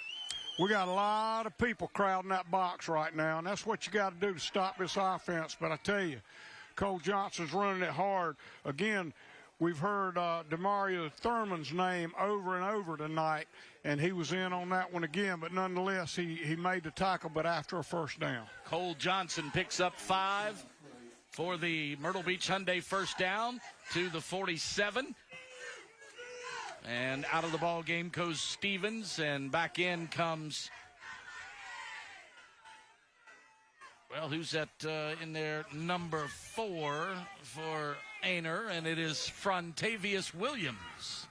We got a lot of people crowding that box right now, and that's what you got to do to stop this offense. But I tell you, Cole Johnson's running it hard. Again, we've heard Demario Thurman's name over and over tonight, and he was in on that one again. But nonetheless, he made the tackle, but after a 1st down. Cole Johnson picks up 5 for the Myrtle Beach Hyundai 1st down to the 47. And out of the ball game goes Stevens, and back in comes, well, who's that in there? Number 4 for Aynor, and it is Frontavious Williams,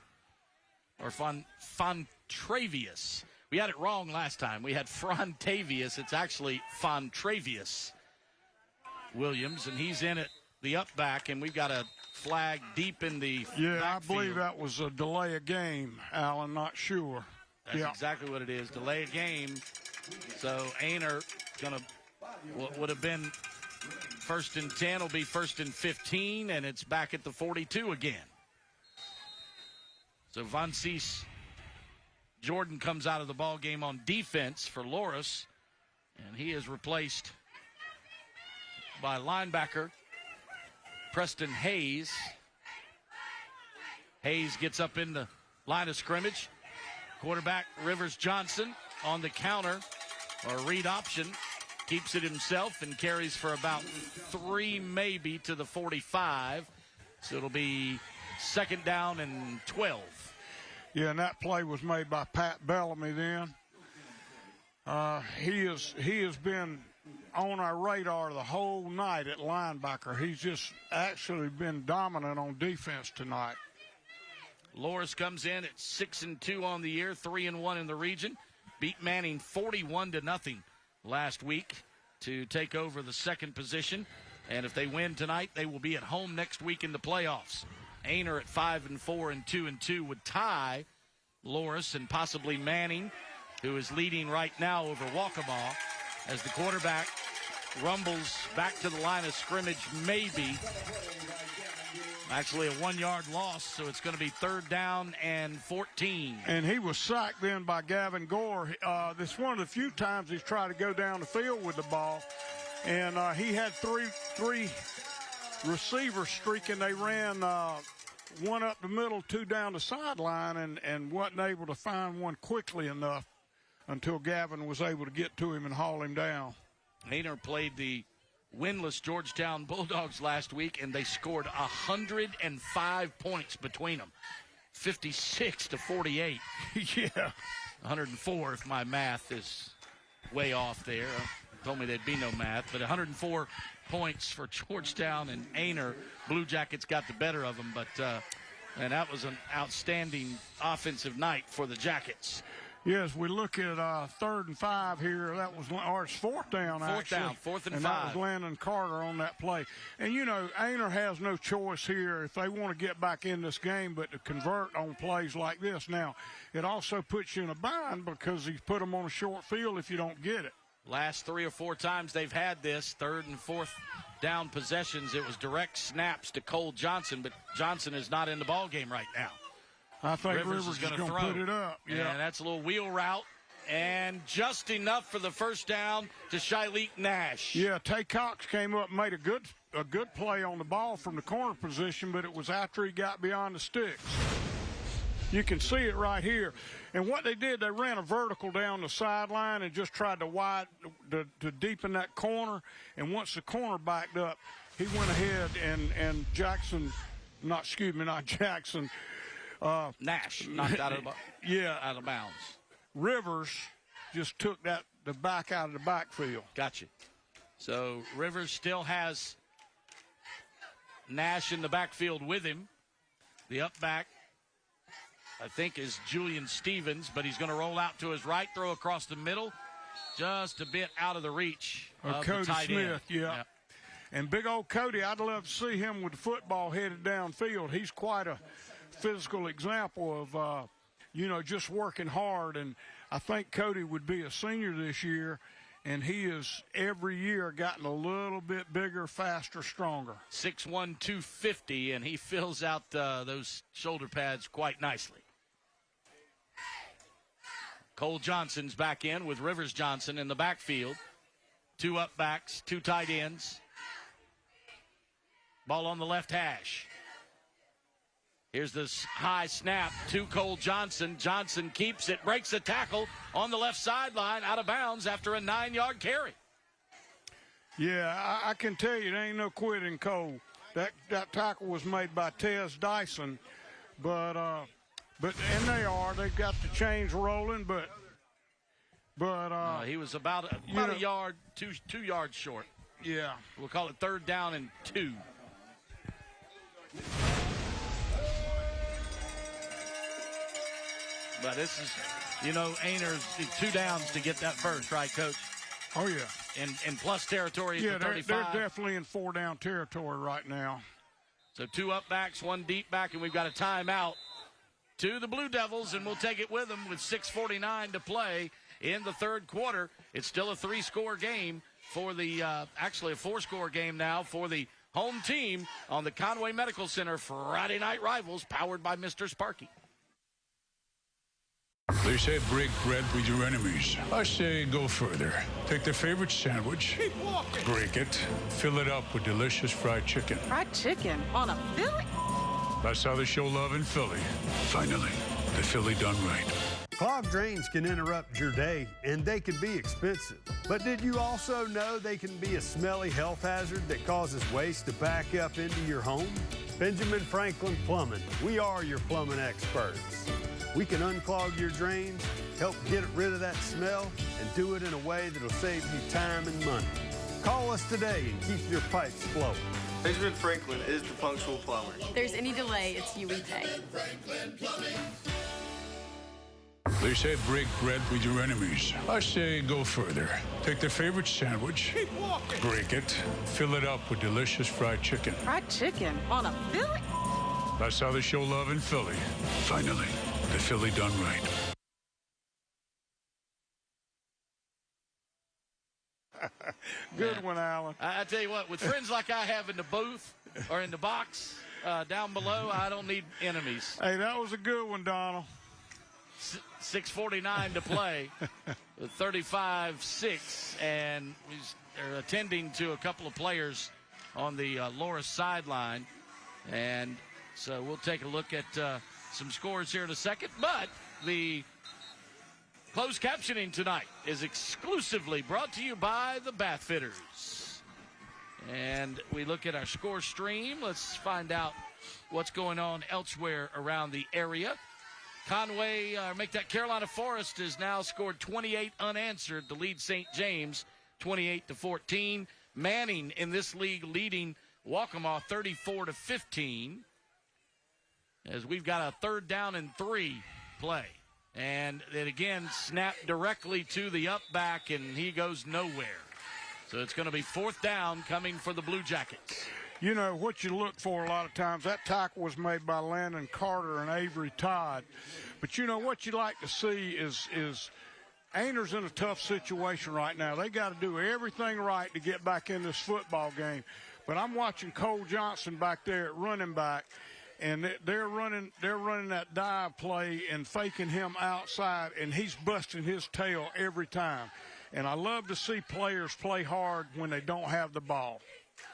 or Fontravious. We had it wrong last time. We had Frontavious. It's actually Fontravious Williams, and he's in at the up back, and we've got a flag deep in the backfield. I believe that was a delay of game, Alan, not sure. That's exactly what it is, delay of game. So Aynor would have been 1st and 10, will be 1st and 15, and it's back at the 42 again. So Vancees Jordan comes out of the ball game on defense for Loris, and he is replaced by linebacker Preston Hayes. Hayes gets up in the line of scrimmage. Quarterback Rivers Johnson on the counter or read option keeps it himself and carries for about 3 maybe to the 45. So it'll be 2nd down and 12. Yeah, and that play was made by Pat Bellamy then. He has been on our radar the whole night at linebacker. He's just actually been dominant on defense tonight. Loris comes in at 6-2 on the year, 3-1 in the region. Beat Manning 41-0 last week to take over the 2nd position. And if they win tonight, they will be at home next week in the playoffs. Aynor at 5-4 and 2-2 would tie Loris and possibly Manning, who is leading right now over Waccamaw, as the quarterback rumbles back to the line of scrimmage, maybe. Actually a 1-yard loss, so it's going to be 3rd down and 14. And he was sacked then by Gavin Gore. This is one of the few times he's tried to go down the field with the ball. And he had three receivers streaking. They ran one up the middle, 2 down the sideline, and wasn't able to find one quickly enough until Gavin was able to get to him and haul him down. Aynor played the winless Georgetown Bulldogs last week, and they scored 105 points between them, 56-48. Yeah. 104 if my math is way off there. Told me there'd be no math, but 104 points for Georgetown and Aynor. Blue Jackets got the better of them, but and that was an outstanding offensive night for the Jackets. Yes, we look at 3rd and 5 here. That was, or it's 4th down, actually. 4th and 5. And that was Landon Carter on that play. And, you know, Aynor has no choice here if they want to get back in this game but to convert on plays like this. Now, it also puts you in a bind because he's put them on a short field if you don't get it. Last 3 or 4 times they've had this, 3rd and 4th down possessions, it was direct snaps to Cole Johnson, but Johnson is not in the ball game right now. I think Rivers is going to put it up. Yeah, and that's a little wheel route, and just enough for the first down to Shilique Nash. Yeah, Tay Cox came up and made a good play on the ball from the corner position, but it was after he got beyond the sticks. You can see it right here. And what they did, they ran a vertical down the sideline and just tried to deepen that corner. And once the corner backed up, he went ahead and Nash knocked out of bounds. Rivers just took the back out of the backfield. Gotcha. So Rivers still has Nash in the backfield with him. The up back, I think, is Julian Stevens, but he's going to roll out to his right, throw across the middle, just a bit out of the reach of Cody the tight Smith, end. yeah. And big old Cody, I'd love to see him with the football headed downfield. He's quite a physical example of, just working hard. And I think Cody would be a senior this year, and he has every year gotten a little bit bigger, faster, stronger. 6'1", 250, and he fills out those shoulder pads quite nicely. Cole Johnson's back in with Rivers Johnson in the backfield. 2 up backs, 2 tight ends. Ball on the left hash. Here's this high snap to Cole Johnson. Johnson keeps it, breaks the tackle on the left sideline, out of bounds after a 9-yard carry. Yeah, I can tell you there ain't no quitting Cole. That tackle was made by Tez Dyson, but they've got the chains rolling, but he was about a yard, 2 yards short. Yeah, we'll call it 3rd down and 2. But this is, Aynor's 2 downs to get that first, right, Coach? Oh, yeah. In plus territory at the 35. They're definitely in 4-down territory right now. So 2 up backs, 1 deep back, and we've got a timeout to the Blue Devils, and we'll take it with them with 6:49 to play in the 3rd quarter. It's still a 3-score game for the, actually a 4-score game now for the home team on the Conway Medical Center Friday Night Rivals, powered by Mr. Sparky. They say break bread with your enemies. I say go further. Take their favorite sandwich, break it, fill it up with delicious fried chicken. Fried chicken on a Philly? That's how they show love in Philly. Finally, the Philly done right. Clogged drains can interrupt your day, and they can be expensive. But did you also know they can be a smelly health hazard that causes waste to back up into your home? Benjamin Franklin Plumbing. We are your plumbing experts. We can unclog your drains, help get rid of that smell, and do it in a way that'll save you time and money. Call us today and keep your pipes flowing. Benjamin Franklin is the punctual plumber. If there's any delay, it's you we pay. They say break bread with your enemies. I say go further. Take their favorite sandwich, break it, fill it up with delicious fried chicken. Fried chicken on a Philly? That's how they show love in Philly. Finally, the Philly done right. Good one, Alan. I tell you what, with friends like I have in the booth or in the box down below, I don't need enemies. Hey, that was a good one, Donald. 6:49 to play, 35-6, and they're attending to a couple of players on the Loris sideline. And so we'll take a look at some scores here in a second. But the closed captioning tonight is exclusively brought to you by the Bath Fitters. And we look at our score stream. Let's find out what's going on elsewhere around the area. Conway, Carolina Forest has now scored 28 unanswered to lead St. James 28-14. Manning in this league leading Waccamaw 34-15. As we've got a 3rd down and 3 play. And it again snapped directly to the up back, and he goes nowhere. So it's going to be 4th down coming for the Blue Jackets. You know, what you look for a lot of times, that tackle was made by Landon Carter and Avery Todd. But, you know, what you like to see is Aynor's in a tough situation right now. They got to do everything right to get back in this football game. But I'm watching Cole Johnson back there at running back, and they're running that dive play and faking him outside, and he's busting his tail every time. And I love to see players play hard when they don't have the ball.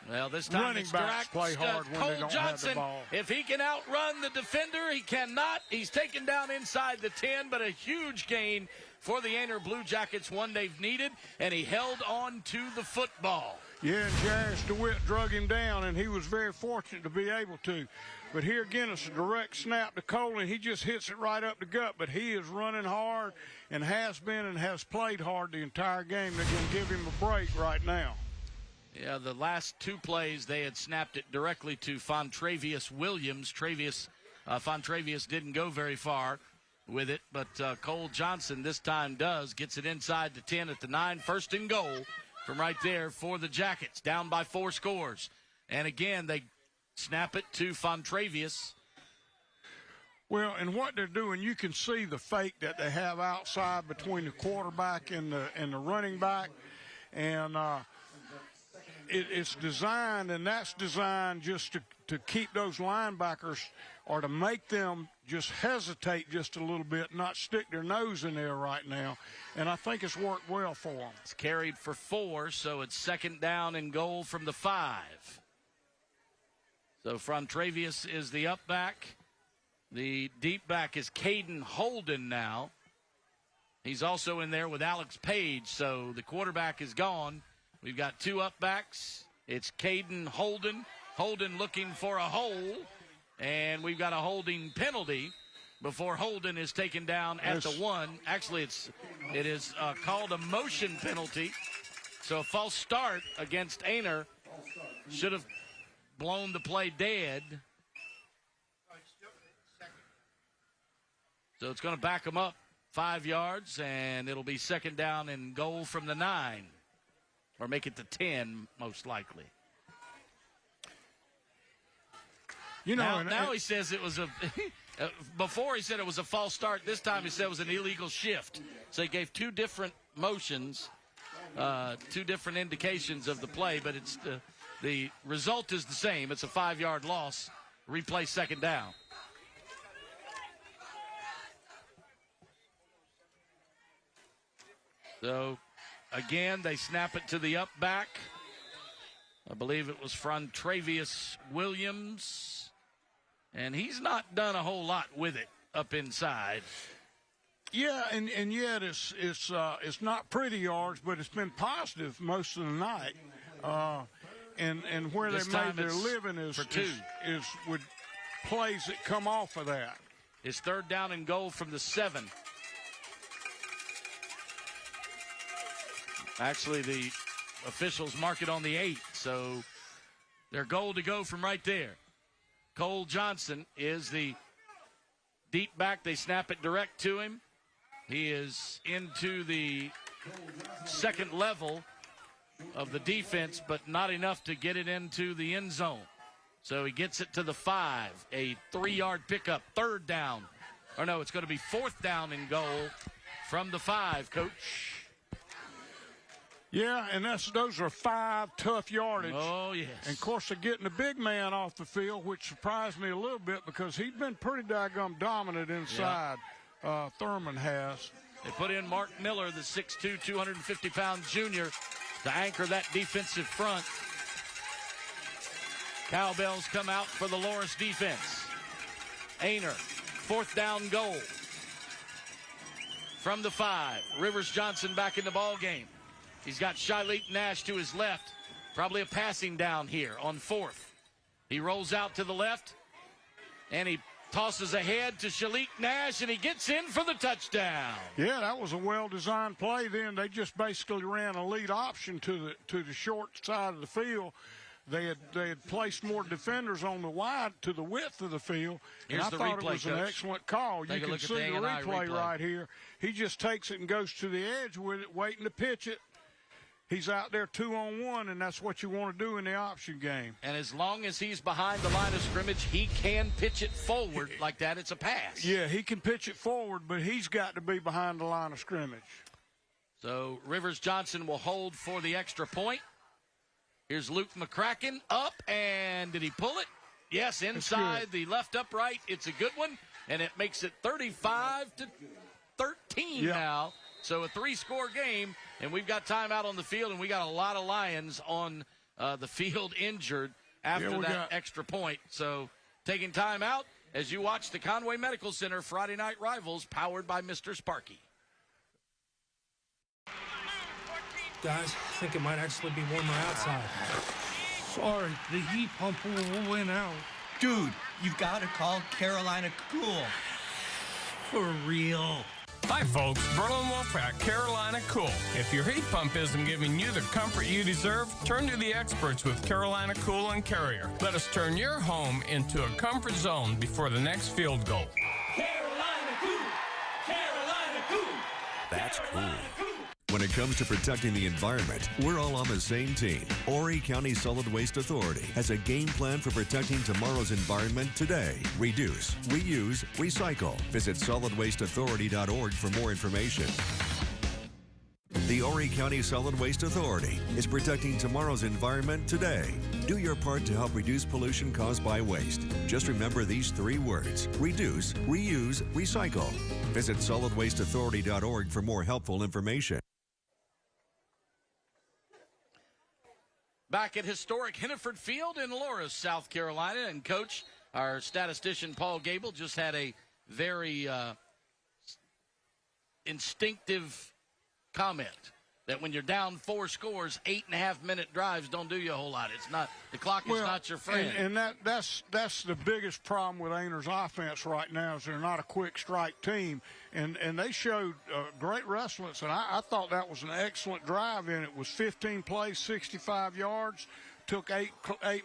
Well, this time running it's backs play hard when Cole they don't Johnson, have the ball. If he can outrun the defender, he cannot. He's taken down inside the 10, but a huge gain for the Aynor Blue Jackets, one they've needed, and he held on to the football. Yeah, and Jarius DeWitt drug him down, and he was very fortunate to be able to. But here again, it's a direct snap to Cole, and he just hits it right up the gut. But he is running hard and has been and has played hard the entire game. They're going to give him a break right now. Yeah, the last 2 plays, they had snapped it directly to Fontravius Williams. Fontravius didn't go very far with it, but Cole Johnson this time does. Gets it inside the 10 at the 9. 1st and goal from right there for the Jackets, down by 4 scores. And again, they snap it to Fontravius. Well, and what they're doing, you can see the fake that they have outside between the quarterback and the running back. And it's designed, and that's designed just to keep those linebackers or to make them just hesitate just a little bit, not stick their nose in there right now. And I think it's worked well for them. It's carried for 4, so it's 2nd down and goal from the 5. So Fontravius is the up back. The deep back is Caden Holden now. He's also in there with Alex Page, so the quarterback is gone. We've got 2 up backs. It's Caden Holden. Holden looking for a hole, and we've got a holding penalty before Holden is taken down at the 1. Actually, it is called a motion penalty. So a false start against Aynor should have blown the play dead. So it's going to back them up 5 yards, and it'll be 2nd down and goal from the 9. Or make it to 10, most likely. You know, now he says it was a before he said it was a false start. This time he said it was an illegal shift. So he gave 2 different motions, 2 different indications of the play, but it's the result is the same. It's a 5-yard loss. Replay 2nd down. So again, they snap it to the up back. I believe it was Fontravius Williams. And he's not done a whole lot with it up inside. Yeah, and yet it's not pretty yards, but it's been positive most of the night. And where This they time made their it's living is for 2. is with plays that come off of that. It's 3rd down and goal from the 7. Actually, the officials mark it on the 8, so they're goal to go from right there. Cole Johnson is the deep back. They snap it direct to him. He is into the 2nd level of the defense, but not enough to get it into the end zone. So he gets it to the 5, a 3-yard pickup, 3rd down. Or no, it's going to be 4th down and goal from the 5, Coach. Yeah, and those are 5 tough yardage. Oh, yes. And, of course, they're getting the big man off the field, which surprised me a little bit because he's been pretty daggum dominant inside. Yeah. Thurman has. They put in Mark Miller, the 6'2", 250-pound junior, to anchor that defensive front. Cowbells come out for the Loris defense. Aynor, 4th down goal from the 5. Rivers Johnson back in the ball game. He's got Shilete Nash to his left. Probably a passing down here on 4th. He rolls out to the left, and he tosses ahead to Shilete Nash, and he gets in for the touchdown. Yeah, that was a well-designed play then. They just basically ran a lead option to the short side of the field. they had placed more defenders on the wide to the width of the field. Here's and I the thought replay, it was an Coach. excellent call. Take You a can look at see the the A&I replay replay right here. He just takes it and goes to the edge with it, waiting to pitch it. He's out there 2-on-1, and that's what you want to do in the option game. And as long as he's behind the line of scrimmage, he can pitch it forward like that. It's a pass. Yeah, he can pitch it forward, but he's got to be behind the line of scrimmage. So Rivers Johnson will hold for the extra point. Here's Luke McCracken up, and did he pull it? Yes, inside the left upright. It's a good one, and it makes it 35-13 now. So a 3-score game, and we've got timeout on the field, and we got a lot of Lions on the field injured after that extra point. So taking time out as you watch the Conway Medical Center Friday Night Rivals, powered by Mr. Sparky. Guys, I think it might actually be warmer outside. Sorry, the heat pump went out. Dude, you've got to call Carolina Cool. For real. Hi, folks. Berlin Wolf at Carolina Cool. If your heat pump isn't giving you the comfort you deserve, turn to the experts with Carolina Cool and Carrier. Let us turn your home into a comfort zone before the next field goal. Carolina Cool! Carolina Cool! That's cool. When it comes to protecting the environment, we're all on the same team. Horry County Solid Waste Authority has a game plan for protecting tomorrow's environment today. Reduce, reuse, recycle. Visit solidwasteauthority.org for more information. The Horry County Solid Waste Authority is protecting tomorrow's environment today. Do your part to help reduce pollution caused by waste. Just remember these 3 words: reduce, reuse, recycle. Visit solidwasteauthority.org for more helpful information. Back at historic Henneford Field in Loris, South Carolina. And, Coach, our statistician Paul Gable just had a very instinctive comment that when you're down 4 scores, 8.5-minute drives don't do you a whole lot. It's not, the clock is not your friend. And that's the biggest problem with Aynor's offense right now is they're not a quick strike team. And they showed great resilience, and I thought that was an excellent drive, and it was 15 plays, 65 yards, took 8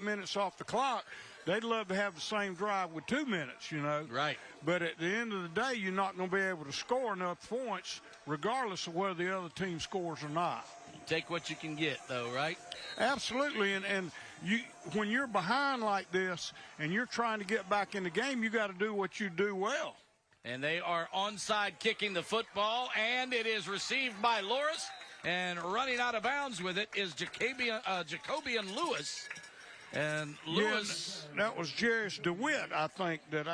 minutes off the clock. They'd love to have the same drive with 2 minutes, you know. Right. But at the end of the day, you're not going to be able to score enough points regardless of whether the other team scores or not. Take what you can get, though, right? Absolutely, and you, when you're behind like this and you're trying to get back in the game, you got to do what you do well. And they are onside kicking the football, and it is received by Loris, and running out of bounds with it is Jacobian Lewis. And Lewis. Yeah, that was Jarius DeWitt, I think. It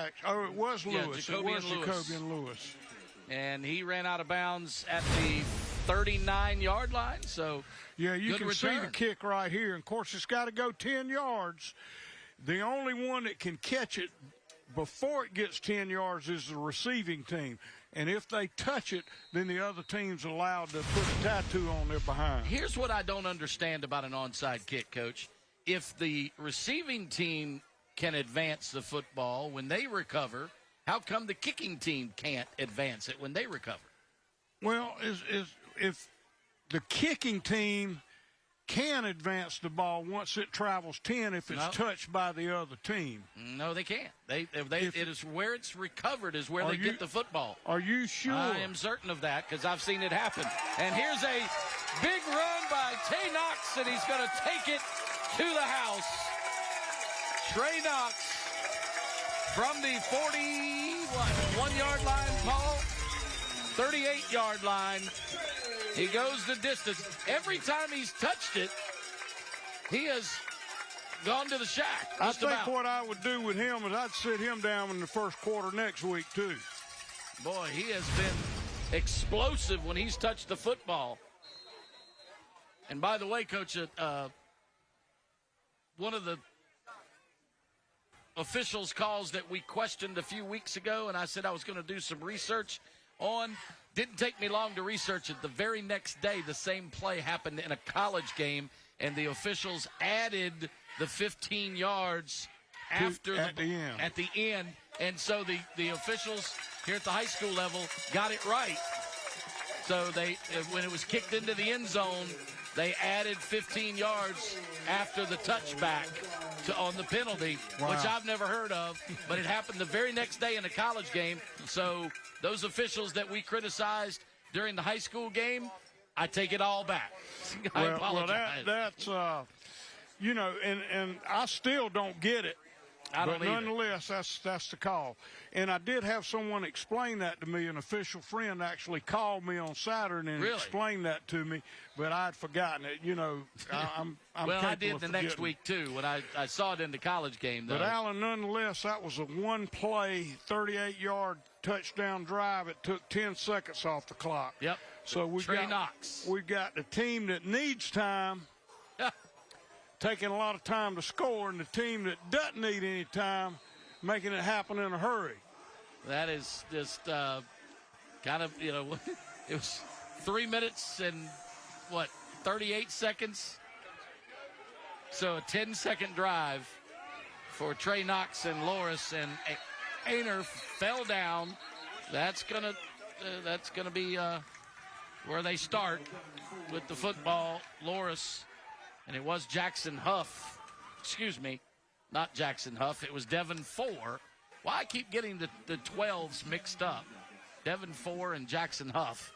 was Lewis. Yeah, it was Jacobian Lewis. And he ran out of bounds at the 39-yard line. So, yeah, you good can return. see the kick right here. And, of course, it's got to go 10 yards. The only one that can catch it before it gets 10 yards is the receiving team. And if they touch it, then the other team's allowed to put a tattoo on their behind. Here's what I don't understand about an onside kick, Coach. If the receiving team can advance the football when they recover, how come the kicking team can't advance it when they recover? Well, if the kicking team can advance the ball once it travels 10 if it's touched by the other team. No, they can't. It is where it's recovered is where they get the football. Are you sure? I am certain of that because I've seen it happen. And here's a big run by Tay Knox, and he's going to take it to the house. Trey Knox from the 41-yard line, Paul, 38-yard line. He goes the distance. Every time he's touched it, he has gone to the shack. I think what I would do with him is I'd sit him down in the first quarter next week, too. Boy, he has been explosive when he's touched the football. And by the way, Coach, one of the officials' calls that we questioned a few weeks ago, and I said I was going to do some research on. Didn't take me long to research it. The very next day, the same play happened in a college game, and the officials added the 15 yards at the end. And so the officials here at the high school level got it right. So when it was kicked into the end zone, they added 15 yards after the touchback on the penalty, which I've never heard of, but it happened the very next day in a college game. So those officials that we criticized during the high school game, I take it all back. I apologize. That's you know, and I still don't get it. But nonetheless, that's the call. And I did have someone explain that to me. An official friend actually called me on Saturday and explained that to me, but I'd forgotten it. You know, I'm well, I did of the next week, too, when I saw it in the college game, though. But, Alan, nonetheless, that was a one-play, 38-yard touchdown drive. It took 10 seconds off the clock. Yep. So we've got the team that needs time taking a lot of time to score, and the team that doesn't need any time making it happen in a hurry. That is just kind of, you know, it was 3 minutes and, 38 seconds? So a 10-second drive for Trey Knox and Loris, and Aynor fell down. That's gonna be where they start with the football. Loris. And it was Jackson Huff. Excuse me, not Jackson Huff. It was Devin 4. Well, I keep getting the 12s mixed up. Devin 4 and Jackson Huff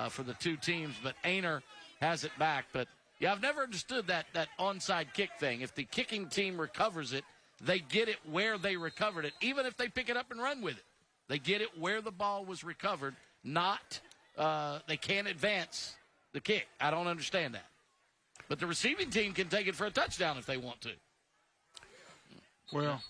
for the two teams. But Aynor has it back. But, yeah, I've never understood that onside kick thing. If the kicking team recovers it, they get it where they recovered it, even if they pick it up and run with it. They get it where the ball was recovered, not they can't advance the kick. I don't understand that. But the receiving team can take it for a touchdown if they want to. Well,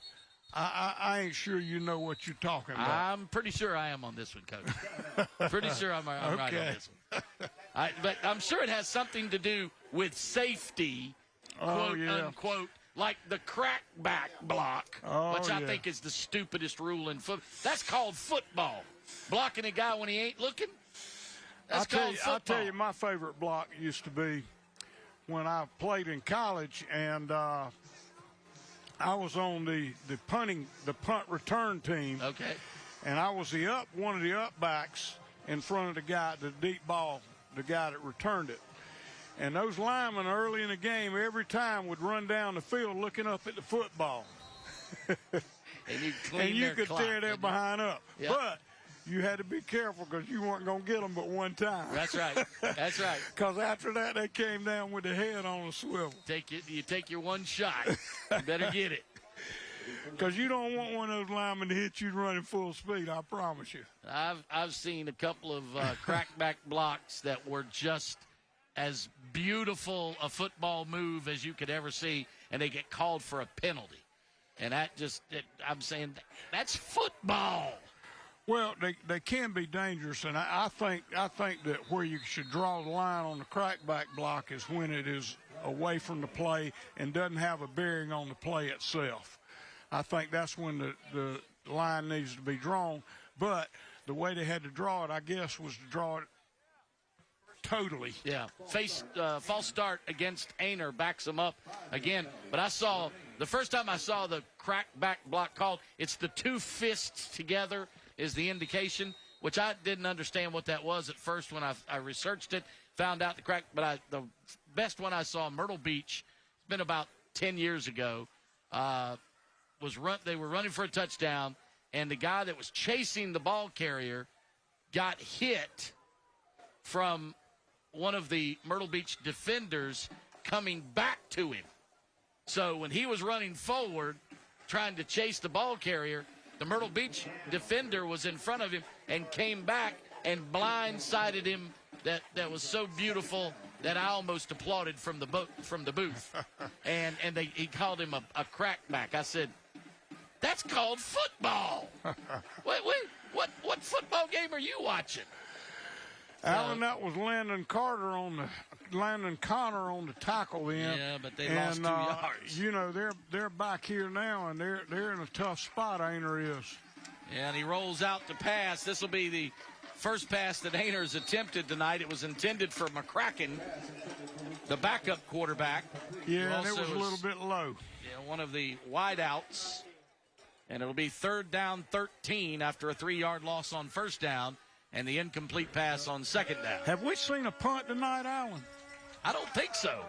I ain't sure you know what you're talking about. I'm pretty sure I am on this one, Coach. Pretty sure I'm right on this one. But I'm sure it has something to do with safety, quote, unquote, like the crackback block, which I think is the stupidest rule in football. That's called football. Blocking a guy when he ain't looking, that's called football. I'll tell you, my favorite block used to be when I played in college, and I was on the punt return team. Okay. And I was one of the up backs in front of the deep ball, the guy that returned it. And those linemen early in the game every time would run down the field looking up at the football. And you could tear their behind up. Yep. But you had to be careful because you weren't going to get them but one time. That's right. That's right. Because after that, they came down with the head on a swivel. You take your one shot. You better get it. Because you don't want one of those linemen to hit you running full speed, I promise you. I've seen a couple of crackback blocks that were just as beautiful a football move as you could ever see, and they get called for a penalty. And I'm saying that's football. Well, they can be dangerous, and I think that where you should draw the line on the crackback block is when it is away from the play and doesn't have a bearing on the play itself. I think that's when the line needs to be drawn. But the way they had to draw it, I guess, was to draw it totally. Yeah. False start against Aynor backs him up again. But the first time I saw the crackback block called, it's the two fists together is the indication, which I didn't understand what that was at first when I researched it, found out but the best one I saw in Myrtle Beach, it's been about 10 years ago, they were running for a touchdown, and the guy that was chasing the ball carrier got hit from one of the Myrtle Beach defenders coming back to him. So when he was running forward, trying to chase the ball carrier, the Myrtle Beach defender was in front of him and came back and blindsided him. That was so beautiful that I almost applauded from the booth. And he called him a crackback. I said, that's called football. What football game are you watching? Alan, that was Landon Connor on the tackle then. Yeah, but they lost 2 yards. You know, they're back here now, and they're in a tough spot, Aynor is. Yeah, and he rolls out to pass. This will be the first pass that Aynor has attempted tonight. It was intended for McCracken, the backup quarterback. Yeah, and it was a little bit low. Yeah, one of the wideouts. And it'll be 3rd down 13 after a 3-yard loss on first down. And the incomplete pass on second down. Have we seen a punt tonight, Alan? I don't think so.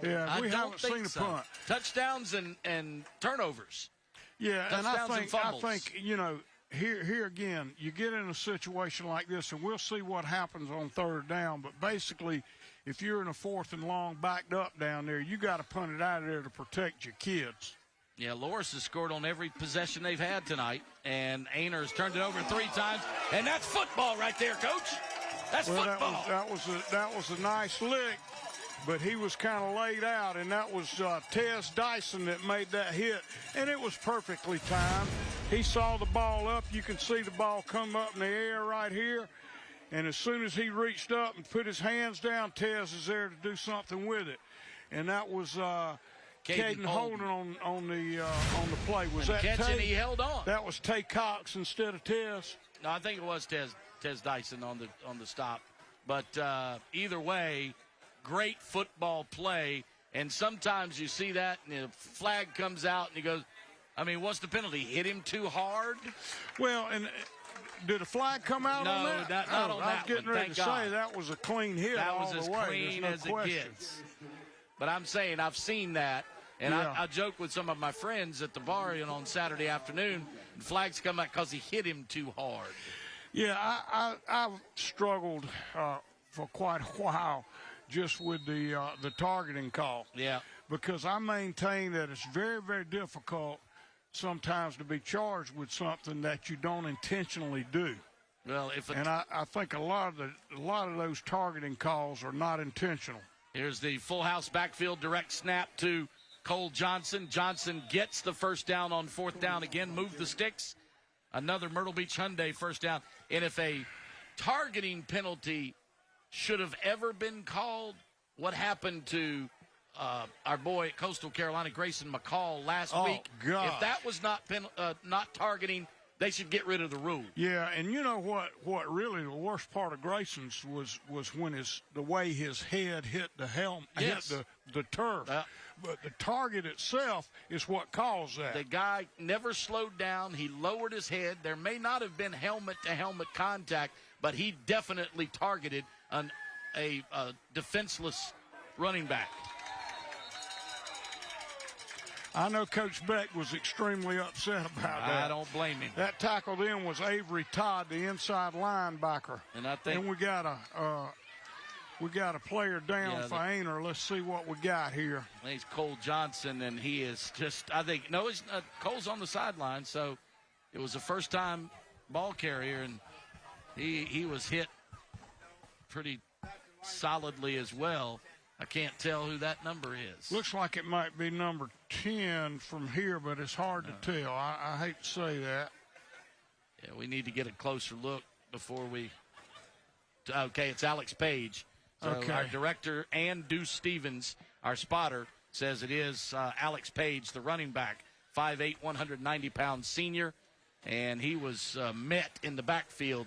Yeah, we haven't seen a punt. Touchdowns and turnovers. Yeah, and Touchdowns I think you know, here again, you get in a situation like this, and we'll see what happens on third down. But basically, if you're in a 4th and long backed up down there, you got to punt it out of there to protect your kids. Yeah, Loris has scored on every possession they've had tonight, and Aynor has turned it over 3 times, and that's football right there, Coach. That's football. That was a nice lick, but he was kind of laid out, and that was Tez Dyson that made that hit, and it was perfectly timed. He saw the ball up. You can see the ball come up in the air right here, and as soon as he reached up and put his hands down, Tez is there to do something with it, and that was Caden Holden on the play. Was that catch, Tay? and he held on. That was Tay Cox instead of Tez. No, I think it was Tez Dyson on the stop. But either way, great football play. And sometimes you see that, and the flag comes out, and he goes, I mean, what's the penalty? Hit him too hard? Well, and did a flag come out on that? Not on that one. I was getting ready to say that was a clean hit all the way. That was as clean as it gets. But I'm saying I've seen that. And I joke with some of my friends at the bar on Saturday afternoon, and flags come out because he hit him too hard. Yeah, I've struggled for quite a while just with the targeting call. Yeah. Because I maintain that it's very, very difficult sometimes to be charged with something that you don't intentionally do. Well, I think a lot of those targeting calls are not intentional. Here's the full house backfield direct snap to Cole Johnson. Johnson gets the first down on 4th down again. Move the sticks. Another Myrtle Beach Hyundai first down. And if a targeting penalty should have ever been called, what happened to our boy at Coastal Carolina, Grayson McCall, last week? God. If that was not targeting, they should get rid of the rule. Yeah, and you know what really the worst part of Grayson's was when the way his head hit the helmet, yes. hit the turf. But the target itself is what caused that. The guy never slowed down. He lowered his head. There may not have been helmet-to-helmet contact, but he definitely targeted a defenseless running back. I know Coach Beck was extremely upset about that. I don't blame him. That tackle then was Avery Todd, the inside linebacker. And I think we got a player down for Aynor. Let's see what we got here. He's Cole Johnson, and he is just, Cole's on the sideline, so it was a first-time ball carrier, and he was hit pretty solidly as well. I can't tell who that number is. Looks like it might be number 10 from here, but it's hard to tell. I hate to say that. Yeah, we need to get a closer look before we. Okay, it's Alex Page. So our director and Deuce Stevens, our spotter, says it is Alex Page, the running back, 5'8", 190-pound senior, and he was met in the backfield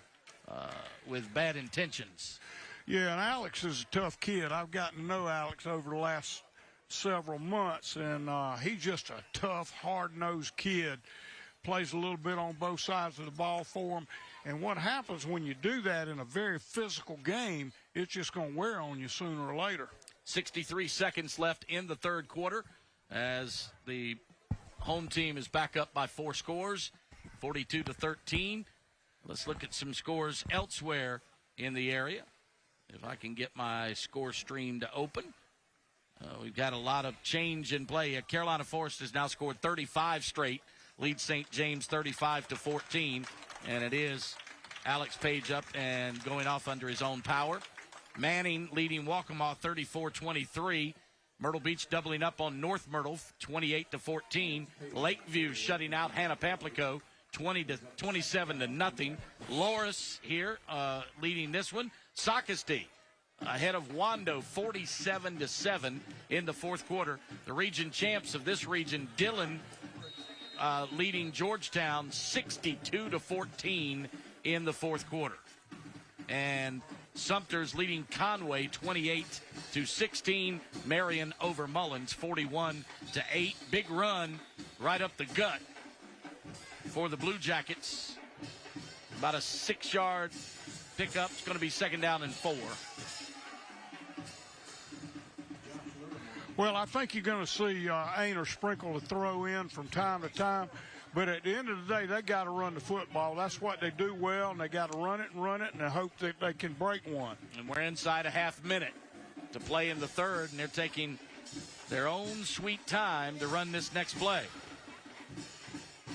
with bad intentions. Yeah, and Alex is a tough kid. I've gotten to know Alex over the last several months, and he's just a tough, hard-nosed kid. Plays a little bit on both sides of the ball for him. And what happens when you do that in a very physical game, it's just going to wear on you sooner or later. 63 seconds left in the third quarter as the home team is back up by 4 scores, 42-13. Let's look at some scores elsewhere in the area. If I can get my score stream to open. We've got a lot of change in play. Carolina Forest has now scored 35 straight, leads St. James 35-14, and it is Alex Page up and going off under his own power. Manning leading Waccamaw 34-23. Myrtle Beach doubling up on North Myrtle 28-14. Lakeview shutting out Hannah Pamplico 20-27-0. Loris here leading this one. Socastee ahead of Wando 47-7 in the fourth quarter. The region champs of this region, Dillon, leading Georgetown 62-14 in the fourth quarter. And Sumter's leading Conway 28-16. Marion over Mullins 41-8. Big run right up the gut for the Blue Jackets. About a 6-yard pickup. It's going to be second down and 4. Well, I think you're going to see Aynor sprinkle a throw in from time to time. But at the end of the day, they got to run the football. That's what they do well, and they got to run it, and they hope that they can break one. And we're inside a half minute to play in the third, and they're taking their own sweet time to run this next play.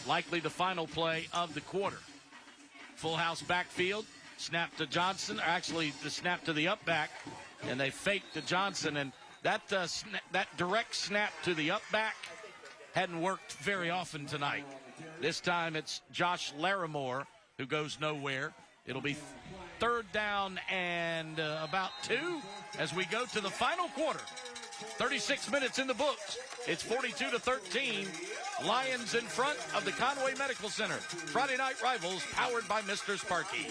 Likely the final play of the quarter. Full house backfield, snap to Johnson, or actually the snap to the up back, and they fake to Johnson. And that direct snap to the up back hadn't worked very often tonight. This time it's Josh Larimore who goes nowhere. It'll be third down and about 2 as we go to the final quarter. 36 minutes in the books. It's 42-13. Lions in front of the Conway Medical Center. Friday Night Rivals powered by Mr. Sparky.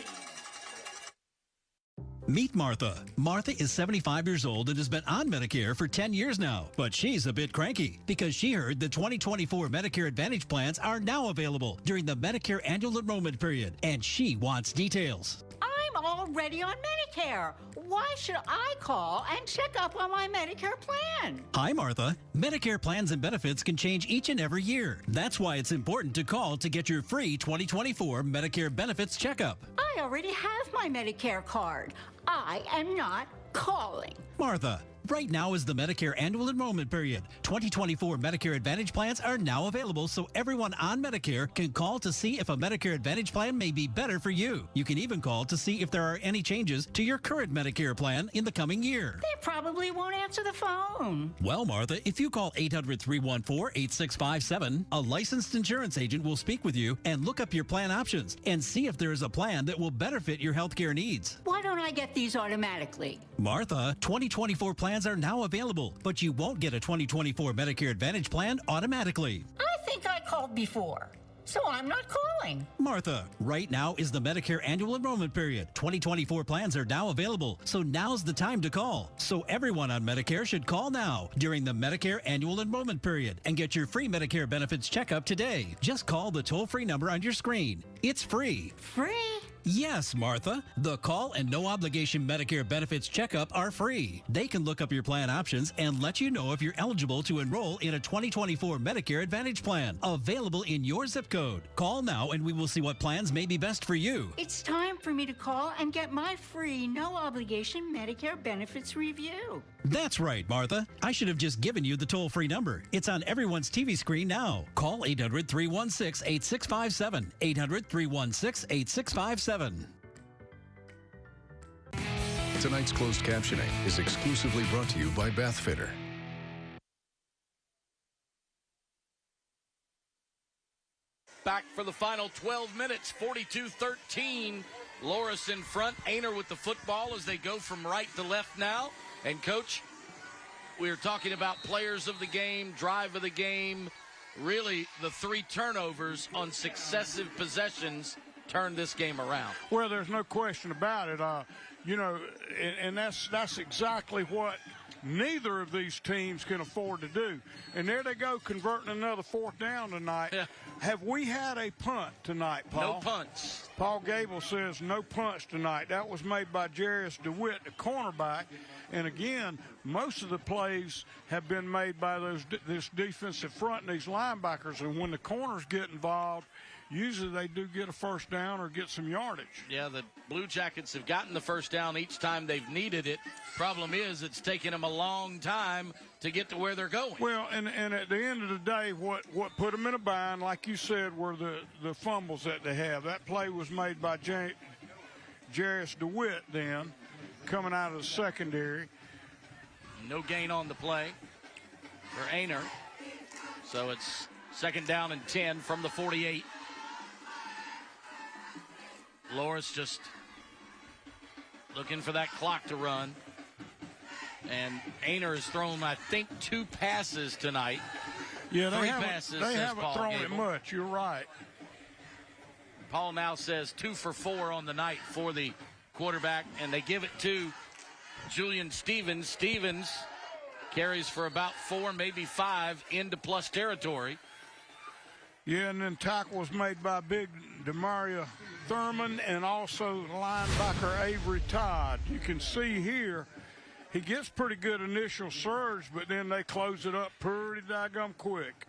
Meet Martha. Martha is 75 years old and has been on Medicare for 10 years now. But she's a bit cranky because she heard the 2024 Medicare Advantage plans are now available during the Medicare annual enrollment period, and she wants details. I'm already on Medicare. Why should I call and check up on my Medicare plan? Hi, Martha. Medicare plans and benefits can change each and every year. That's why it's important to call to get your free 2024 Medicare benefits checkup. I already have my Medicare card. I am not calling. Martha, right now is the Medicare annual enrollment period. 2024 Medicare Advantage plans are now available, so everyone on Medicare can call to see if a Medicare Advantage plan may be better for you. You can even call to see if there are any changes to your current Medicare plan in the coming year. They probably won't answer the phone. Well, Martha, if you call 800-314-8657, a licensed insurance agent will speak with you and look up your plan options and see if there is a plan that will better fit your healthcare needs. Why don't I get these automatically? Martha, 2024 plans are now available, but you won't get a 2024 Medicare Advantage plan automatically. I think I called before, so I'm not calling. Martha, right now is the Medicare annual enrollment period. 2024 plans are now available, so now's the time to call. So everyone on Medicare should call now during the Medicare annual enrollment period and get your free Medicare benefits checkup today. Just call the toll-free number on your screen. It's free. Free? Yes, Martha. The call and no obligation Medicare benefits checkup are free. They can look up your plan options and let you know if you're eligible to enroll in a 2024 Medicare Advantage plan available in your zip code. Call now and we will see what plans may be best for you. It's time for me to call and get my free, no obligation Medicare benefits review. That's right, Martha. I should have just given you the toll-free number. It's on everyone's TV screen now. Call 800-316-8657. 800-316-8657. Tonight's closed captioning is exclusively brought to you by Bathfitter. Back for the final 12 minutes, 42-13. Loris in front. Aynor with the football as they go from right to left now. And, Coach, we're talking about players of the game, drive of the game. Really, the 3 turnovers on successive possessions turned this game around. Well, there's no question about it. And that's exactly what neither of these teams can afford to do. And there they go, converting another 4th down tonight. Yeah. Have we had a punt tonight, Paul? No punts. Paul Gable says no punts tonight. That was made by Jarius DeWitt, the cornerback. And again, most of the plays have been made by this defensive front and these linebackers. And when the corners get involved, usually they do get a 1st down or get some yardage. Yeah, the Blue Jackets have gotten the 1st down each time they've needed it. Problem is, it's taken them a long time to get to where they're going. Well, and at the end of the day, what put them in a bind, like you said, were the fumbles that they have. That play was made by Jarius DeWitt then, coming out of the secondary. No gain on the play for Aynor. So it's 2nd down and 10 from the 48. Loris just looking for that clock to run. And Aynor has thrown, I think, 2 passes tonight. Yeah, 3 passes. They haven't Paul thrown Gable. it much. You're right. Paul now says 2 for 4 on the night for the quarterback, and they give it to Julian Stevens. Stevens carries for about 4, maybe 5 into plus territory. Yeah, and then tackle was made by big Demaria Thurman and also linebacker Avery Todd. You can see here he gets pretty good initial surge, but then they close it up pretty daggum quick.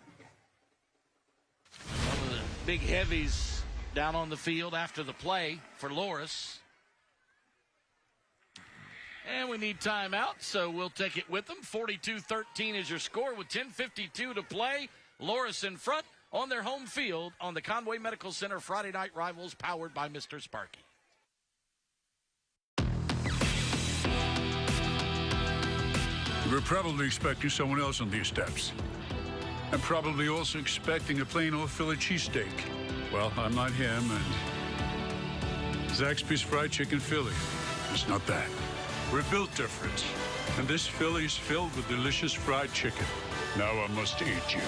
One of the big heavies down on the field after the play for Loris. And we need timeout, so we'll take it with them. 42-13 is your score with 10:52 to play. Loris in front on their home field on the Conway Medical Center Friday Night Rivals, powered by Mr. Sparky. We're probably expecting someone else on these steps. I'm probably also expecting a plain old Philly cheesesteak. Well, I'm not him, and Zaxby's Fried Chicken Philly. It's not that. We're built different, and this Philly is filled with delicious fried chicken. Now I must eat you.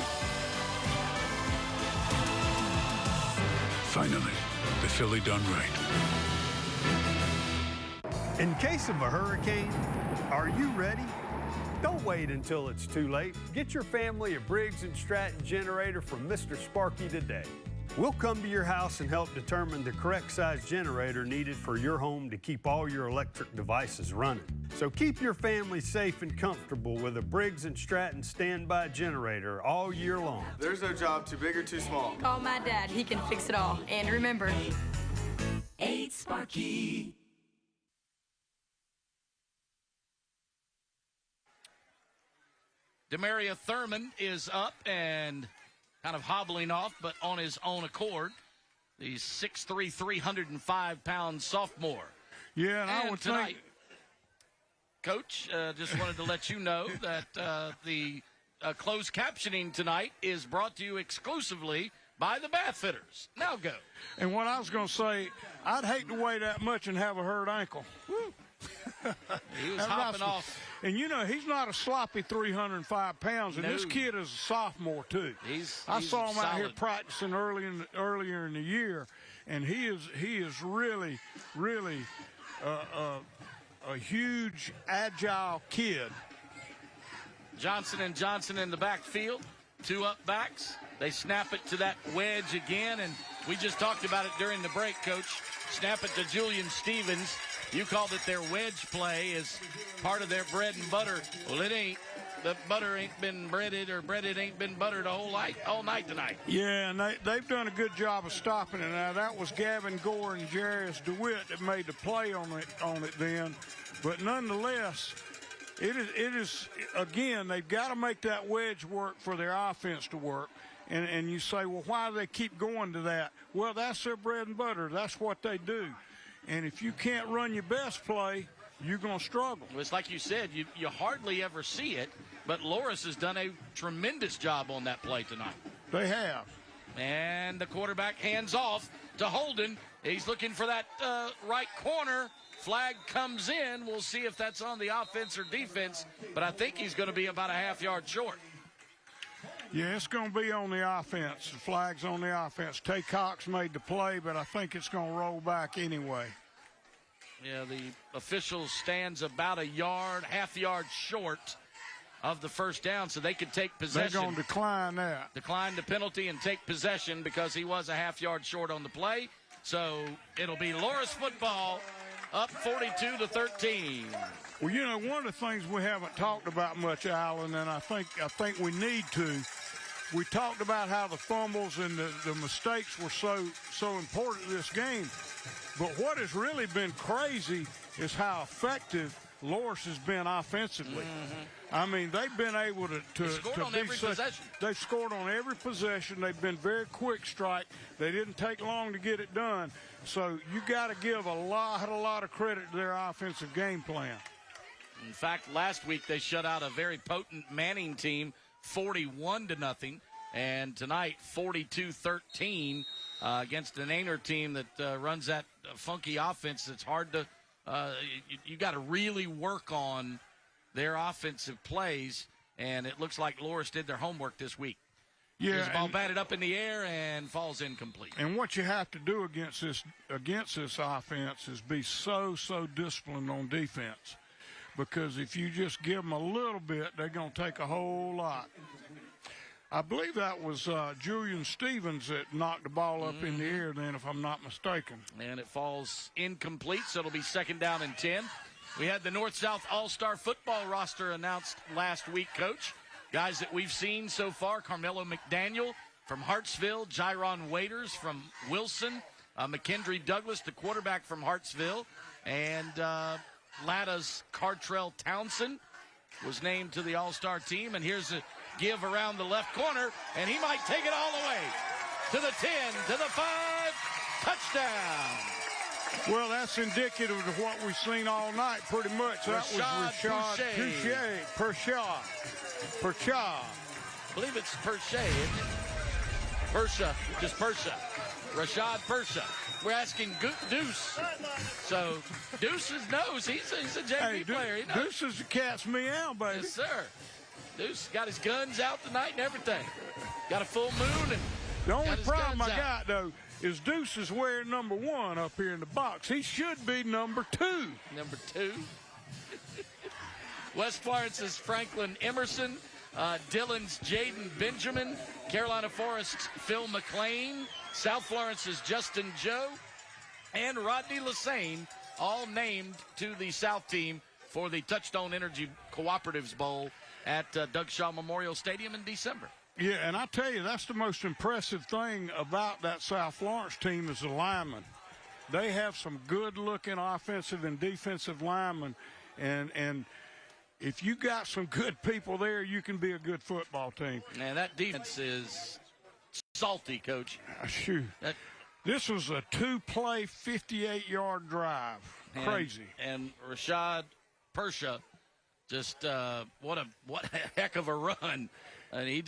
Finally, the Philly done right. In case of a hurricane, are you ready? Don't wait until it's too late. Get your family a Briggs & Stratton generator from Mr. Sparky today. We'll come to your house and help determine the correct size generator needed for your home to keep all your electric devices running. So keep your family safe and comfortable with a Briggs & Stratton standby generator all year long. There's no job too big or too small. Call my dad. He can fix it all. And remember, 8 Sparky. Demaria Thurman is up and kind of hobbling off, but on his own accord. The 6'3", 305-pound sophomore. Yeah, and I would tonight, think, Coach, just wanted to let you know that the closed captioning tonight is brought to you exclusively by the Bath Fitters. Now go. And what I was going to say, I'd hate to weigh that much and have a hurt ankle. Woo. He was hopping off. And, you know, he's not a sloppy 305 pounds, and No. this kid is a sophomore, too. I saw him out here practicing earlier in the year, and he is really, really a huge, agile kid. Johnson & Johnson in the backfield, 2 up backs. They snap it to that wedge again, and we just talked about it during the break, Coach. Snap it to Julian Stevens. You called it their wedge play as part of their bread and butter. Well, it ain't. The butter ain't been breaded, or breaded ain't been buttered all night tonight. Yeah, and they've done a good job of stopping it. Now, that was Gavin Gore and Jarius DeWitt that made the play on it then. But nonetheless, it is again, they've got to make that wedge work for their offense to work. And you say, well, why do they keep going to that? Well, that's their bread and butter. That's what they do. And if you can't run your best play, you're going to struggle. It's like you said, you hardly ever see it, but Loris has done a tremendous job on that play tonight. They have. And the quarterback hands off to Holden. He's looking for that right corner. Flag comes in. We'll see if that's on the offense or defense, but I think he's going to be about a half-yard short. Yeah, it's going to be on the offense. The flag's on the offense. Tay Cox made the play, but I think it's going to roll back anyway. Yeah, the official stands about a half-yard short of the first down, so they could take possession. They're going to decline that. Decline the penalty and take possession because he was a half-yard short on the play. So it'll be Loris football up 42-13. Well, you know, one of the things we haven't talked about much, Alan, and I think we need to. We talked about how the fumbles and the mistakes were so important in this game. But what has really been crazy is how effective Loris has been offensively. I mean, they've been able to scored on every possession. They've scored on every possession. They've been very quick strike. They didn't take long to get it done. So you got to give a lot of credit to their offensive game plan. In fact, last week they shut out a very potent Manning team, 41-0, and tonight 42-13 against an Aynor team that runs that funky offense. That's hard to. You got to really work on their offensive plays, and it looks like Loris did their homework this week. Yeah, the ball batted up in the air and falls incomplete. And what you have to do against this offense is be so disciplined on defense, because if you just give them a little bit, they're going to take a whole lot. I believe that was Julian Stevens that knocked the ball up in the air then, if I'm not mistaken. And it falls incomplete, so it'll be 2nd down and 10. We had the North-South All-Star football roster announced last week, Coach. Guys that we've seen so far, Carmelo McDaniel from Hartsville, Jaron Waiters from Wilson, McKendry Douglas, the quarterback from Hartsville, and Latta's Cartrell Townsend was named to the All-Star team. And here's a give around the left corner, and he might take it all the way to the 10, to the 5, touchdown. Well, that's indicative of what we've seen all night, pretty much. That was Rashad Persha. I believe it's Persha, isn't it? Persha, just Persha. Rashad Persha. We're asking Deuce. So Deuce knows. He's a JV player. He knows. Deuce is the cat's meow, baby. Yes, sir. Deuce got his guns out tonight and everything. Got a full moon. And the only problem I got, though, is Deuce is wearing number 1 up here in the box. He should be number 2. Number 2. West Florence's Franklin Emerson. Dillon's Jaden Benjamin. Carolina Forest's Phil McLean. South Florence's Justin Joe. And Rodney Lassane, all named to the South team for the Touchstone Energy Cooperatives Bowl at Doug Shaw Memorial Stadium in December. Yeah, and I tell you, that's the most impressive thing about that South Florence team is the linemen. They have some good-looking offensive and defensive linemen, and if you got some good people there, you can be a good football team. And that defense is salty, Coach. Shoot. This was a 2-play, 58-yard drive. Crazy. And Rashad Persha, just what a heck of a run. And he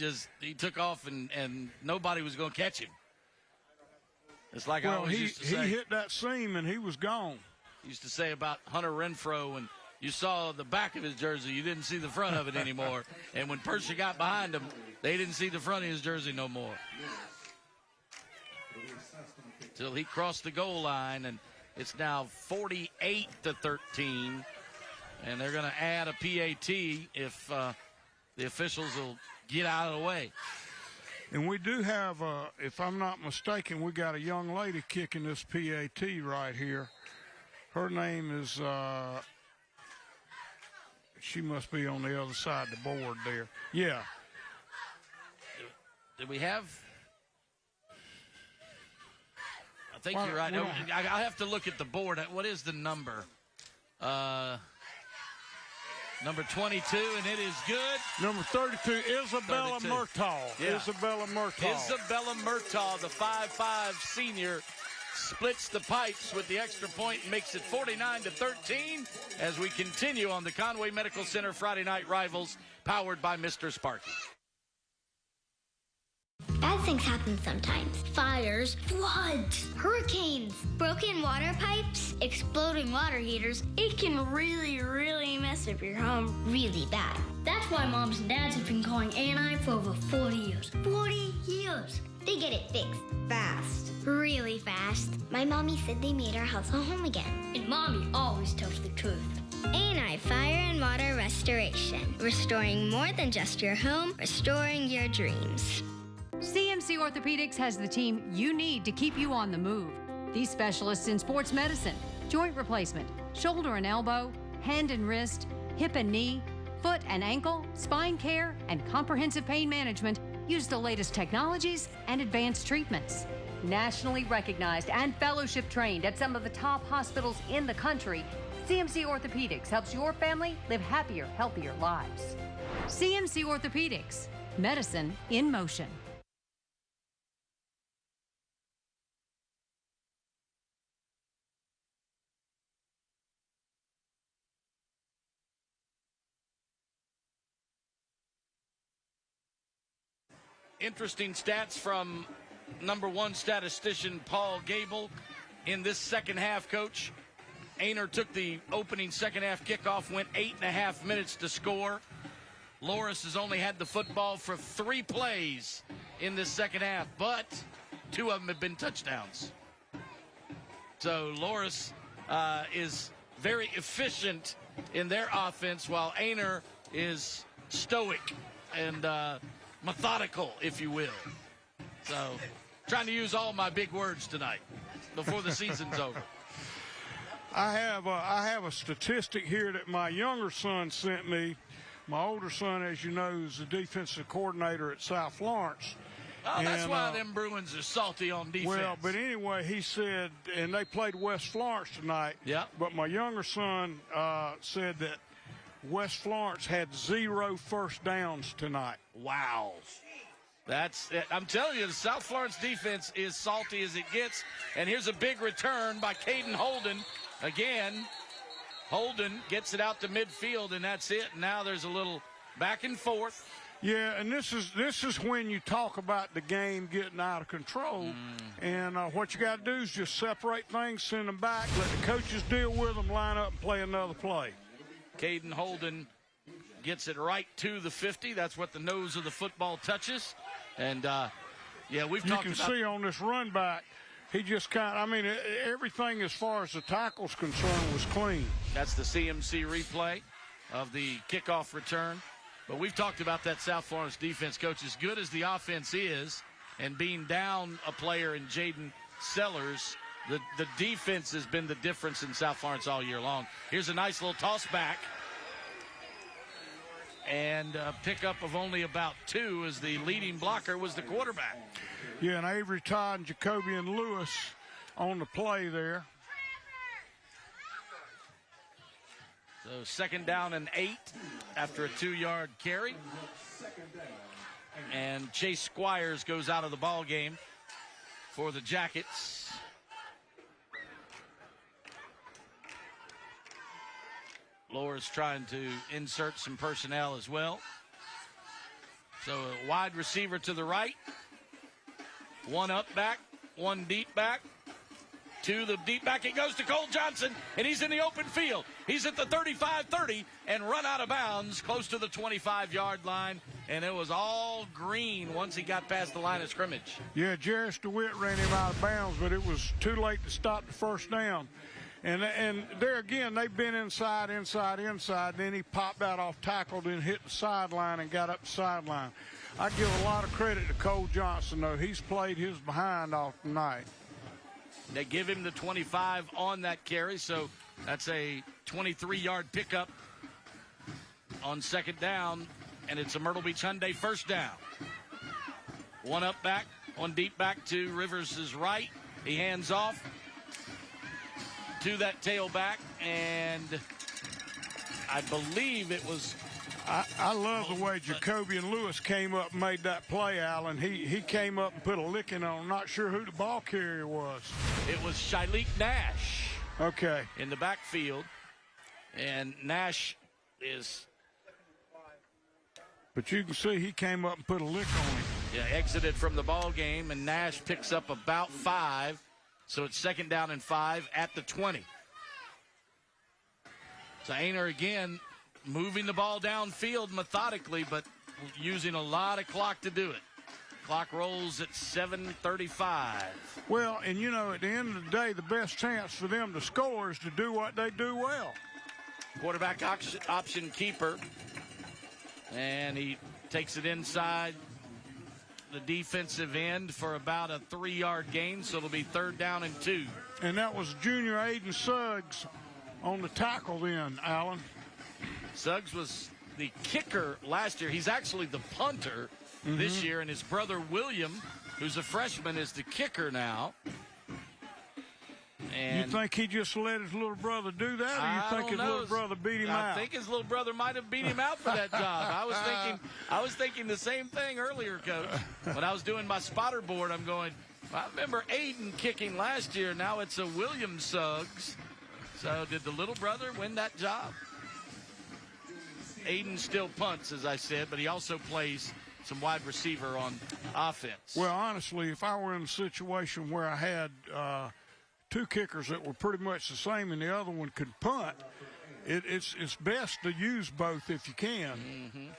took off, and nobody was going to catch him. It's like I always used to say. He hit that seam, and he was gone. Used to say about Hunter Renfro, and you saw the back of his jersey. You didn't see the front of it anymore. And when Persha got behind him, they didn't see the front of his jersey no more. Till he crossed the goal line, and it's now 48-13. And they're going to add a PAT if the officials will get out of the way. And we do have, if I'm not mistaken, we got a young lady kicking this PAT right here. Her name is, she must be on the other side of the board there. Yeah. Did we have? I think you're right. I have to look at the board. What is the number? Number 22, and it is good. Number 32, Isabella Murtaugh. Yeah. Isabella Murtaugh. Isabella Murtaugh, the 5'5" senior, splits the pipes with the extra point and makes it 49-13 as we continue on the Conway Medical Center Friday Night Rivals, powered by Mr. Sparky. Bad things happen sometimes. Fires, floods, hurricanes, broken water pipes, exploding water heaters. It can really, really mess up your home really bad. That's why moms and dads have been calling A&I for over 40 years. 40 years! They get it fixed. Fast. Really fast. My mommy said they made our house a home again. And mommy always tells the truth. A&I Fire and Water Restoration. Restoring more than just your home, restoring your dreams. CMC Orthopedics has the team you need to keep you on the move. These specialists in sports medicine, joint replacement, shoulder and elbow, hand and wrist, hip and knee, foot and ankle, spine care, and comprehensive pain management use the latest technologies and advanced treatments. Nationally recognized and fellowship trained at some of the top hospitals in the country, CMC Orthopedics helps your family live happier, healthier lives. CMC Orthopedics, medicine in motion. Interesting stats from number 1 statistician Paul Gable in this second half, Coach. Aynor took the opening second half kickoff, went 8.5 minutes to score. Loris has only had the football for 3 plays in this second half, but 2 of them have been touchdowns. So Loris is very efficient in their offense, while Aynor is stoic and methodical, if you will. So, trying to use all my big words tonight before the season's over. I have a statistic here that my younger son sent me. My older son, as you know, is the defensive coordinator at South Florence. Oh, that's why them Bruins are salty on defense. Well, but anyway, he said, and they played West Florence tonight. Yeah. But my younger son said that West Florence had 0 first downs tonight. Wow. I'm telling you, the South Florence defense is salty as it gets. And here's a big return by Caden Holden. Again, Holden gets it out to midfield, and that's it. Now there's a little back and forth. Yeah, and this is when you talk about the game getting out of control. And what you got to do is just separate things, send them back, let the coaches deal with them, line up and play another play. Caden Holden gets it right to the 50. That's what the nose of the football touches. And, we've talked about... You can see on this run back, he just everything as far as the tackle's concerned was clean. That's the CMC replay of the kickoff return. But we've talked about that South Florence defense, Coach. As good as the offense is, and being down a player in Jaden Sellers, the defense has been the difference in South Florence all year long. Here's a nice little toss back. And a pickup of only about 2 as the leading blocker was the quarterback. Yeah, and Avery Todd and Jacoby and Lewis on the play there. So 2nd down and 8 after a 2-yard carry. And Chase Squires goes out of the ball game for the Jackets. Lower's trying to insert some personnel as well. So a wide receiver to the right. 1 up back, 1 deep back. To the deep back, it goes to Cole Johnson, and he's in the open field. He's at the 35-30 and run out of bounds close to the 25-yard line, and it was all green once he got past the line of scrimmage. Yeah, Jarris DeWitt ran him out of bounds, but it was too late to stop the first down. And there again, they've been inside. Then he popped out off tackle, then hit the sideline and got up the sideline. I give a lot of credit to Cole Johnson, though. He's played his behind off tonight. They give him the 25 on that carry, so that's a 23-yard pickup on 2nd down, and it's a Myrtle Beach Hyundai 1st down. 1 up back, 1 deep back to Rivers' right. He hands off to that tailback, and I believe it was... I love the way Jacoby and Lewis came up and made that play, Alan. He came up and put a licking on. I'm not sure who the ball carrier was. It was Shilique Nash. Okay. In the backfield. And Nash is... But you can see he came up and put a lick on him. Yeah, exited from the ball game, and Nash picks up about 5. So it's 2nd down and 5 at the 20. So Aynor again moving the ball downfield methodically, but using a lot of clock to do it. Clock rolls at 7:35. Well, and at the end of the day, the best chance for them to score is to do what they do well. Quarterback option keeper. And he takes it inside the defensive end for about a 3-yard gain, so it'll be 3rd down and 2. And that was junior Aiden Suggs on the tackle then, Alan. Suggs was the kicker last year. He's actually the punter this year, and his brother William, who's a freshman, is the kicker now. And you think he just let his little brother do that, or you think his little brother beat him out? I think his little brother might have beat him out for that job. I was thinking the same thing earlier, Coach. When I was doing my spotter board, I'm going, I remember Aiden kicking last year. Now it's a William Suggs. So did the little brother win that job? Aiden still punts, as I said, but he also plays some wide receiver on offense. Well, honestly, if I were in a situation where I had 2 kickers that were pretty much the same and the other one could punt, it's best to use both if you can.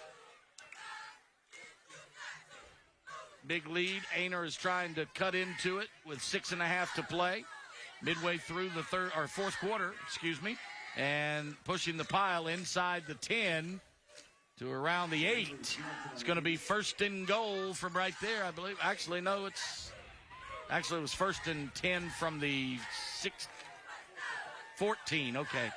Big lead. Aynor is trying to cut into it with 6.5 to play. Midway through the 4th quarter, and pushing the pile inside the 10 to around the 8. It's going to be 1st and goal from right there, I believe. Actually, no, it was 1st and 10 from the 14, okay.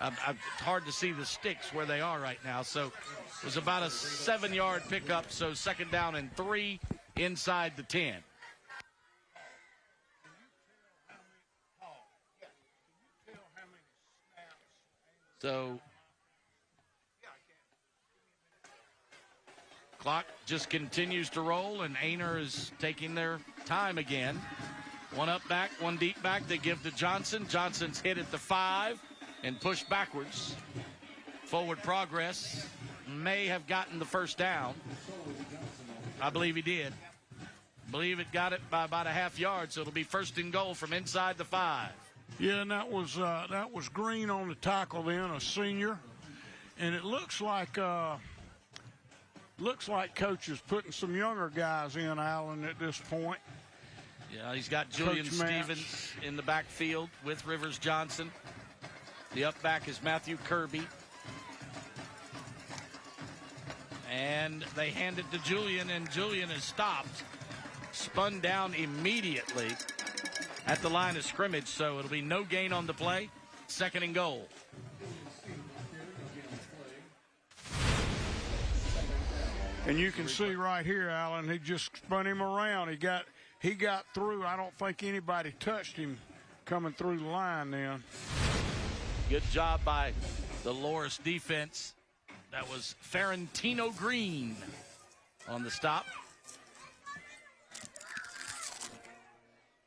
It's hard to see the sticks where they are right now. So it was about a 7-yard pickup, so 2nd down and 3 inside the 10. So clock just continues to roll, and Aynor is taking their time again. One up back, one deep back. They give to Johnson. Johnson's hit at the 5 and pushed backwards. Forward progress. May have gotten the first down. I believe he did. Believe it got it by about a half yard, so it'll be 1st and goal from inside the 5. Yeah, and that was Green on the tackle then, a senior. And it looks like Coach is putting some younger guys in, Allen, at this point. Yeah, he's got Julian Stevens in the backfield with Rivers Johnson. The up back is Matthew Kirby. And they hand it to Julian, and Julian is stopped. Spun down immediately at the line of scrimmage, so it'll be no gain on the play. 2nd and goal. And you can see right here, Allen, he just spun him around. He got through. I don't think anybody touched him coming through the line then. Good job by the Loris defense. That was Ferentino Green on the stop.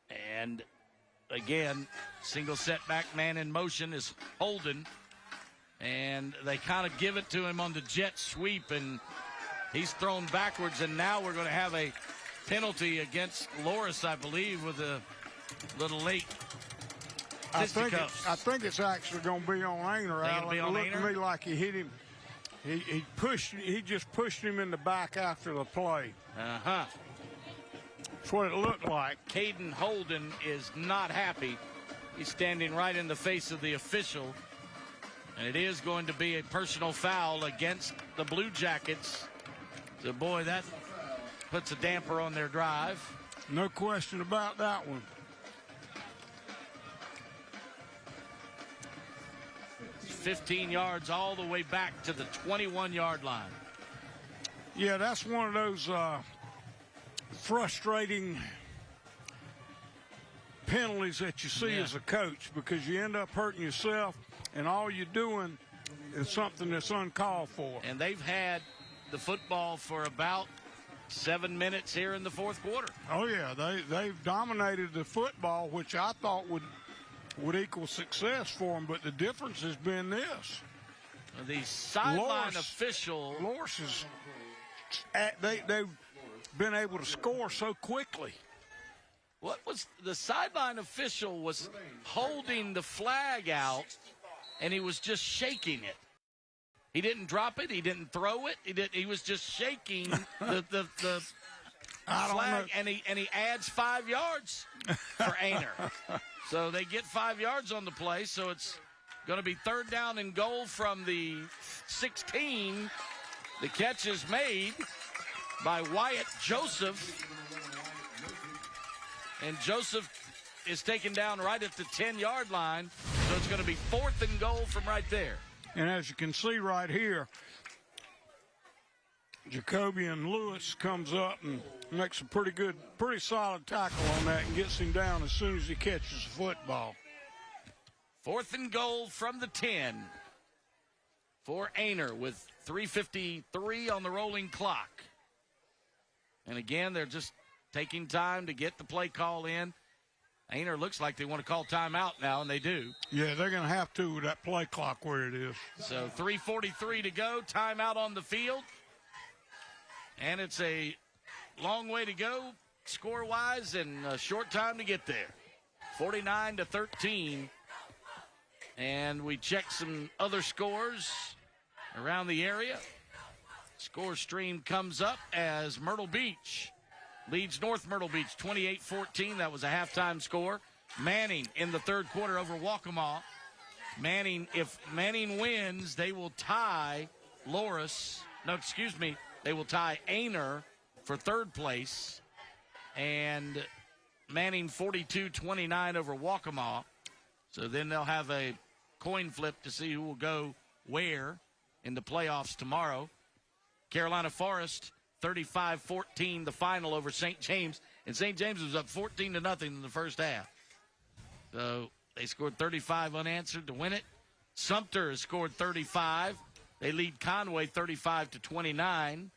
And again, single setback man in motion is Holden. And they kind of give it to him on the jet sweep, and he's thrown backwards. And now we're going to have a penalty against Loris, I believe, with a little late. I think it's actually going to be on Aynor. It looked to me like he hit him. He just pushed him in the back after the play. Uh-huh. That's what it looked like. Caden Holden is not happy. He's standing right in the face of the official. And it is going to be a personal foul against the Blue Jackets. So, boy, that puts a damper on their drive. No question about that one. 15 yards all the way back to the 21-yard line. Yeah, that's one of those frustrating penalties that you see as a coach, because you end up hurting yourself, and all you're doing is something that's uncalled for. And they've had the football for about 7 minutes here in the 4th quarter. Oh, yeah, they've dominated the football, which I thought would equal success for them, but the difference has been this. The sideline official. Loris is, they've been able to score so quickly. What was the sideline official was holding the flag out, and he was just shaking it. He didn't drop it. He didn't throw it. He was just shaking the flag, and he adds 5 yards for Aynor. So they get 5 yards on the play, so it's going to be 3rd down and goal from the 16. The catch is made by Wyatt Joseph. And Joseph is taken down right at the 10-yard line, so it's going to be 4th and goal from right there. And as you can see right here, Jacobian Lewis comes up and makes a pretty solid tackle on that and gets him down as soon as he catches the football. 4th and goal from the 10 for Aynor with 3:53 on the rolling clock. And again, they're just taking time to get the play call in. Aynor looks like they want to call timeout now, and they do. Yeah, they're going to have to with that play clock where it is. So 3:43 to go, timeout on the field. And it's a long way to go score-wise and a short time to get there. 49-13. And we check some other scores around the area. Score stream comes up as Myrtle Beach leads North Myrtle Beach 28-14. That was a halftime score. Manning in the 3rd quarter over Waccamaw. If Manning wins, they will tie they will tie Aynor for 3rd place. And Manning 42-29 over Waccamaw. So then they'll have a coin flip to see who will go where in the playoffs tomorrow. Carolina Forest, 35-14, the final over St. James. And St. James was up 14-0 in the first half. So they scored 35 unanswered to win it. Sumter has scored 35. They lead Conway 35-29.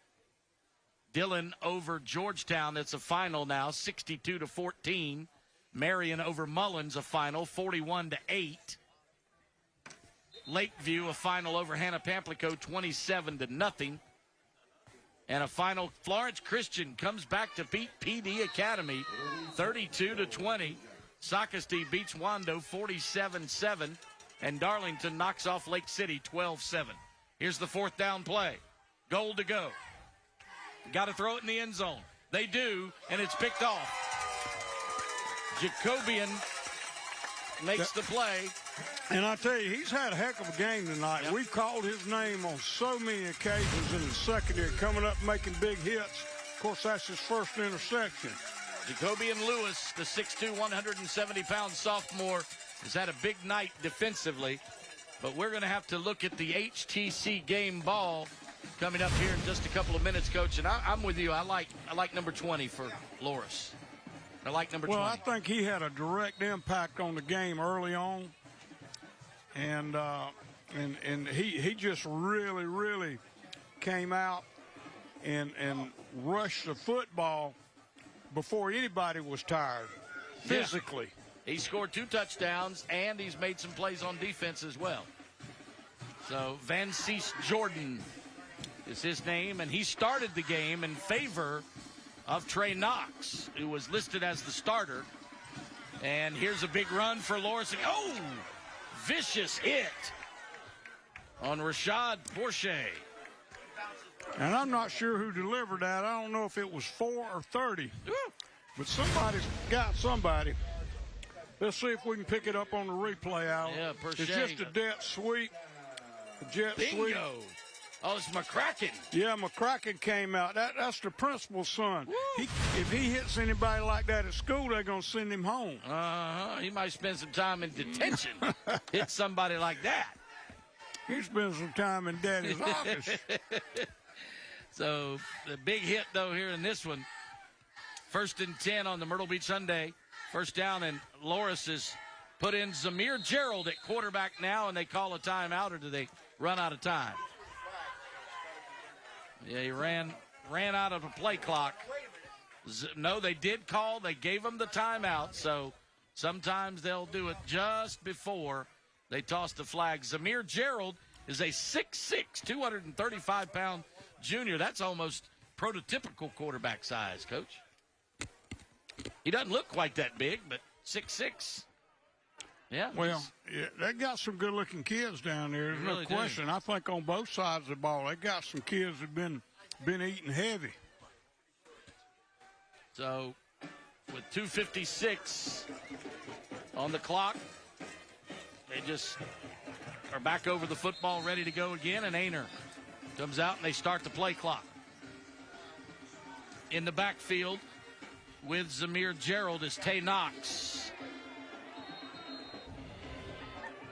Dillon over Georgetown. That's a final now, 62-14. Marion over Mullins, a final, 41-8. Lakeview, a final over Hannah Pamplico, 27-0. And a final, Florence Christian comes back to beat PD Academy, 32-20. Socastee beats Wando, 47-7. And Darlington knocks off Lake City, 12-7. Here's the fourth down play. Goal to go. Got to throw it in the end zone. They do, and it's picked off. Jacobian makes the play. And I tell you, he's had a heck of a game tonight. Yep. We've called his name on so many occasions in the secondary, coming up making big hits. Of course, that's his first interception. Jacobian Lewis, the 6'2", 170-pound sophomore, has had a big night defensively. But we're going to have to look at the HTC game ball coming up here in just a couple of minutes, Coach. And I'm with you. I like number 20 for Loris. I like number 20. Well, I think he had a direct impact on the game early on. And he just really came out and rushed the football before anybody was tired physically. Yeah. He scored 2 touchdowns, and he's made some plays on defense as well. So Van Cease Jordan is his name, and he started the game in favor of Trey Knox, who was listed as the starter. And here's a big run for Loris. Oh! Vicious hit on Rashad Bourche. And I'm not sure who delivered that. I don't know if it was 4 or 30. Woo. But somebody's got somebody. Let's see if we can pick it up on the replay, Alan. Yeah, It's just a jet sweep. A jet Bingo. sweep. Oh, it's McCracken. Yeah, McCracken came out. That's the principal's son. If he hits anybody like that at school, they're going to send him home. He might spend some time in detention. Hit somebody like that. He spends some time in Daddy's office. So, the big hit, though, here in this one. 1st and 10 on the Myrtle Beach Hyundai. First down, and Loris has put in Zamir Gerald at quarterback now, and they call a timeout, or do they run out of time? Yeah, he ran out of the play clock. No, they did call. They gave him the timeout, so sometimes they'll do it just before they toss the flag. Zamir Gerald is a 6'6", 235-pound junior. That's almost prototypical quarterback size, Coach. He doesn't look quite that big, but 6'6". Yeah. Well, yeah, they got some good-looking kids down there. There's no question. I think on both sides of the ball, they got some kids that have been eating heavy. So, with 2:56 on the clock, they just are back over the football, ready to go again, and Aynor comes out, and they start the play clock. In the backfield with Zamir Gerald is Tay Knox.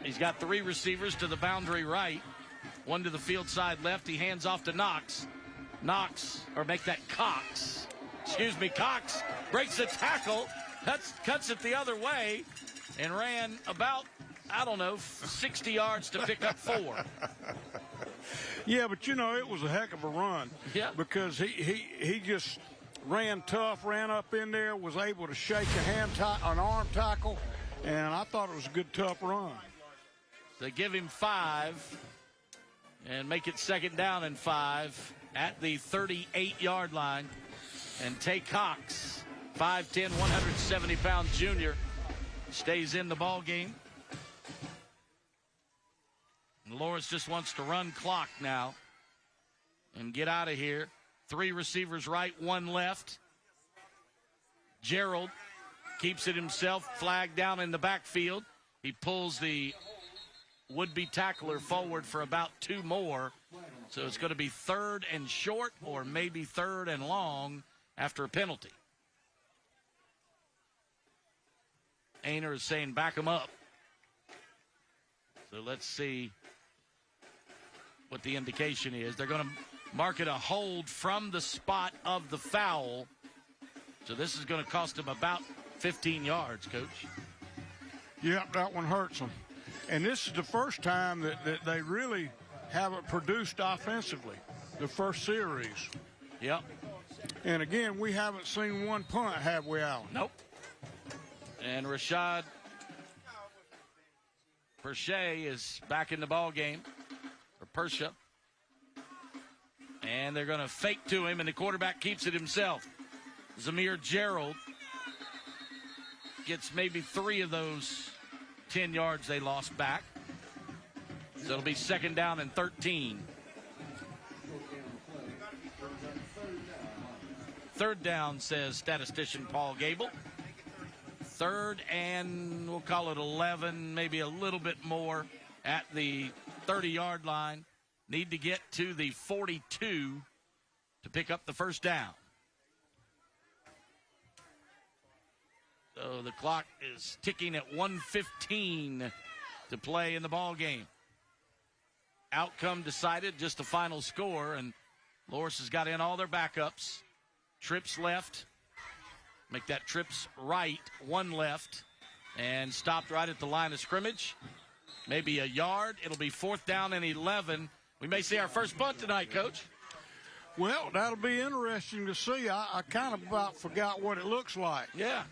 He's got 3 receivers to the boundary right, 1 to the field side left. He hands off to Knox. Cox. Cox breaks the tackle, cuts it the other way, and ran about, 60 yards to pick up 4. Yeah, but, it was a heck of a run. Yeah. Because he just ran tough, ran up in there, was able to shake an arm tackle, and I thought it was a good, tough run. They give him 5 and make it 2nd down and 5 at the 38-yard line. And Tay Cox, 5'10", 170-pound junior, stays in the ball game. And Loris just wants to run clock now and get out of here. 3 receivers right, 1 left. Gerald keeps it himself, flag down in the backfield. He pulls the would-be tackler forward for about 2 more. So it's going to be 3rd and short, or maybe 3rd and long after a penalty. Aynor is saying back him up. So let's see what the indication is. They're going to mark it a hold from the spot of the foul. So this is going to cost them about 15 yards, Coach. Yep, that one hurts them. And this is the first time that they really haven't produced offensively, the first series. Yep. And again, we haven't seen one punt, have we, Alan? Nope. And Rashad Pershay is back in the ball game, or Persha. And they're going to fake to him, and the quarterback keeps it himself. Zamir Gerald gets maybe 3 of those 10 yards they lost back. So it'll be 2nd down and 13. 3rd down, says statistician Paul Gable. 3rd and we'll call it 11, maybe a little bit more at the 30-yard line. Need to get to the 42 to pick up the first down. So the clock is ticking at 1:15 to play in the ball game. Outcome decided, just the final score, and Loris has got in all their backups. Trips left. Make that trips right, 1 left, and stopped right at the line of scrimmage. Maybe a yard. It'll be 4th down and 11. We may see our first punt tonight, Coach. Well, that'll be interesting to see. I kind of about forgot what it looks like. Yeah.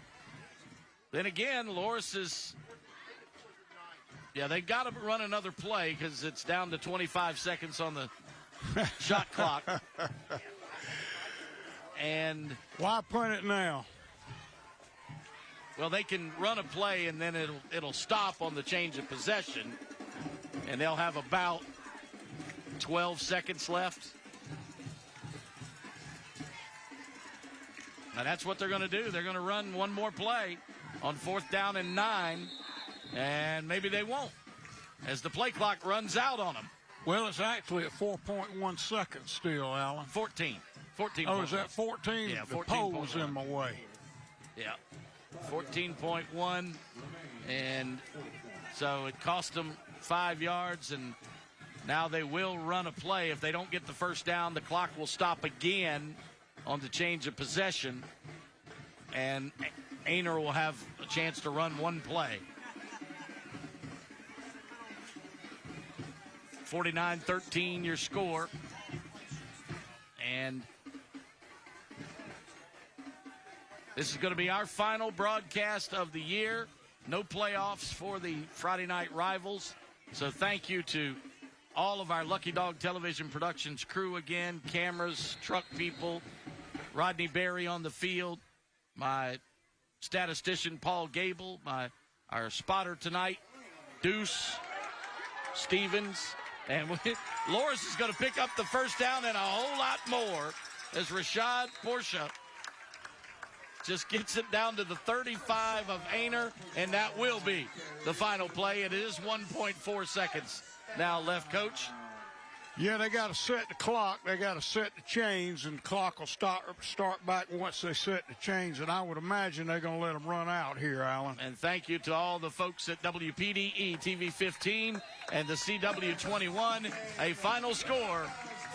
Then again, Loris is, they've got to run another play because it's down to 25 seconds on the shot clock. And why punt it now? Well, they can run a play and then it'll stop on the change of possession, and they'll have about 12 seconds left. Now that's what they're going to do. They're going to run one more play on 4th down and 9, and maybe they won't as the play clock runs out on them. Well, it's actually at 4.1 seconds still, Alan. 14. Oh, is that 14? Yeah, 14. The pole was in my way. Yeah, 14.1, and so it cost them 5 yards, and now they will run a play. If they don't get the first down, the clock will stop again on the change of possession, and Aynor will have a chance to run one play. 49-13 your score. And this is going to be our final broadcast of the year. No playoffs for the Friday night rivals. So thank you to all of our Lucky Dog Television Productions crew again, cameras, truck people, Rodney Berry on the field, my statistician Paul Gable, our spotter tonight, Deuce Stevens, and Loris is going to pick up the first down and a whole lot more as Rashad Porsche just gets it down to the 35 of Aynor, and that will be the final play. It is 1.4 seconds now left, Coach. Yeah, they got to set the clock. They got to set the chains, and the clock will start back once they set the chains. And I would imagine they're going to let them run out here, Alan. And thank you to all the folks at WPDE TV 15 and the CW 21. A final score,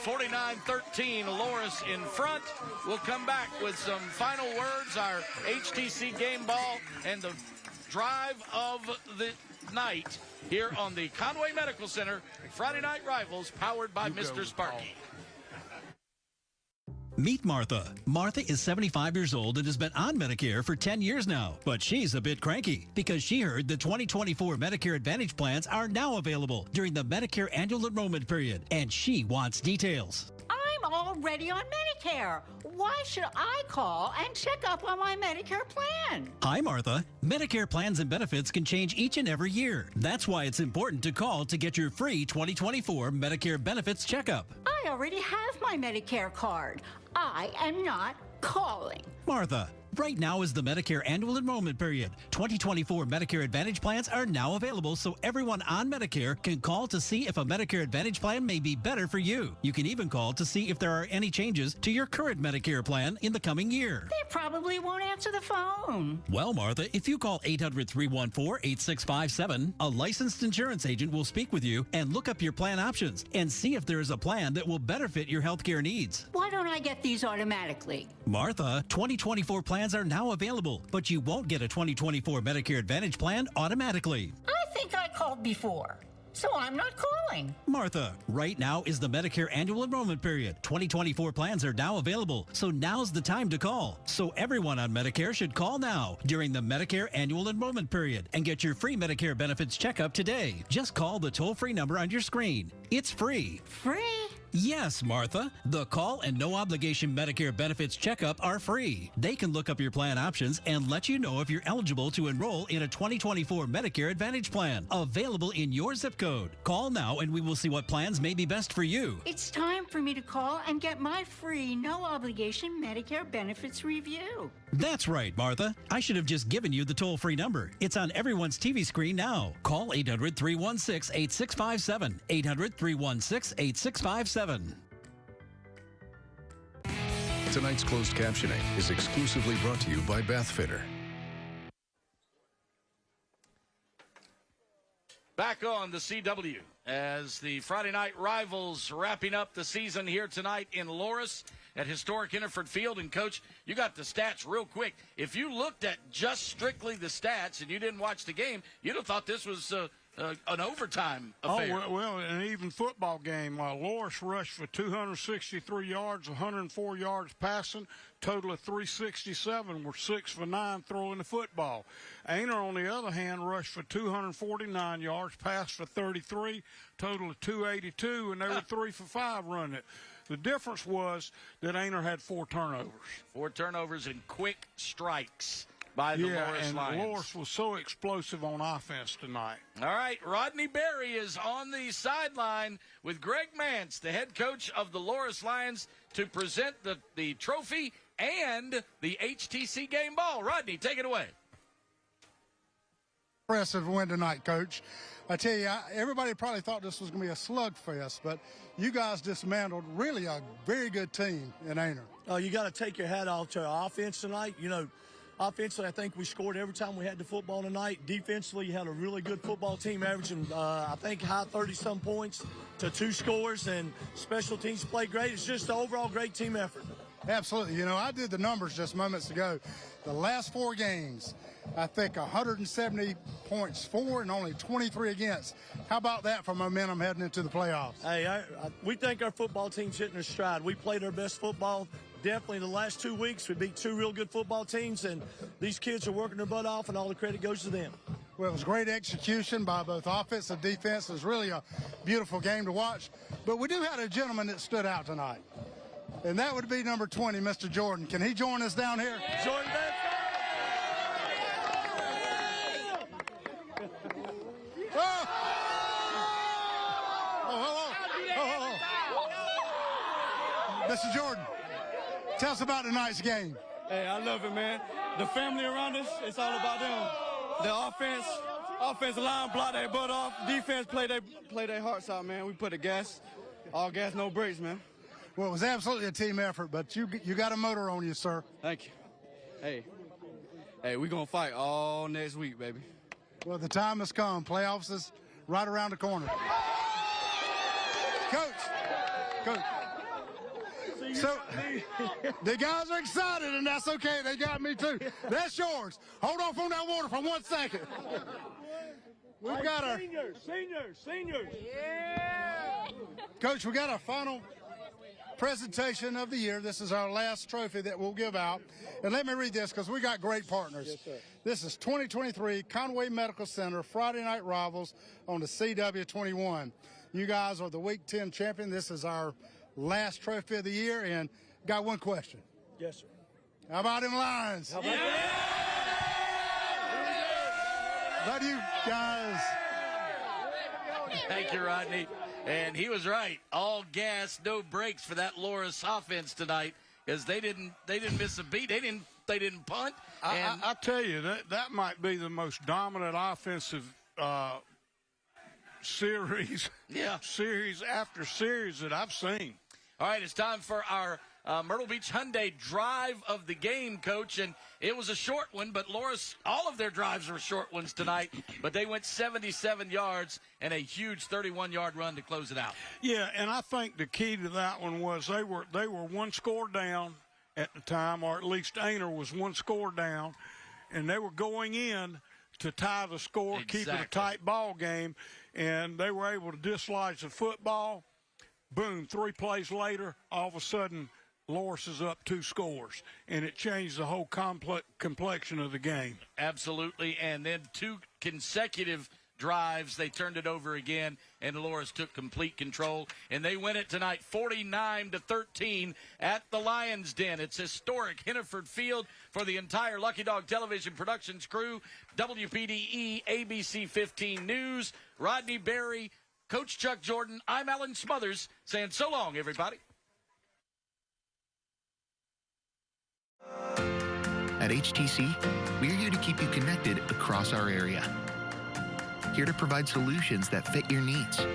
49-13, Loris in front. We'll come back with some final words, our HTC game ball, and the drive of the night here on the Conway Medical Center Friday Night Rivals, powered by Mr. Sparky. Meet Martha. Martha is 75 years old and has been on Medicare for 10 years now. But she's a bit cranky because she heard the 2024 Medicare Advantage plans are now available during the Medicare annual enrollment period, and she wants details. I'm already on Medicare. Why should I call and check up on my Medicare plan? Hi, Martha. Medicare plans and benefits can change each and every year. That's why it's important to call to get your free 2024 Medicare benefits checkup. I already have my Medicare card. I am not calling. Martha, Right now is the Medicare annual enrollment period. 2024 Medicare Advantage plans are now available, so everyone on Medicare can call to see if a Medicare Advantage plan may be better for you. You can even call to see if there are any changes to your current Medicare plan in the coming year. They probably won't answer the phone. Well, Martha, if you call 800-314-8657, a licensed insurance agent will speak with you and look up your plan options and see if there is a plan that will better fit your health care needs. Why don't I get these automatically? Martha, 2024 plans are now available, but you won't get a 2024 Medicare Advantage plan automatically. I think I called before, so I'm not calling. Martha, right now is the Medicare annual enrollment period. 2024 plans are now available, so now's the time to call. So everyone on Medicare should call now during the Medicare annual enrollment period and get your free Medicare benefits checkup today. Just call the toll-free number on your screen. It's free. Free? Yes, Martha. The call and no obligation Medicare benefits checkup are free. They can look up your plan options and let you know if you're eligible to enroll in a 2024 Medicare Advantage plan available in your zip code. Call now and we will see what plans may be best for you. It's time for me to call and get my free, no obligation Medicare benefits review. That's right, Martha. I should have just given you the toll-free number. It's on everyone's TV screen now. Call 800-316-8657. 800-316-8657. Tonight's closed captioning is exclusively brought to you by Bathfitter. Back on the CW as the Friday night rivals wrapping up the season here tonight in Loris at historic Inniford Field. And, Coach, you got the stats real quick. If you looked at just strictly the stats and you didn't watch the game, you'd have thought this was an overtime affair. Oh, well, an even football game. Loris rushed for 263 yards, 104 yards passing, total of 367, were 6 for 9 throwing the football. Aynor, on the other hand, rushed for 249 yards, passed for 33, total of 282, and they were 3 for 5 running it. The difference was that Aynor had 4 turnovers. 4 turnovers and quick strikes by the Loris Lions. And Loris was so explosive on offense tonight. All right, Rodney Berry is on the sideline with Greg Mance, the head coach of the Loris Lions, to present the trophy and the HTC game ball. Rodney, take it away. Impressive win tonight, Coach. I tell you, everybody probably thought this was going to be a slugfest, but you guys dismantled really a very good team in Aynor. You got to take your hat off to our offense tonight. You know, offensively, I think we scored every time we had the football tonight. Defensively, you had a really good football team averaging, I think, high 30-some points to 2 scores, and special teams played great. It's just an overall great team effort. Absolutely. You know, I did the numbers just moments ago. The last 4 games, I think 170 points for and only 23 against. How about that for momentum heading into the playoffs? Hey, we think our football team's hitting their stride. We played our best football. Definitely in the last 2 weeks, we beat 2 real good football teams, and these kids are working their butt off, and all the credit goes to them. Well, it was great execution by both offense and defense. It was really a beautiful game to watch. But we do have a gentleman that stood out tonight, and that would be number 20, Mr. Jordan. Can he join us down here? Jordan Benson. Mr. Jordan, tell us about tonight's game. Hey, I love it, man. The family around us, it's all about them. The offensive line block their butt off. Defense play their hearts out, man. We put the gas, all gas, no brakes, man. Well, it was absolutely a team effort, but you got a motor on you, sir. Thank you. Hey, we gonna fight all next week, baby. Well, the time has come. Playoffs is right around the corner. Coach. So, the guys are excited, and that's okay. They got me, too. That's yours. Hold off on that water for 1 second. We've got our... Seniors. Yeah! Coach, we got our final presentation of the year. This is our last trophy that we'll give out. And let me read this, because we got great partners. Yes, sir. This is 2023 Conway Medical Center Friday Night Rivals on the CW21. You guys are the Week 10 champion. This is our last trophy of the year, and got one question. Yes, sir. How about them Lions? How about that? Love you guys. Thank you, Rodney. And he was right. All gas, no brakes for that Loris offense tonight, because they didn't miss a beat. They didn't They didn't punt. And I tell you, that might be the most dominant offensive series after series that I've seen. All right, it's time for our Myrtle Beach Hyundai drive of the game, Coach. And it was a short one, but Loris, all of their drives were short ones tonight. But they went 77 yards and a huge 31-yard run to close it out. Yeah, and I think the key to that one was they were one score down at the time, or at least Aynor was one score down, and they were going in to tie the score, keep it a tight ball game, and they were able to dislodge the football. Boom, 3 plays later, all of a sudden, Loris is up 2 scores, and it changed the whole complexion of the game. Absolutely, and then 2 consecutive drives, they turned it over again, and Loris took complete control, and they win it tonight 49-13 at the Lions Den. It's historic Henneford Field for the entire Lucky Dog Television Productions crew, WPDE, ABC 15 News, Rodney Berry, Coach Chuck Jordan. I'm Alan Smothers saying so long, everybody. At HTC, we're here to keep you connected across our area. Here to provide solutions that fit your needs.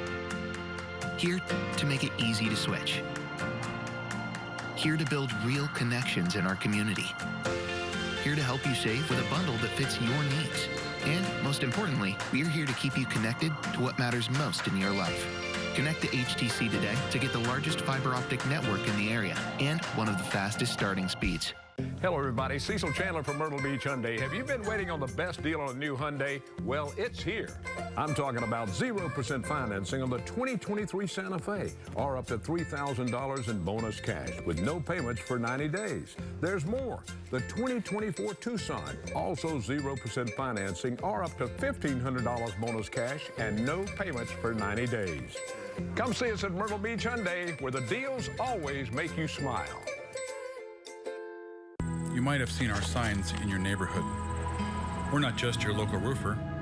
Here to make it easy to switch. Here to build real connections in our community. Here to help you save with a bundle that fits your needs. And most importantly, we're here to keep you connected to what matters most in your life. Connect to HTC today to get the largest fiber optic network in the area and one of the fastest starting speeds. Hello, everybody. Cecil Chandler from Myrtle Beach Hyundai. Have you been waiting on the best deal on a new Hyundai? Well, it's here. I'm talking about 0% financing on the 2023 Santa Fe, or up to $3,000 in bonus cash with no payments for 90 days. There's more. The 2024 Tucson, also 0% financing, or up to $1,500 bonus cash and no payments for 90 days. Come see us at Myrtle Beach Hyundai, where the deals always make you smile. You might have seen our signs in your neighborhood. We're not just your local roofer.